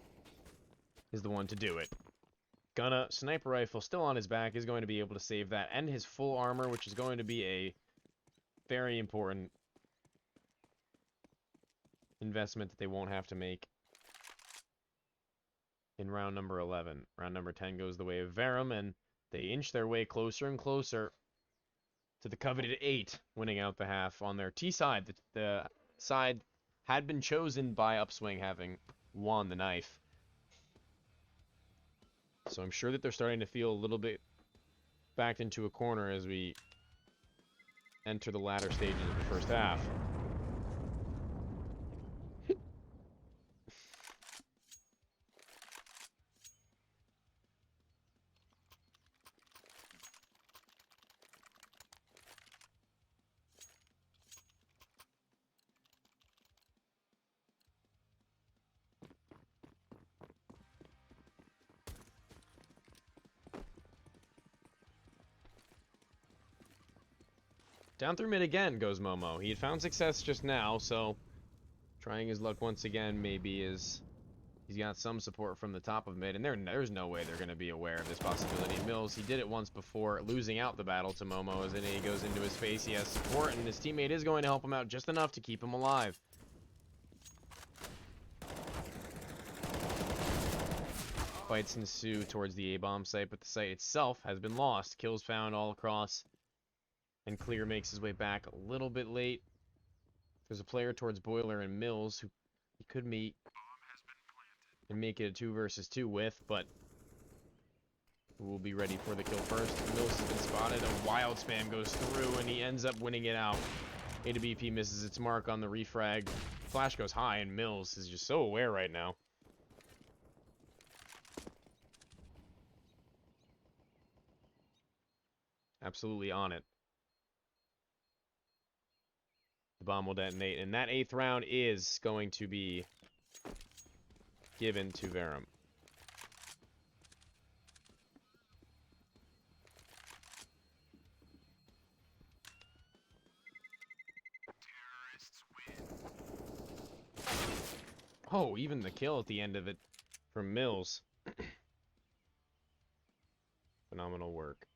is the one to do it. Gunna, sniper rifle still on his back, is going to be able to save that, and his full armor, which is going to be a very important investment that they won't have to make in round number 11. Round number 10 goes the way of Verum, and they inch their way closer and closer to the coveted 8, winning out the half on their T side. The side had been chosen by Upswing, having won the knife. So I'm sure that they're starting to feel a little bit backed into a corner as we enter the latter stages of the first half. Down through mid again goes Momo. He had found success just now, so trying his luck once again maybe is... He's got some support from the top of mid, and there's no way they're going to be aware of this possibility. Mills, he did it once before, losing out the battle to Momo, as he goes into his face. He has support, and his teammate is going to help him out just enough to keep him alive. Fights ensue towards the A-bomb site, but the site itself has been lost. Kills found all across. And Clear makes his way back a little bit late. There's a player towards Boiler and Mills who he could meet and make it a 2 versus 2 with, but who will be ready for the kill first? Mills has been spotted. A wild spam goes through, and he ends up winning it out. A to BP misses its mark on the refrag. Flash goes high, and Mills is just so aware right now. Absolutely on it. The bomb will detonate, and that 8th round is going to be given to Verum. Oh, even the kill at the end of it from Mills. Phenomenal work.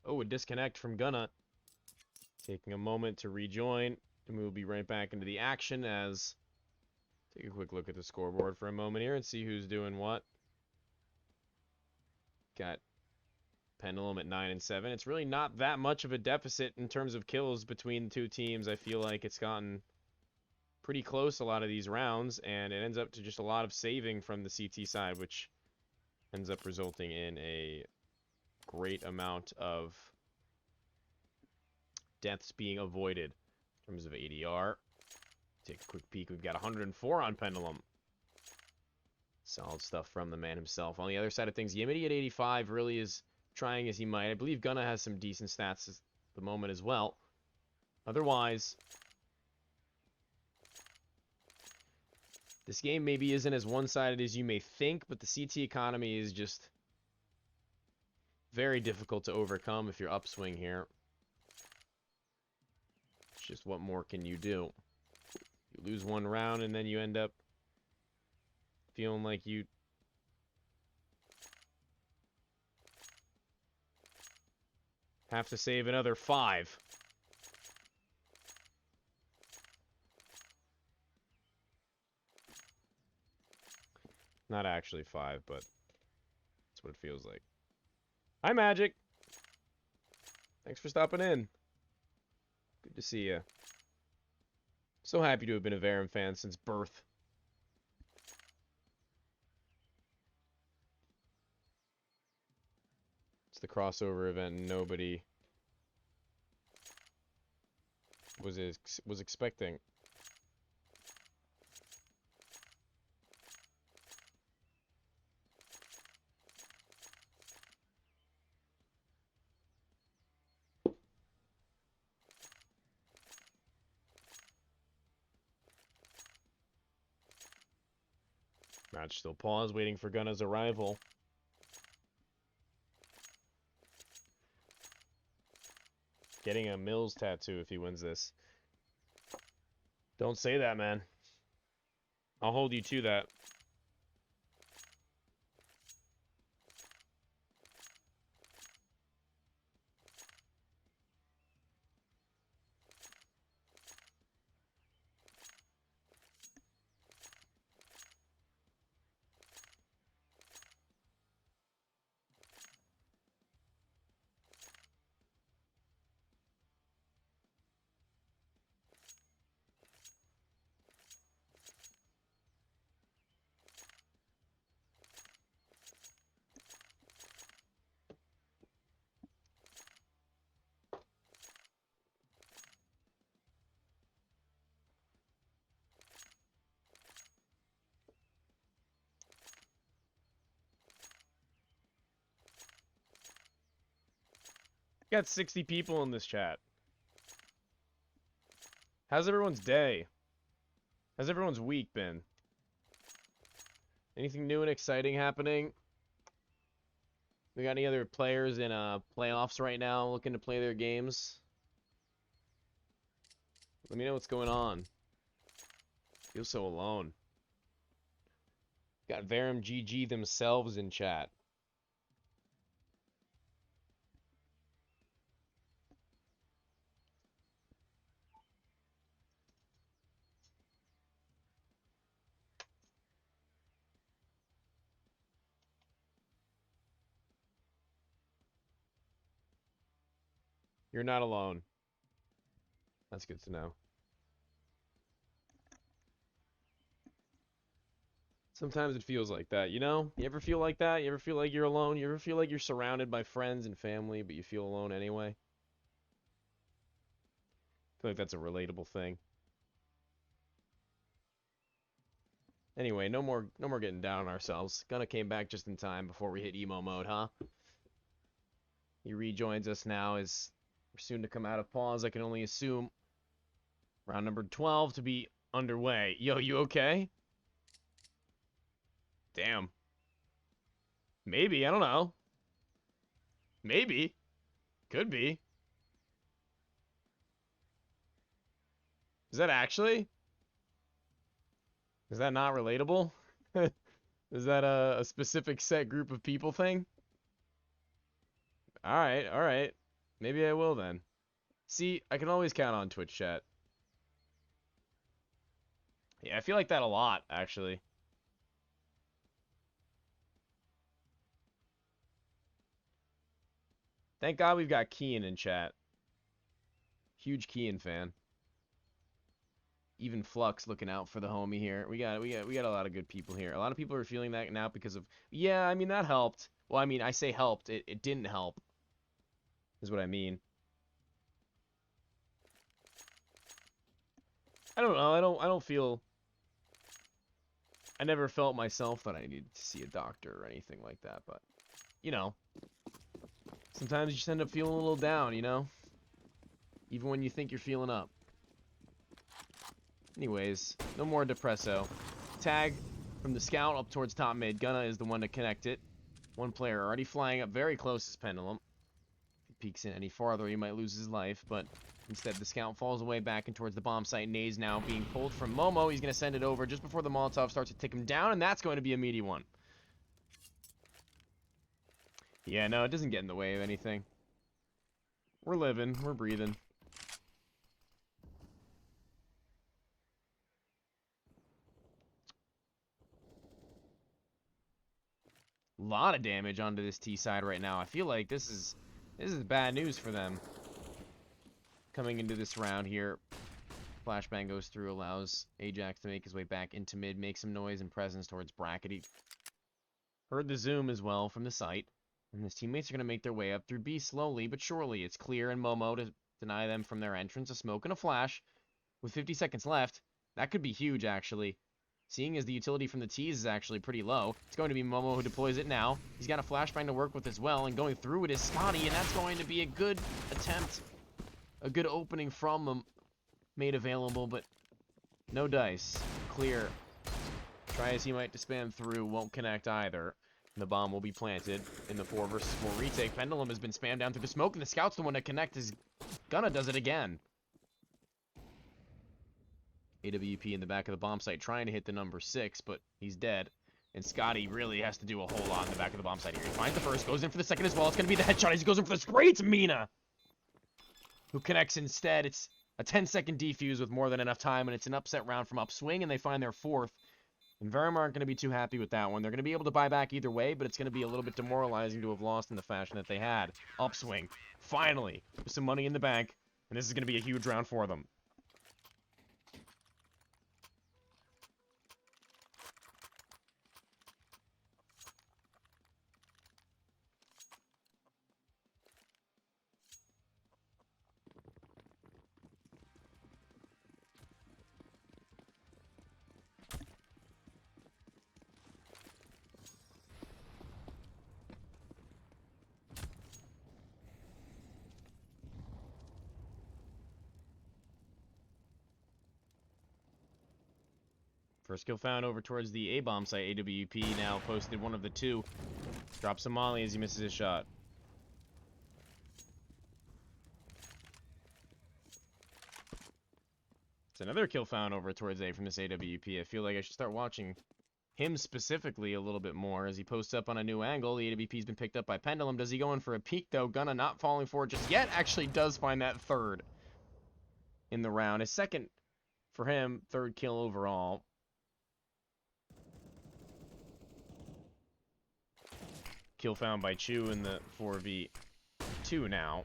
Oh, a disconnect from Gunna. Taking a moment to rejoin, and we will be right back into the action as... Take a quick look at the scoreboard for a moment here and see who's doing what. Got Pendulum at 9 and 7. It's really not that much of a deficit in terms of kills between the two teams. I feel like it's gotten pretty close a lot of these rounds, and it ends up to just a lot of saving from the CT side, which ends up resulting in a great amount of deaths being avoided in terms of ADR. Take a quick peek. We've got 104 on Pendulum. Solid stuff from the man himself. On the other side of things, Yimity at 85 really is trying as he might. I believe Gunna has some decent stats at the moment as well. Otherwise, this game maybe isn't as one-sided as you may think, but the CT economy is just very difficult to overcome if you're Upswing here. It's just what more can you do? You lose one round and then you end up feeling like you have to save another 5. Not actually 5, but that's what it feels like. Hi, Magic. Thanks for stopping in. Good to see you. So happy to have been a Verum fan since birth. It's the crossover event nobody was expecting. Match still paused, waiting for Gunna's arrival. Getting a Mills tattoo if he wins this. Don't say that, man. I'll hold you to that. Got 60 people in this chat. How's everyone's day? How's everyone's week been? Anything new and exciting happening? We got any other players in playoffs right now looking to play their games? Let me know what's going on. Feel so alone. Got Verum GG themselves in chat. You're not alone. That's good to know. Sometimes it feels like that, you know? You ever feel like that? You ever feel like you're alone? You ever feel like you're surrounded by friends and family, but you feel alone anyway? I feel like that's a relatable thing. Anyway, no more getting down on ourselves. Gunna came back just in time before we hit emo mode, huh? He rejoins us now as we're soon to come out of pause. I can only assume round number 12 to be underway. Yo, you okay? Damn. Maybe, I don't know. Maybe. Could be. Is that actually? Is that not relatable? Is that a specific set group of people thing? Alright, alright. Maybe I will then. See, I can always count on Twitch chat. Yeah, I feel like that a lot, actually. Thank God we've got Kian in chat. Huge Kian fan. Even Flux looking out for the homie here. We got a lot of good people here. A lot of people are feeling that now because of, yeah, I mean that helped. Well, I mean, I say helped. It didn't help. Is what I mean. I don't know. I don't feel, I never felt myself that I needed to see a doctor or anything like that, but you know, sometimes you just end up feeling a little down, you know? Even when you think you're feeling up. Anyways, no more depresso. Tag from the scout up towards top mid. Gunna is the one to connect it. One player already flying up very close as Pendulum. If he peeks in any farther, he might lose his life, but instead the scout falls away back and towards the bomb site. Nays now being pulled from Momo. He's going to send it over just before the Molotov starts to tick him down, and that's going to be a meaty one. Yeah, no, it doesn't get in the way of anything. We're living. We're breathing. A lot of damage onto this T side right now. I feel like this is bad news for them. Coming into this round here. Flashbang goes through, allows Ajax to make his way back into mid, make some noise and presence towards Brackety. Heard the zoom as well from the site. And his teammates are going to make their way up through B slowly but surely. It's Clear and Momo to deny them from their entrance. A smoke and a flash. With 50 seconds left, that could be huge, actually. Seeing as the utility from the T's is actually pretty low, it's going to be Momo who deploys it now. He's got a flashbang to work with as well, and going through it is Scotty, and that's going to be a good attempt. A good opening from him made available, but no dice. Clear Try as he might to spam through, won't connect either. And the bomb will be planted in the 4 versus 4 retake. Pendulum has been spammed down through the smoke, and the scout's the one to connect. Is Gunna does it again. AWP in the back of the bomb site trying to hit the number 6, but he's dead. And Scotty really has to do a whole lot in the back of the bomb site here. He finds the first, goes in for the second as well. It's going to be the headshot as he goes in for the spray. It's Mina who connects instead. It's a 10-second defuse with more than enough time, and it's an upset round from Upswing, and they find their 4th. And Verum aren't going to be too happy with that one. They're going to be able to buy back either way, but it's going to be a little bit demoralizing to have lost in the fashion that they had. Upswing, finally, with some money in the bank, and this is going to be a huge round for them. First kill found over towards the A-bomb site. AWP now posted one of the 2. Drops a molly as he misses his shot. It's another kill found over towards A from this AWP. I feel like I should start watching him specifically a little bit more as he posts up on a new angle. The AWP's been picked up by Pendulum. Does he go in for a peek, though? Gunna not falling for it just yet. Actually does find that 3rd in the round. His 2nd for him. 3rd kill overall. Kill found by Chu in the 4v2 now.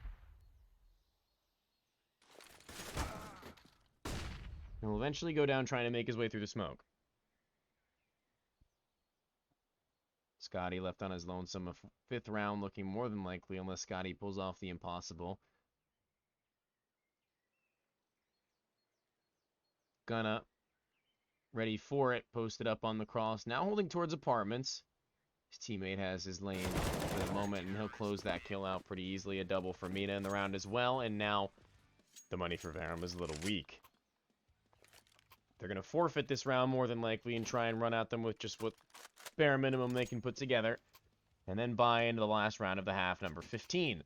And will eventually go down trying to make his way through the smoke. Scotty left on his lonesome. A 5th round looking more than likely unless Scotty pulls off the impossible. Gunna ready for it. Posted up on the cross. Now holding towards apartments. His teammate has his lane for the moment, and he'll close that kill out pretty easily. A double for Mina in the round as well, and now the money for Verum is a little weak. They're going to forfeit this round more than likely and try and run at them with just what bare minimum they can put together, and then buy into the last round of the half, number 15.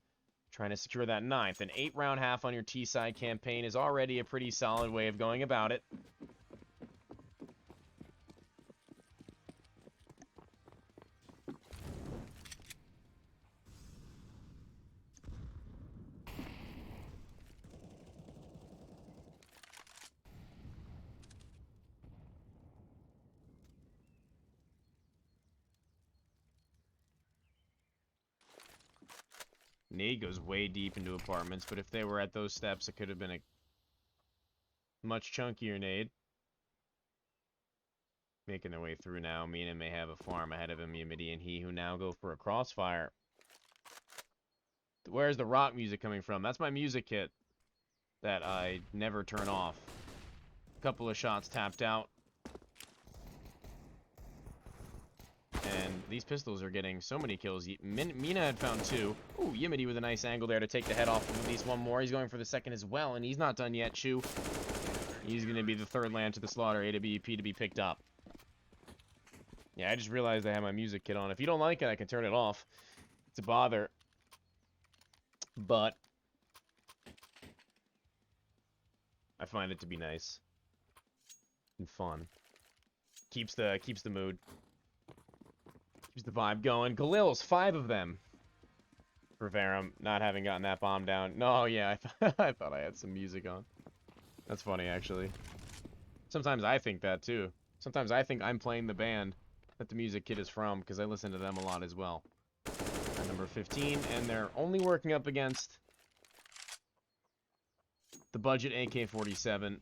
Trying to secure that 9th. An 8-round half on your T-side campaign is already a pretty solid way of going about it. Nade goes way deep into apartments, but if they were at those steps, it could have been a much chunkier nade. Making their way through now. Mina may have a farm ahead of him. Yamidi and he who now go for a crossfire. Where's the rock music coming from? That's my music kit that I never turn off. A couple of shots tapped out. And these pistols are getting so many kills. Mina had found 2. Ooh, Yimity with a nice angle there to take the head off of at least one more. He's going for the 2nd as well, and he's not done yet. Chu, he's going to be the 3rd land to the slaughter. AWP to be picked up. Yeah, I just realized I have my music kit on. If you don't like it, I can turn it off. It's a bother. But I find it to be nice and fun. Keeps the mood. Keeps the vibe going. Galil's 5 of them for Verum, not having gotten that bomb down. No, yeah, I thought I had some music on. That's funny, actually. Sometimes I think that, too. Sometimes I think I'm playing the band that the music kit is from, because I listen to them a lot as well. At number 15, and they're only working up against the budget AK-47,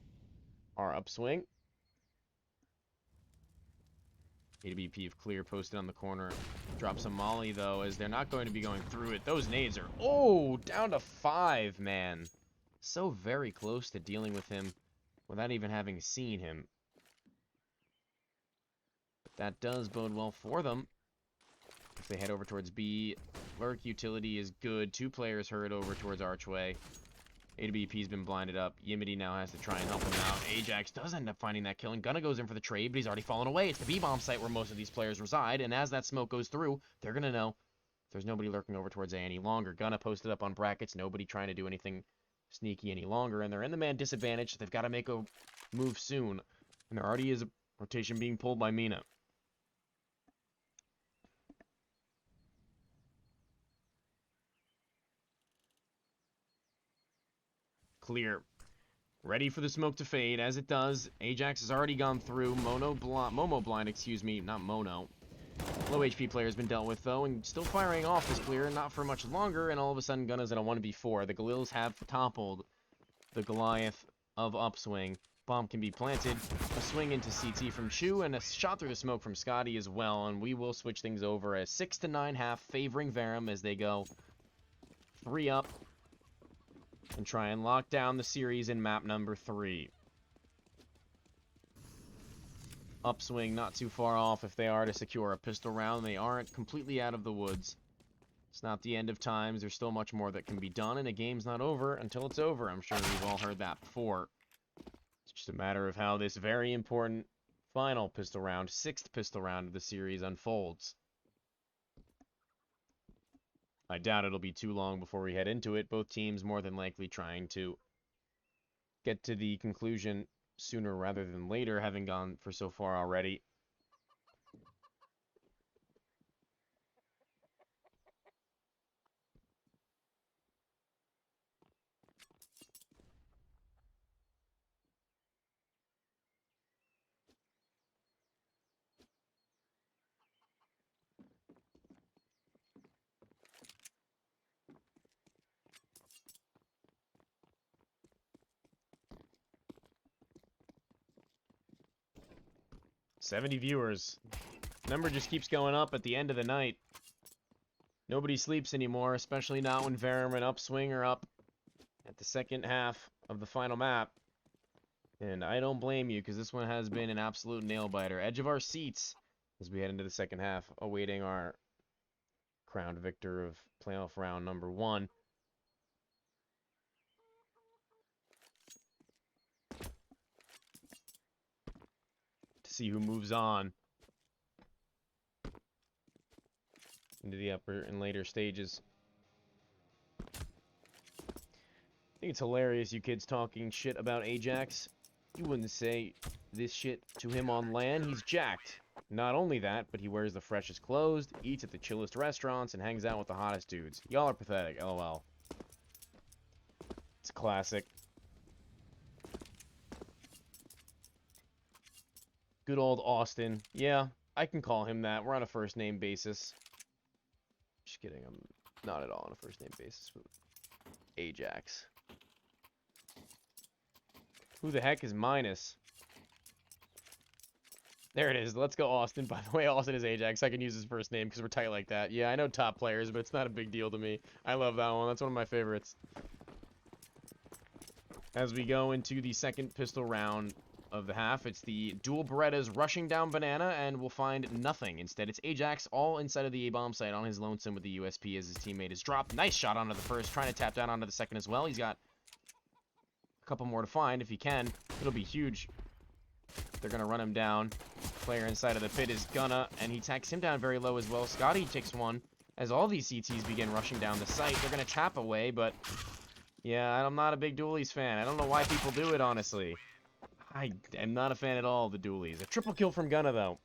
our Upswing. AWP of clear posted on the corner. Drop some molly, though, as they're not going to be going through it. Those nades are... Oh, down to 5, man. So very close to dealing with him without even having seen him. But that does bode well for them. If they head over towards B, lurk utility is good. 2 players hurried over towards Archway. AWP's been blinded up. Yimity now has to try and help him out. Ajax does end up finding that kill, and Gunna goes in for the trade, but he's already fallen away. It's the B-bomb site where most of these players reside, and as that smoke goes through, they're going to know there's nobody lurking over towards A any longer. Gunna posted up on brackets, nobody trying to do anything sneaky any longer, and they're in the man disadvantage, so they've got to make a move soon. And there already is a rotation being pulled by Mina. Clear. Ready for the smoke to fade. As it does, Ajax has already gone through. Momo blind, excuse me, not Mono. Low HP player has been dealt with, though, and still firing off this clear, not for much longer, and all of a sudden Gunna's in a 1v4. The Galils have toppled the Goliath of Upswing. Bomb can be planted, a swing into CT from Chu, and a shot through the smoke from Scotty as well, and we will switch things over as 6-9 half favoring Verum as they go 3 up and try and lock down the series in map number 3. Upswing not too far off if they are to secure a pistol round. They aren't completely out of the woods. It's not the end of times. There's still much more that can be done, and a game's not over until it's over. I'm sure we've all heard that before. It's just a matter of how this very important final pistol round, 6th pistol round of the series, unfolds. I doubt it'll be too long before we head into it. Both teams more than likely trying to get to the conclusion sooner rather than later, having gone for so far already. $70 viewers. Number just keeps going up at the end of the night. Nobody sleeps anymore, especially not when Verum and Upswing are up at the second half of the final map. And I don't blame you, because this one has been an absolute nail-biter. Edge of our seats as we head into the second half, awaiting our crowned victor of playoff round number 1. To see who moves on into the upper and later stages. I think it's hilarious, you kids talking shit about Ajax. You wouldn't say this shit to him on LAN. He's jacked. Not only that, but he wears the freshest clothes, eats at the chillest restaurants, and hangs out with the hottest dudes. Y'all are pathetic, lol. It's a classic. Good old Austin. Yeah, I can call him that. We're on a first name basis. Just kidding, I'm not at all on a first name basis with Ajax. Who the heck is Minus? There it is. Let's go, Austin. By the way, Austin is Ajax. I can use his first name because we're tight like that. Yeah, I know top players, but it's not a big deal to me. I love that one. That's one of my favorites. As we go into the second pistol round of the half, it's the dual Berettas rushing down Banana, and we'll find nothing. Instead, it's Ajax all inside of the A-bomb site on his lonesome with the USP as his teammate is dropped. Nice shot onto the first, trying to tap down onto the second as well. He's got a couple more to find if he can. It'll be huge. They're going to run him down. Player inside of the pit is Gunna, and he tacks him down very low as well. Scotty takes one. As all these CTs begin rushing down the site, they're going to chap away, but yeah, I'm not a big dualies fan. I don't know why people do it, honestly. I am not a fan at all of the dualies. A triple kill from Gunna, though.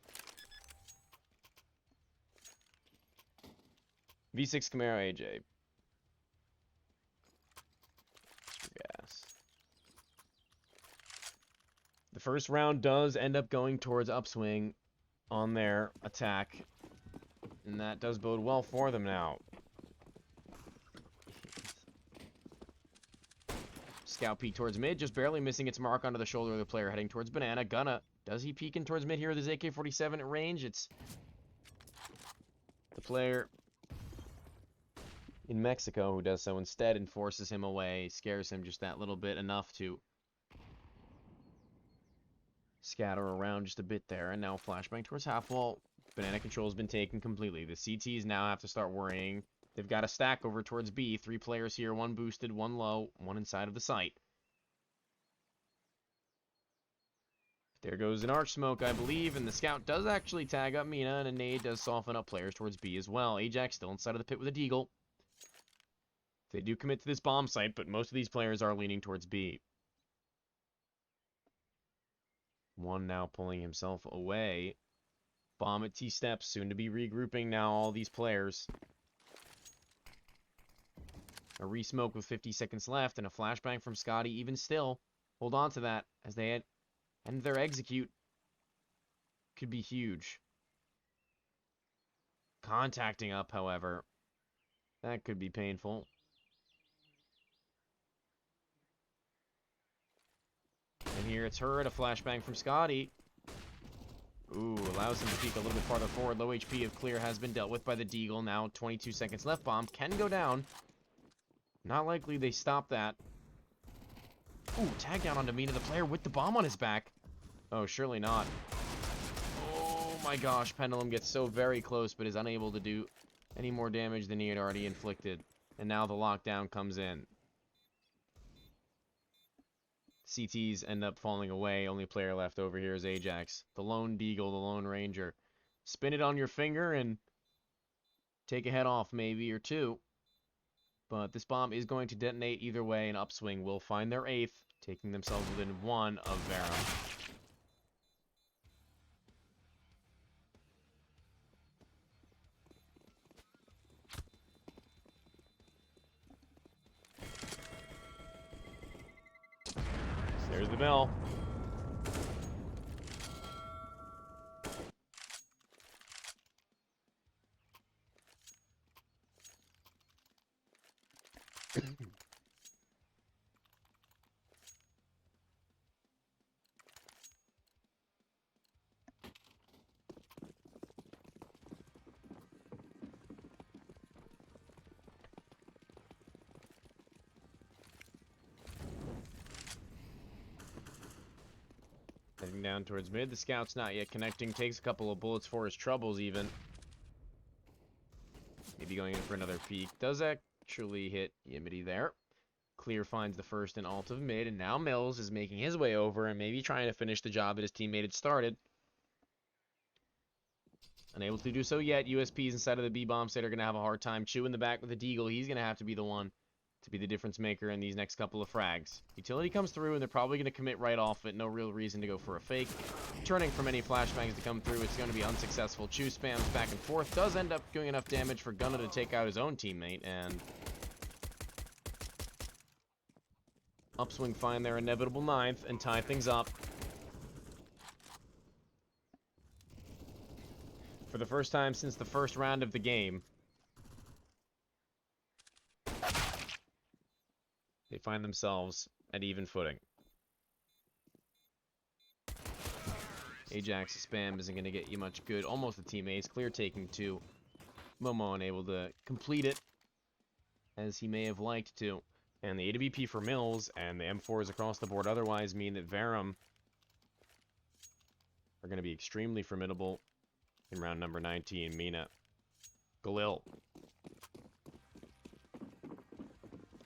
V6 Camaro AJ. Gas. The first round does end up going towards Upswing on their attack, and that does bode well for them now. Scout peek towards mid, just barely missing its mark onto the shoulder of the player heading towards Banana. Gunna, does he peek in towards mid here with his AK-47 at range? It's the player in Mexico who does so instead and forces him away, scares him just that little bit, enough to scatter around just a bit there, and now flashbang towards half wall. Banana control has been taken completely. The CTs now have to start worrying They've got a stack over towards B. 3 players here, 1 boosted, 1 low, 1 inside of the site. There goes an arch smoke, I believe, and the scout does actually tag up Mina, and a nade does soften up players towards B as well. Ajax still inside of the pit with a deagle. They do commit to this bomb site, but most of these players are leaning towards B. One now pulling himself away. Bomb at T-steps, soon to be regrouping now all these players. A re-smoke with 50 seconds left, and a flashbang from Scotty. Even still, hold on to that as they end their execute. Could be huge. Contacting up, however. That could be painful. And here it's Hurd, a flashbang from Scotty. Ooh, allows him to peek a little bit farther forward. Low HP of Clear has been dealt with by the Deagle. Now 22 seconds left. Bomb can go down. Not likely they stop that. Ooh, tag down onto Mina, the player with the bomb on his back. Oh, surely not. Oh my gosh, Pendulum gets so very close, but is unable to do any more damage than he had already inflicted. And now the lockdown comes in. CTs end up falling away. Only player left over here is Ajax. The lone Deagle, the lone Ranger. Spin it on your finger and take a head off maybe, or two. But this bomb is going to detonate either way, and Upswing will find their 8th, taking themselves within 1 of Verum. There's the bell. Heading down towards mid. The scout's not yet connecting. Takes a couple of bullets for his troubles even. Maybe going in for another peek. Does actually hit Yimity there. Clear finds the first and alt of mid. And now Mills is making his way over and maybe trying to finish the job that his teammate had started. Unable to do so yet. USPs inside of the B bomb site are going to have a hard time. Chew in the back with the Deagle. He's going to have to be the one to be the difference maker in these next couple of frags. Utility comes through, and they're probably going to commit right off it. No real reason to go for a fake. Turning from any flashbangs to come through, it's going to be unsuccessful. Chew spams back and forth. Does end up doing enough damage for Gunna to take out his own teammate, and Upswing find their inevitable 9th and tie things up. For the first time since the first round of the game, they find themselves at even footing. Ajax's spam isn't going to get you much good. Almost the teammates. Clear taking 2. Momo unable to complete it as he may have liked to. And the AWP for Mills and the M4s across the board otherwise mean that Verum are going to be extremely formidable in round number 19. Mina. Galil.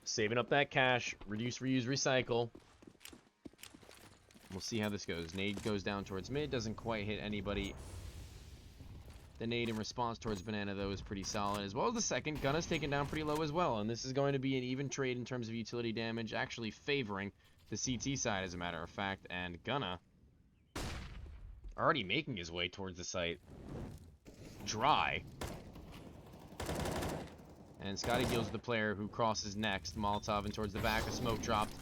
Saving up that cash. Reduce, reuse, recycle. We'll see how this goes. Nade goes down towards mid. Doesn't quite hit anybody. The nade in response towards Banana, though, is pretty solid. As well as the second. Gunna's taken down pretty low as well. And this is going to be an even trade in terms of utility damage. Actually favoring the CT side, as a matter of fact. And Gunna already making his way towards the site. Dry. And Scotty deals with the player who crosses next. Molotov and towards the back. A smoke dropped.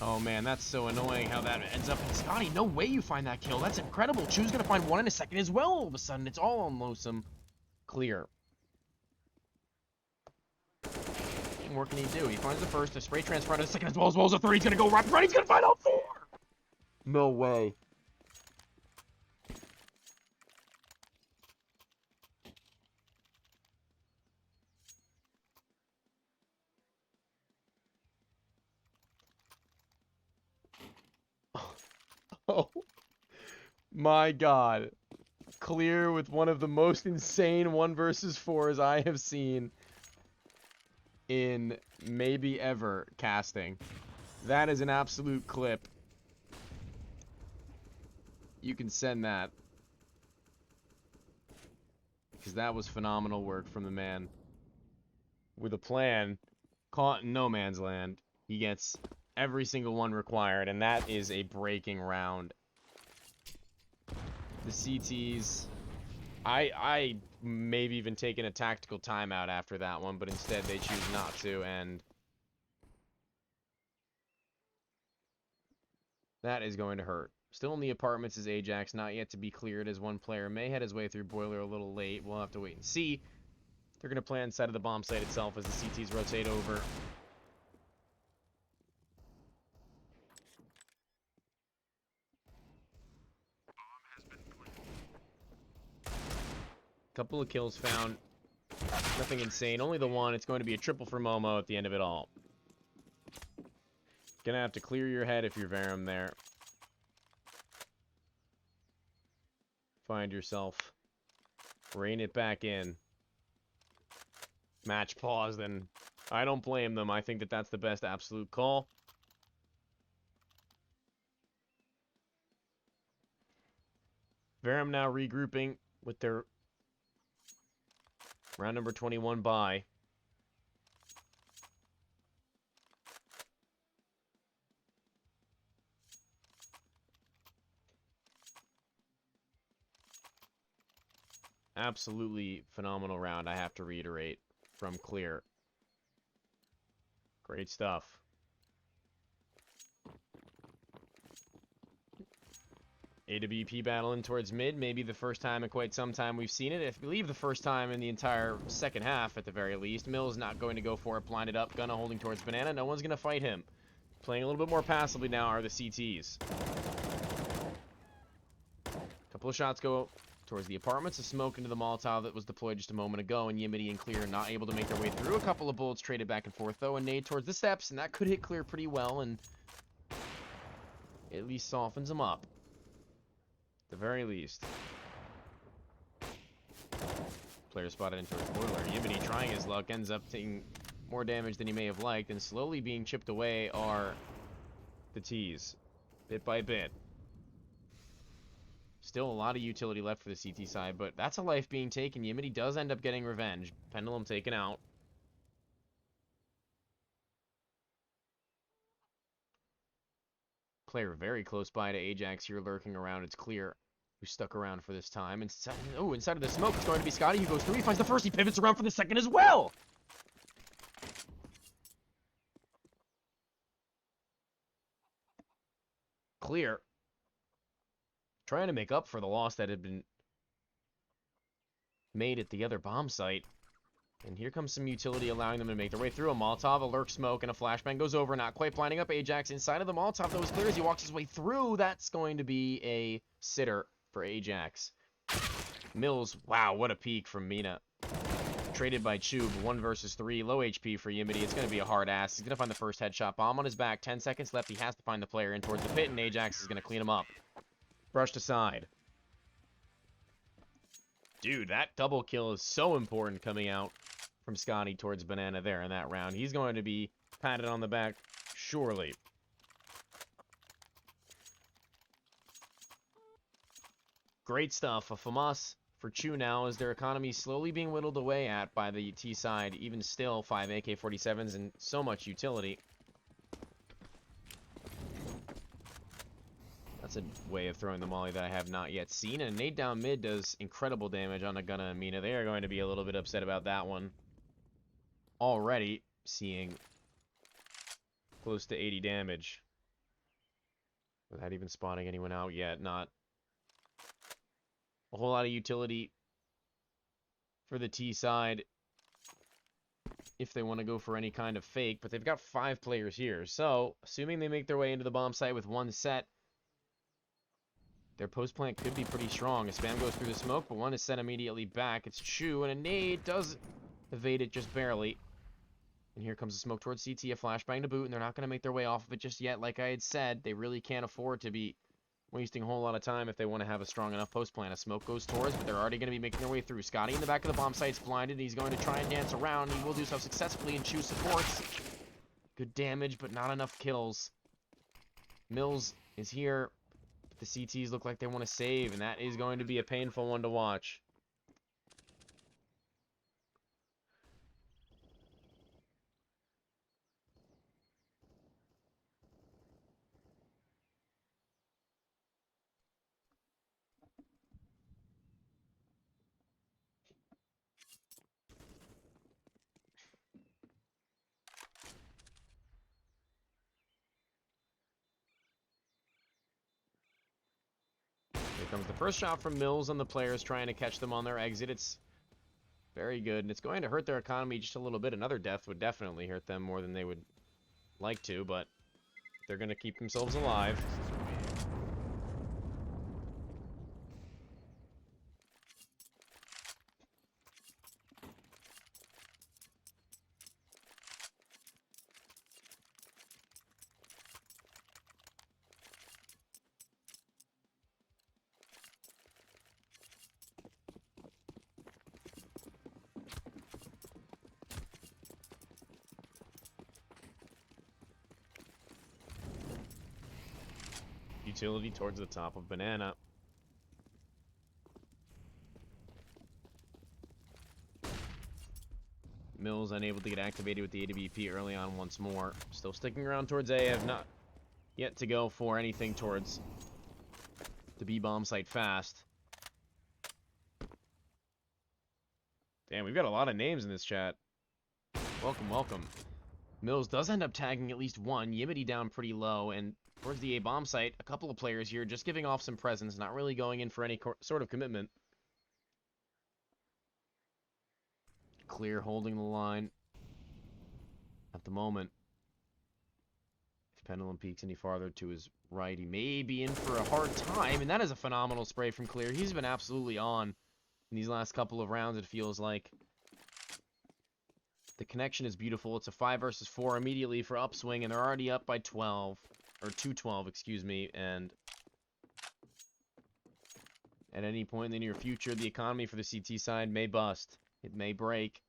Oh man, that's so annoying how that ends up. And Scotty, no way you find that kill. That's incredible. Chew's gonna find one in a second as well. All of a sudden, it's all on Lonesome. Clear. And what can he do? He finds the first, a spray transfer on a second as well as a third. He's gonna go right front. He's gonna find all 4. No way. Oh my god. Clear with one of the most insane 1 versus 4s I have seen. in maybe ever casting. That is an absolute clip. You can send that. Because that was phenomenal work from the man. With a plan, caught in no man's land. He gets every single one required, and that is a breaking round. The CTs, I maybe even taken a tactical timeout after that one, but instead they choose not to, and that is going to hurt. Still in the apartments is Ajax, not yet to be cleared, as one player may head his way through Boiler a little late. We'll have to wait and see. They're going to play inside of the bomb site itself as the CTs rotate over. Couple of kills found. Nothing insane. Only the one. It's going to be a triple for Momo at the end of it all. Gonna have to clear your head if you're Verum there. Find yourself. Rein it back in. Match paused, and I don't blame them. I think that that's the best absolute call. Verum now regrouping with their round number 21 bye. Absolutely phenomenal round, I have to reiterate, from Clear. Great stuff. AWP battling towards mid, maybe the first time in quite some time we've seen it. I believe the first time in the entire second half, at the very least. Mills not going to go for it, blinded up, Gunna holding towards Banana. No one's going to fight him. Playing a little bit more passively now are the CTs. Couple of shots go towards the apartments, a smoke into the Molotov that was deployed just a moment ago, and Yimity and Clear not able to make their way through. A couple of bullets traded back and forth, though, and nade towards the steps, and that could hit Clear pretty well, and at least softens them up. At the very least. Player spotted into his Boiler. Yimity trying his luck, ends up taking more damage than he may have liked, and slowly being chipped away are the T's, bit by bit. Still a lot of utility left for the CT side, but that's a life being taken. Yimity does end up getting revenge. Pendulum taken out. Player very close by to Ajax here, lurking around. It's Clear who stuck around for this time. Inside of the smoke, it's going to be Scotty who goes through. He finds the first. He pivots around for the second as well. Clear trying to make up for the loss that had been made at the other bomb site. And here comes some utility allowing them to make their way through. A Molotov, a lurk smoke, and a flashbang goes over, not quite blinding up Ajax. Inside of the Molotov, that was Clear as he walks his way through. That's going to be a sitter for Ajax. Mills, wow, what a peek from Mina. Traded by Chube, 1 versus 3, low HP for Yimity. It's going to be a hard ass. He's going to find the first headshot. Bomb on his back, 10 seconds left. He has to find the player in towards the pit, and Ajax is going to clean him up. Brushed aside. Dude, that double kill is so important coming out from Scotty towards Banana there in that round. He's going to be patted on the back, surely. Great stuff. A FAMAS for Chu now as their economy slowly being whittled away at by the T side. Even still, 5 AK-47s and so much utility. That's a way of throwing the molly that I have not yet seen. And nade down mid does incredible damage on a Gunna and Mina. They are going to be a little bit upset about that one. Already seeing close to 80 damage. Without even spotting anyone out yet. Not a whole lot of utility for the T side if they want to go for any kind of fake. But they've got 5 players here. So, assuming they make their way into the bomb site with 1 set, their post plant could be pretty strong. A spam goes through the smoke, but 1 is set immediately back. It's Chu, and a nade does evade it just barely. And here comes the smoke towards CT, a flashbang to boot, and they're not going to make their way off of it just yet. Like I had said, they really can't afford to be wasting a whole lot of time if they want to have a strong enough post plan. A smoke goes towards, but they're already going to be making their way through. Scotty in the back of the bomb site's blinded, and he's going to try and dance around. He will do so successfully and choose supports. Good damage, but not enough kills. Mills is here, but the CTs look like they want to save, and that is going to be a painful one to watch. Here comes the first shot from Mills on the players trying to catch them on their exit. It's very good, and it's going to hurt their economy just a little bit. Another death would definitely hurt them more than they would like to, but they're going to keep themselves alive. Utility towards the top of Banana. Mills unable to get activated with the AWP early on once more. Still sticking around towards A. Have not yet to go for anything towards the B bomb site fast. Damn, we've got a lot of names in this chat. Welcome, welcome. Mills does end up tagging at least one. Yimity down pretty low, and towards the A bomb site, a couple of players here just giving off some presence, not really going in for any sort of commitment. Clear holding the line at the moment. If Pendulum peeks any farther to his right, he may be in for a hard time, and that is a phenomenal spray from Clear. He's been absolutely on in these last couple of rounds, it feels like. The connection is beautiful. It's a 5 versus 4 immediately for Upswing, and they're already up by 12. Or 2-12, excuse me, and at any point in the near future, the economy for the CT side may bust. It may break.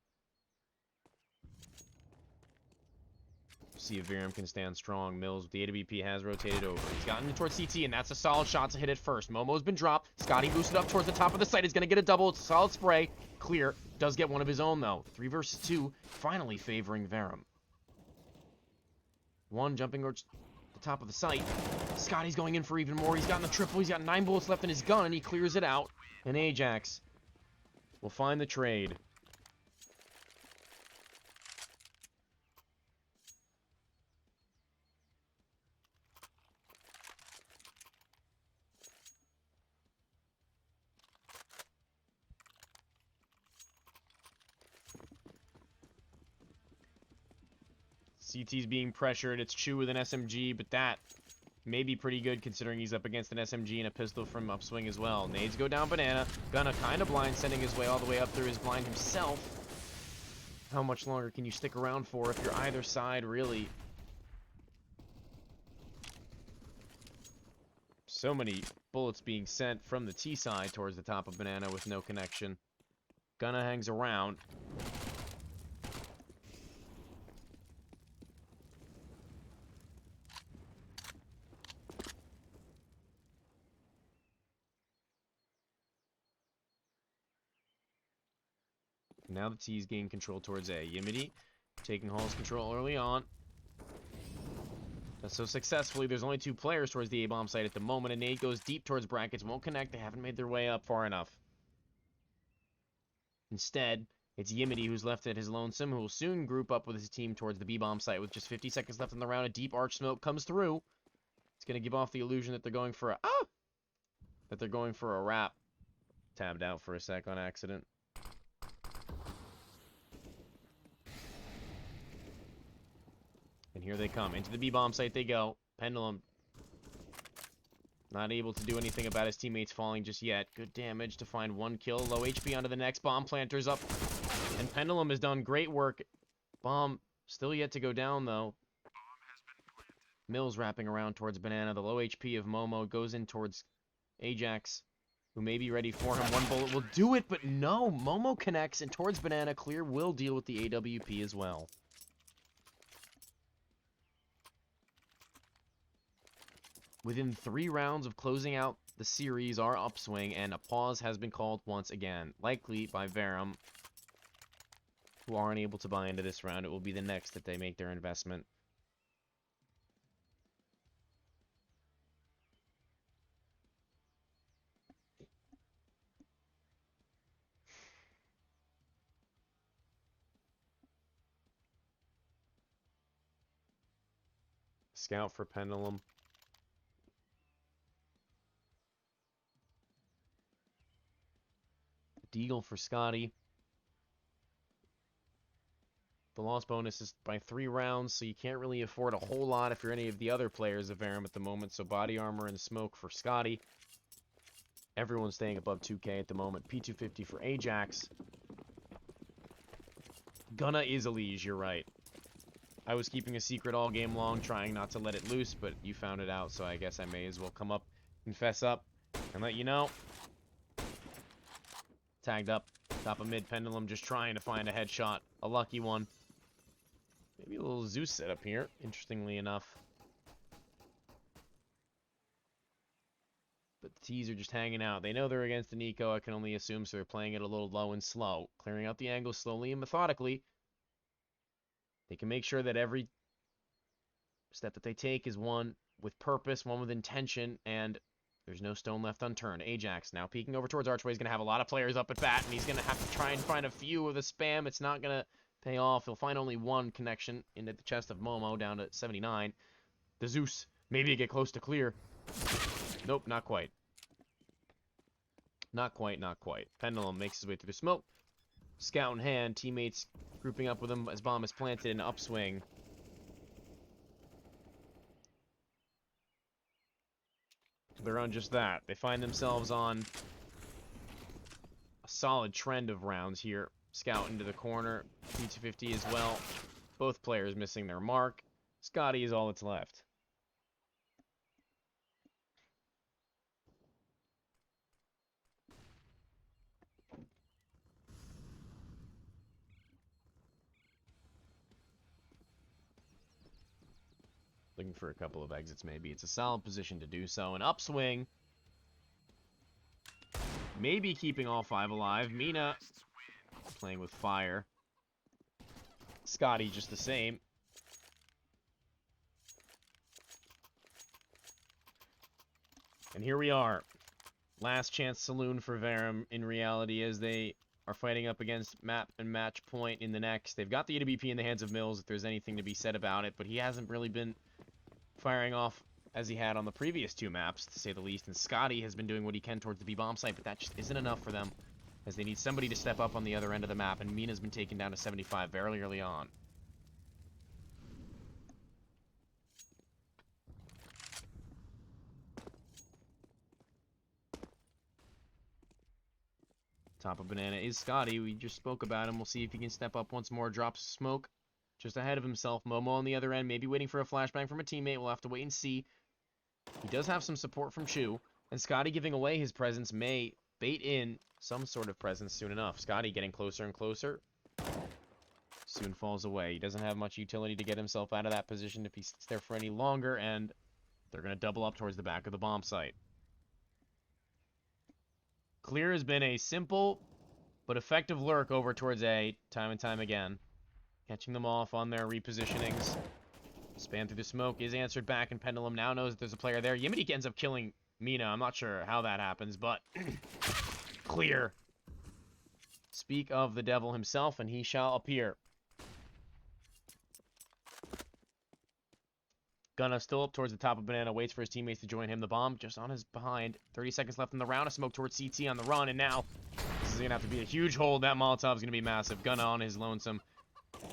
See if Verum can stand strong. Mills with the AWP has rotated over. He's gotten towards CT, and that's a solid shot to hit it first. Momo's been dropped. Scotty boosted up towards the top of the site. He's going to get a double. It's a solid spray. Clear. Does get one of his own, though. 3 versus 2, finally favoring Verum. One jumping towards the top of the site. Scotty's going in for even more. He's gotten the triple. He's got 9 bullets left in his gun, and he clears it out. And Ajax will find the trade. CT's being pressured. It's Chu with an SMG, but that may be pretty good considering he's up against an SMG and a pistol from Upswing as well. Nades go down Banana. Gonna kind of blind, sending his way all the way up through his blind himself. How much longer can you stick around for if you're either side, really? So many bullets being sent from the T side towards the top of Banana with no connection. Gunna hangs around. Now the T's gain control towards A. Yimity taking Hall's control early on. Does so successfully. There's only 2 players towards the A-bomb site at the moment. A nade goes deep towards brackets. Won't connect. They haven't made their way up far enough. Instead, it's Yimity who's left at his lonesome, who will soon group up with his team towards the B-bomb site. With just 50 seconds left in the round, a deep arch smoke comes through. It's going to give off the illusion that they're going for a wrap. Tabbed out for a sec on accident. And here they come. Into the B-bomb site they go. Pendulum not able to do anything about his teammates falling just yet. Good damage to find 1 kill. Low HP onto the next. Bomb planter's up. And Pendulum has done great work. Bomb still yet to go down, though. Mills wrapping around towards Banana. The low HP of Momo goes in towards Ajax, who may be ready for him. One bullet will do it, but no. Momo connects, and towards Banana, Clear will deal with the AWP as well. Within 3 rounds of closing out the series are Upswing, and a pause has been called once again, likely by Verum, who aren't able to buy into this round. It will be the next that they make their investment. Scout for Pendulum. Deagle for Scotty. The loss bonus is by 3 rounds, so you can't really afford a whole lot if you're any of the other players of Verum at the moment. So body armor and smoke for Scotty. Everyone's staying above 2K at the moment. P250 for Ajax. Gunna is a liege, you're right. I was keeping a secret all game long, trying not to let it loose, but you found it out, so I guess I may as well come up, confess up, and let you know. Tagged up, top of mid, Pendulum just trying to find a headshot. A lucky one. Maybe a little Zeus setup here, interestingly enough. But the T's are just hanging out. They know they're against an eco, I can only assume, so they're playing it a little low and slow. Clearing out the angles slowly and methodically. They can make sure that every step that they take is one with purpose, one with intention, and there's no stone left unturned. Ajax now peeking over towards Archway. He's going to have a lot of players up at bat, and he's going to have to try and find a few of the spam. It's not going to pay off. He'll find only one connection into the chest of Momo down to 79. The Zeus, maybe get close to clear. Nope, not quite. Not quite, not quite. Pendulum makes his way through the smoke. Scout in hand, teammates grouping up with him as bomb is planted in Upswing. They're on just that. They find themselves on a solid trend of rounds here. Scout into the corner. P250 as well. Both players missing their mark. Scotty is all that's left. Looking for a couple of exits, maybe. It's a solid position to do so. An Upswing. Maybe keeping all 5 alive. Mina playing with fire. Scotty just the same. And here we are. Last chance saloon for Verum in reality as they are fighting up against map and match point in the next. They've got the AWP in the hands of Mills if there's anything to be said about it, but he hasn't really been firing off as he had on the previous 2 maps, to say the least, and Scotty has been doing what he can towards the B-bomb site, but that just isn't enough for them, as they need somebody to step up on the other end of the map, and Mina's been taken down to 75 very early on. Top of Banana is Scotty. We just spoke about him. We'll see if he can step up once more. Drops smoke just ahead of himself. Momo on the other end, maybe waiting for a flashbang from a teammate. We'll have to wait and see. He does have some support from Chu, and Scotty giving away his presence may bait in some sort of presence soon enough. Scotty getting closer and closer. Soon falls away. He doesn't have much utility to get himself out of that position if he sits there for any longer, and they're going to double up towards the back of the bomb site. Clear has been a simple but effective lurk over towards A, time and time again. Catching them off on their repositionings. Span through the smoke is answered back, and Pendulum now knows that there's a player there. Yimity ends up killing Mina. I'm not sure how that happens, but Clear. Speak of the devil himself, and he shall appear. Gunna still up towards the top of Banana, waits for his teammates to join him. The bomb just on his behind. 30 seconds left in the round. A smoke towards CT on the run, and now this is going to have to be a huge hold. That Molotov is going to be massive. Gunna on his lonesome.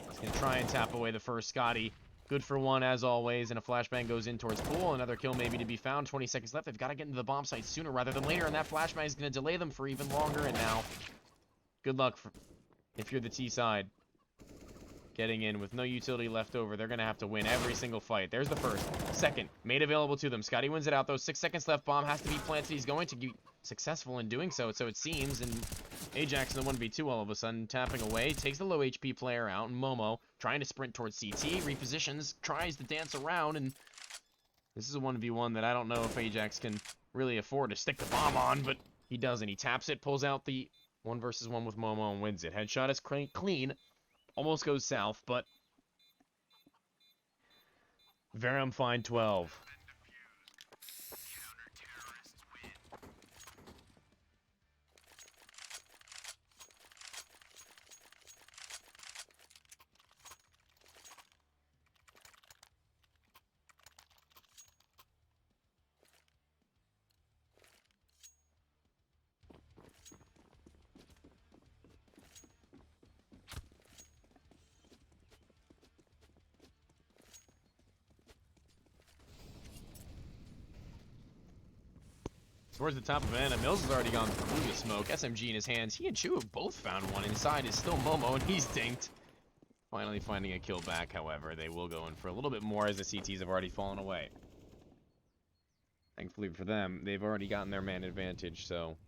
He's going to try and tap away the first Scotty. Good for one, as always, and a flashbang goes in towards Pool. Another kill maybe to be found. 20 seconds left. They've got to get into the bomb site sooner rather than later, and that flashbang is going to delay them for even longer, and now good luck if you're the T side. getting in with no utility left over. They're going to have to win every single fight. There's the first. Second, made available to them. Scotty wins it out, though. 6 seconds left. Bomb has to be planted. He's going to be successful in doing so, so it seems. And Ajax in the 1v2 all of a sudden, tapping away. Takes the low HP player out. And Momo trying to sprint towards CT. Repositions. Tries to dance around. And this is a 1v1 that I don't know if Ajax can really afford to stick the bomb on, but he doesn't. He taps it, pulls out the 1 versus 1 with Momo, and wins it. Headshot is clean. Almost goes south, but Verum find 12. Towards the top of Anna, Mills has already gone through the smoke. SMG in his hands. He and Chu have both found one. Inside is still Momo, and he's dinked. Finally finding a kill back, however. They will go in for a little bit more as the CTs have already fallen away. Thankfully for them, they've already gotten their man advantage, so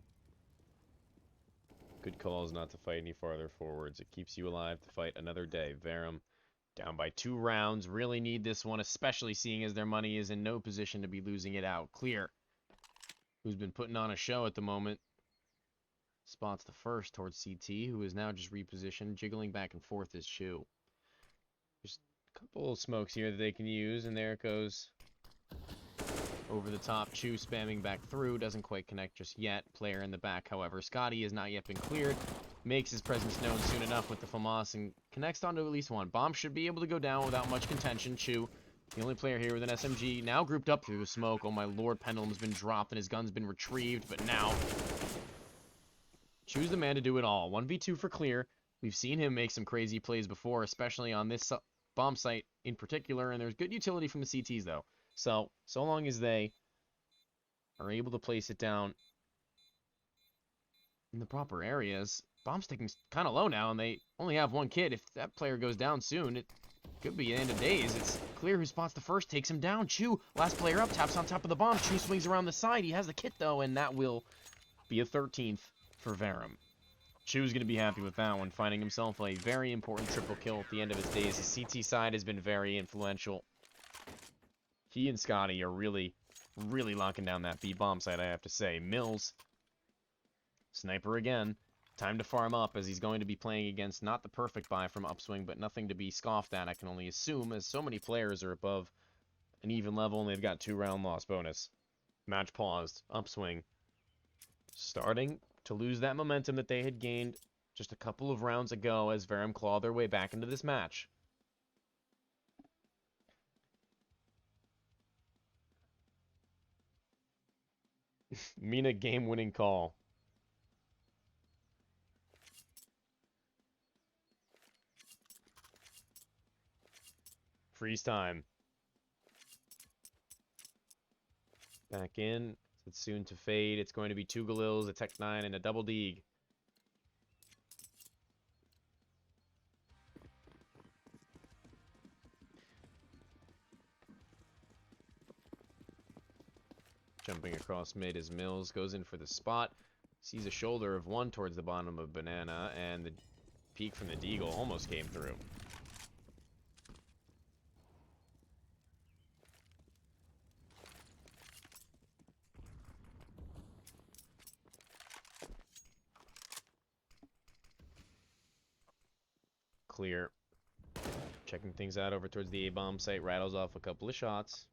good calls not to fight any farther forwards. It keeps you alive to fight another day. Verum down by 2 rounds. Really need this one, especially seeing as their money is in no position to be losing it out. Clear, who's been putting on a show at the moment, spots the first towards CT, who is now just repositioned, jiggling back and forth as Chu. There's a couple of smokes here that they can use, and there it goes. Over the top, Chu spamming back through, doesn't quite connect just yet. Player in the back, however. Scotty has not yet been cleared, makes his presence known soon enough with the FAMAS, and connects onto at least one. Bomb should be able to go down without much contention. Chu, the only player here with an SMG, now grouped up through the smoke. Oh my lord, Pendulum's been dropped and his gun's been retrieved, but now Chu's the man to do it all. 1v2 for Clear. We've seen him make some crazy plays before, especially on this bomb site in particular, and there's good utility from the CTs, though. So long as they are able to place it down in the proper areas. Bomb's sticking kind of low now, and they only have 1 kid. If that player goes down soon, it could be the end of days. It's Clear who spots the first, takes him down. Chu, last player up, taps on top of the bomb. Chu swings around the side. He has the kit, though, and that will be a 13th for Verum. Chu's going to be happy with that one, finding himself a very important triple kill at the end of his days. His CT side has been very influential. He and Scotty are really locking down that B bomb site, I have to say. Mills, sniper again. Time to farm up, as he's going to be playing against not the perfect buy from Upswing, but nothing to be scoffed at, I can only assume, as so many players are above an even level, and they've got 2-round loss bonus. Match paused. Upswing starting to lose that momentum that they had gained just a couple of rounds ago as Verum claw their way back into this match. Mina game-winning call. Freeze time. Back in. It's soon to fade. It's going to be 2 Galils, a Tech 9, and a double Deeg. Jumping across mid as Mills goes in for the spot. Sees a shoulder of 1 towards the bottom of Banana, and the peek from the Deagle almost came through. Clear. Checking things out over towards the A-bomb site, rattles off a couple of shots.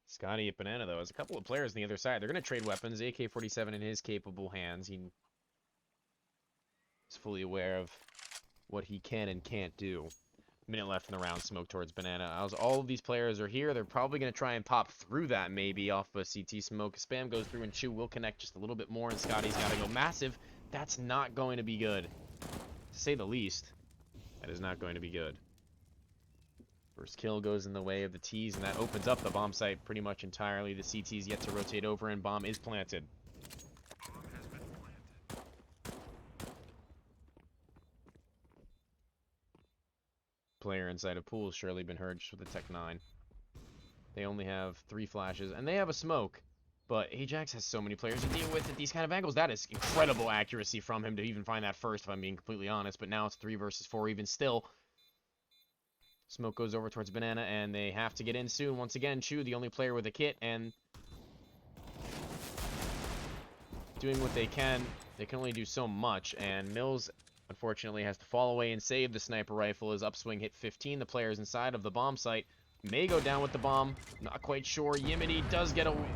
Scotty at Banana, though, has a couple of players on the other side. They're going to trade weapons. AK-47 in his capable hands. He is fully aware of what he can and can't do. Minute left in the round. Smoke towards Banana. As all of these players are here, they're probably going to try and pop through that, maybe, off a CT smoke. Spam goes through, and Chu will connect just a little bit more, and Scotty's got to go massive. That's not going to be good. To say the least, that is not going to be good. First kill goes in the way of the T's, and that opens up the bomb site pretty much entirely. The CT's yet to rotate over, and bomb is planted. Player inside a pool has surely been heard just with the Tech 9. They only have 3 flashes, and they have a smoke. But Ajax has so many players to deal with at these kind of angles. That is incredible accuracy from him to even find that first, if I'm being completely honest. But now it's 3 versus 4 even still. Smoke goes over towards Banana, and they have to get in soon. Once again, Chu, the only player with a kit, and doing what they can. They can only do so much, and Mills, unfortunately, has to fall away and save the sniper rifle as Upswing hit 15. The players inside of the bomb site may go down with the bomb. Not quite sure. Yimity does get away.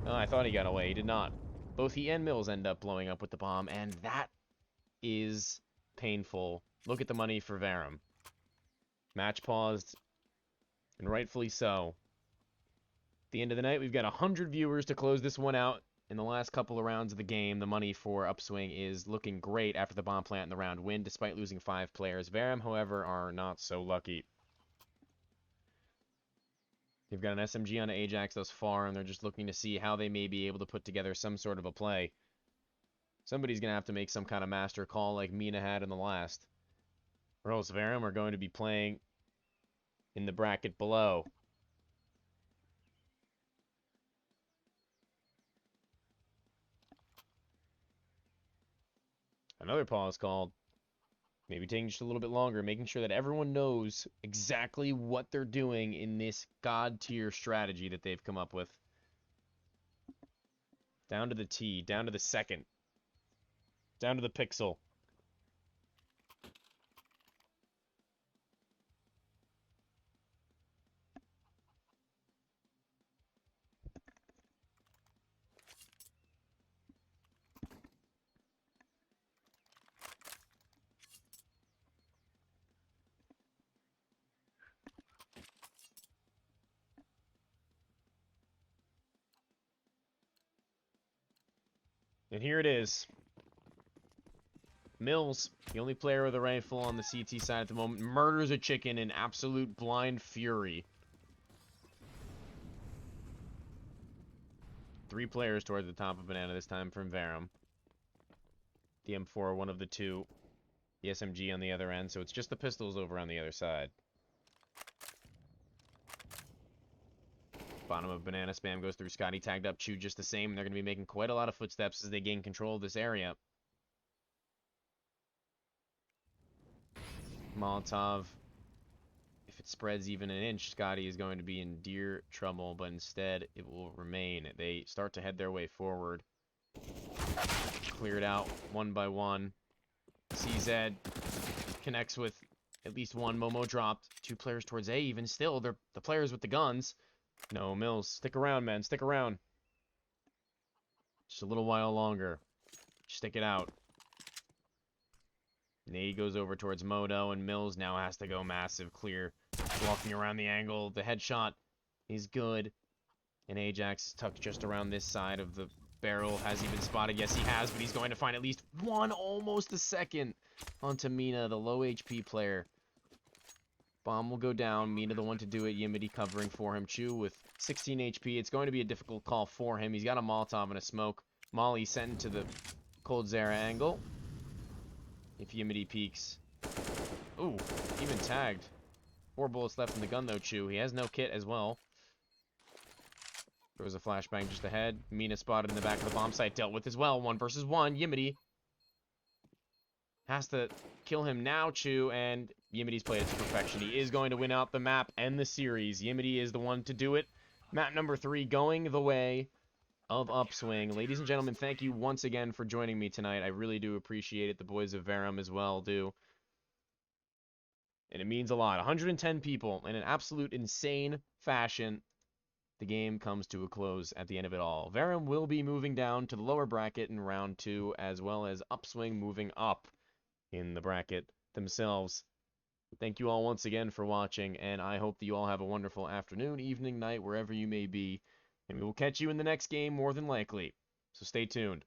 Oh, I thought he got away. He did not. Both he and Mills end up blowing up with the bomb, and that is painful. Look at the money for Verum. Match paused, and rightfully so. At the end of the night, we've got 100 viewers to close this one out. In the last couple of rounds of the game, the money for Upswing is looking great after the bomb plant and the round win, despite losing 5 players. Verum, however, are not so lucky. They've got an SMG on Ajax thus far, and they're just looking to see how they may be able to put together some sort of a play. Somebody's going to have to make some kind of master call like Mina had in the last. Or else Verum are going to be playing in the bracket below. Another pause called. Maybe taking just a little bit longer, making sure that everyone knows exactly what they're doing in this god tier strategy that they've come up with. Down to the T, down to the second, down to the pixel. And here it is. Mills, the only player with a rifle on the CT side at the moment, murders a chicken in absolute blind fury. 3 players towards the top of Banana this time from Verum. The M4, one of the 2. The SMG on the other end, so it's just the pistols over on the other side. Bottom of Banana spam goes through. Scotty tagged up Chew just the same. They're going to be making quite a lot of footsteps as they gain control of this area. Molotov. If it spreads even an inch, Scotty is going to be in dear trouble, but instead it will remain. They start to head their way forward. Cleared out one by one. CZ connects with at least one. Momo dropped. 2 players towards A even still. They're the players with the guns. No, Mills, stick around, man. Stick around. Just a little while longer. Stick it out. Nade goes over towards Modo, and Mills now has to go massive clear. Walking around the angle. The headshot is good. And Ajax is tucked just around this side of the barrel. Has he been spotted? Yes, he has, but he's going to find at least one, almost a second, onto Mina, the low HP player. Bomb will go down. Mina the one to do it. Yimity covering for him. Chu with 16 HP. It's going to be a difficult call for him. He's got a Molotov and a smoke. Molly sent into the Cold Zara angle. If Yimity peeks. Ooh, even tagged. 4 bullets left in the gun though, Chu. He has no kit as well. There was a flashbang just ahead. Mina spotted in the back of the bomb site. Dealt with as well. 1 versus 1. Yimity has to kill him now, Chu, and Yimity's played it to perfection. He is going to win out the map and the series. Yimity is the one to do it. Map number 3 going the way of Upswing. Ladies and gentlemen, thank you once again for joining me tonight. I really do appreciate it. The boys of Verum as well do. And it means a lot. 110 people in an absolute insane fashion. The game comes to a close at the end of it all. Verum will be moving down to the lower bracket in round 2, as well as Upswing moving up in the bracket themselves. Thank you all once again for watching, and I hope that you all have a wonderful afternoon, evening, night, wherever you may be. And we will catch you in the next game more than likely. So stay tuned.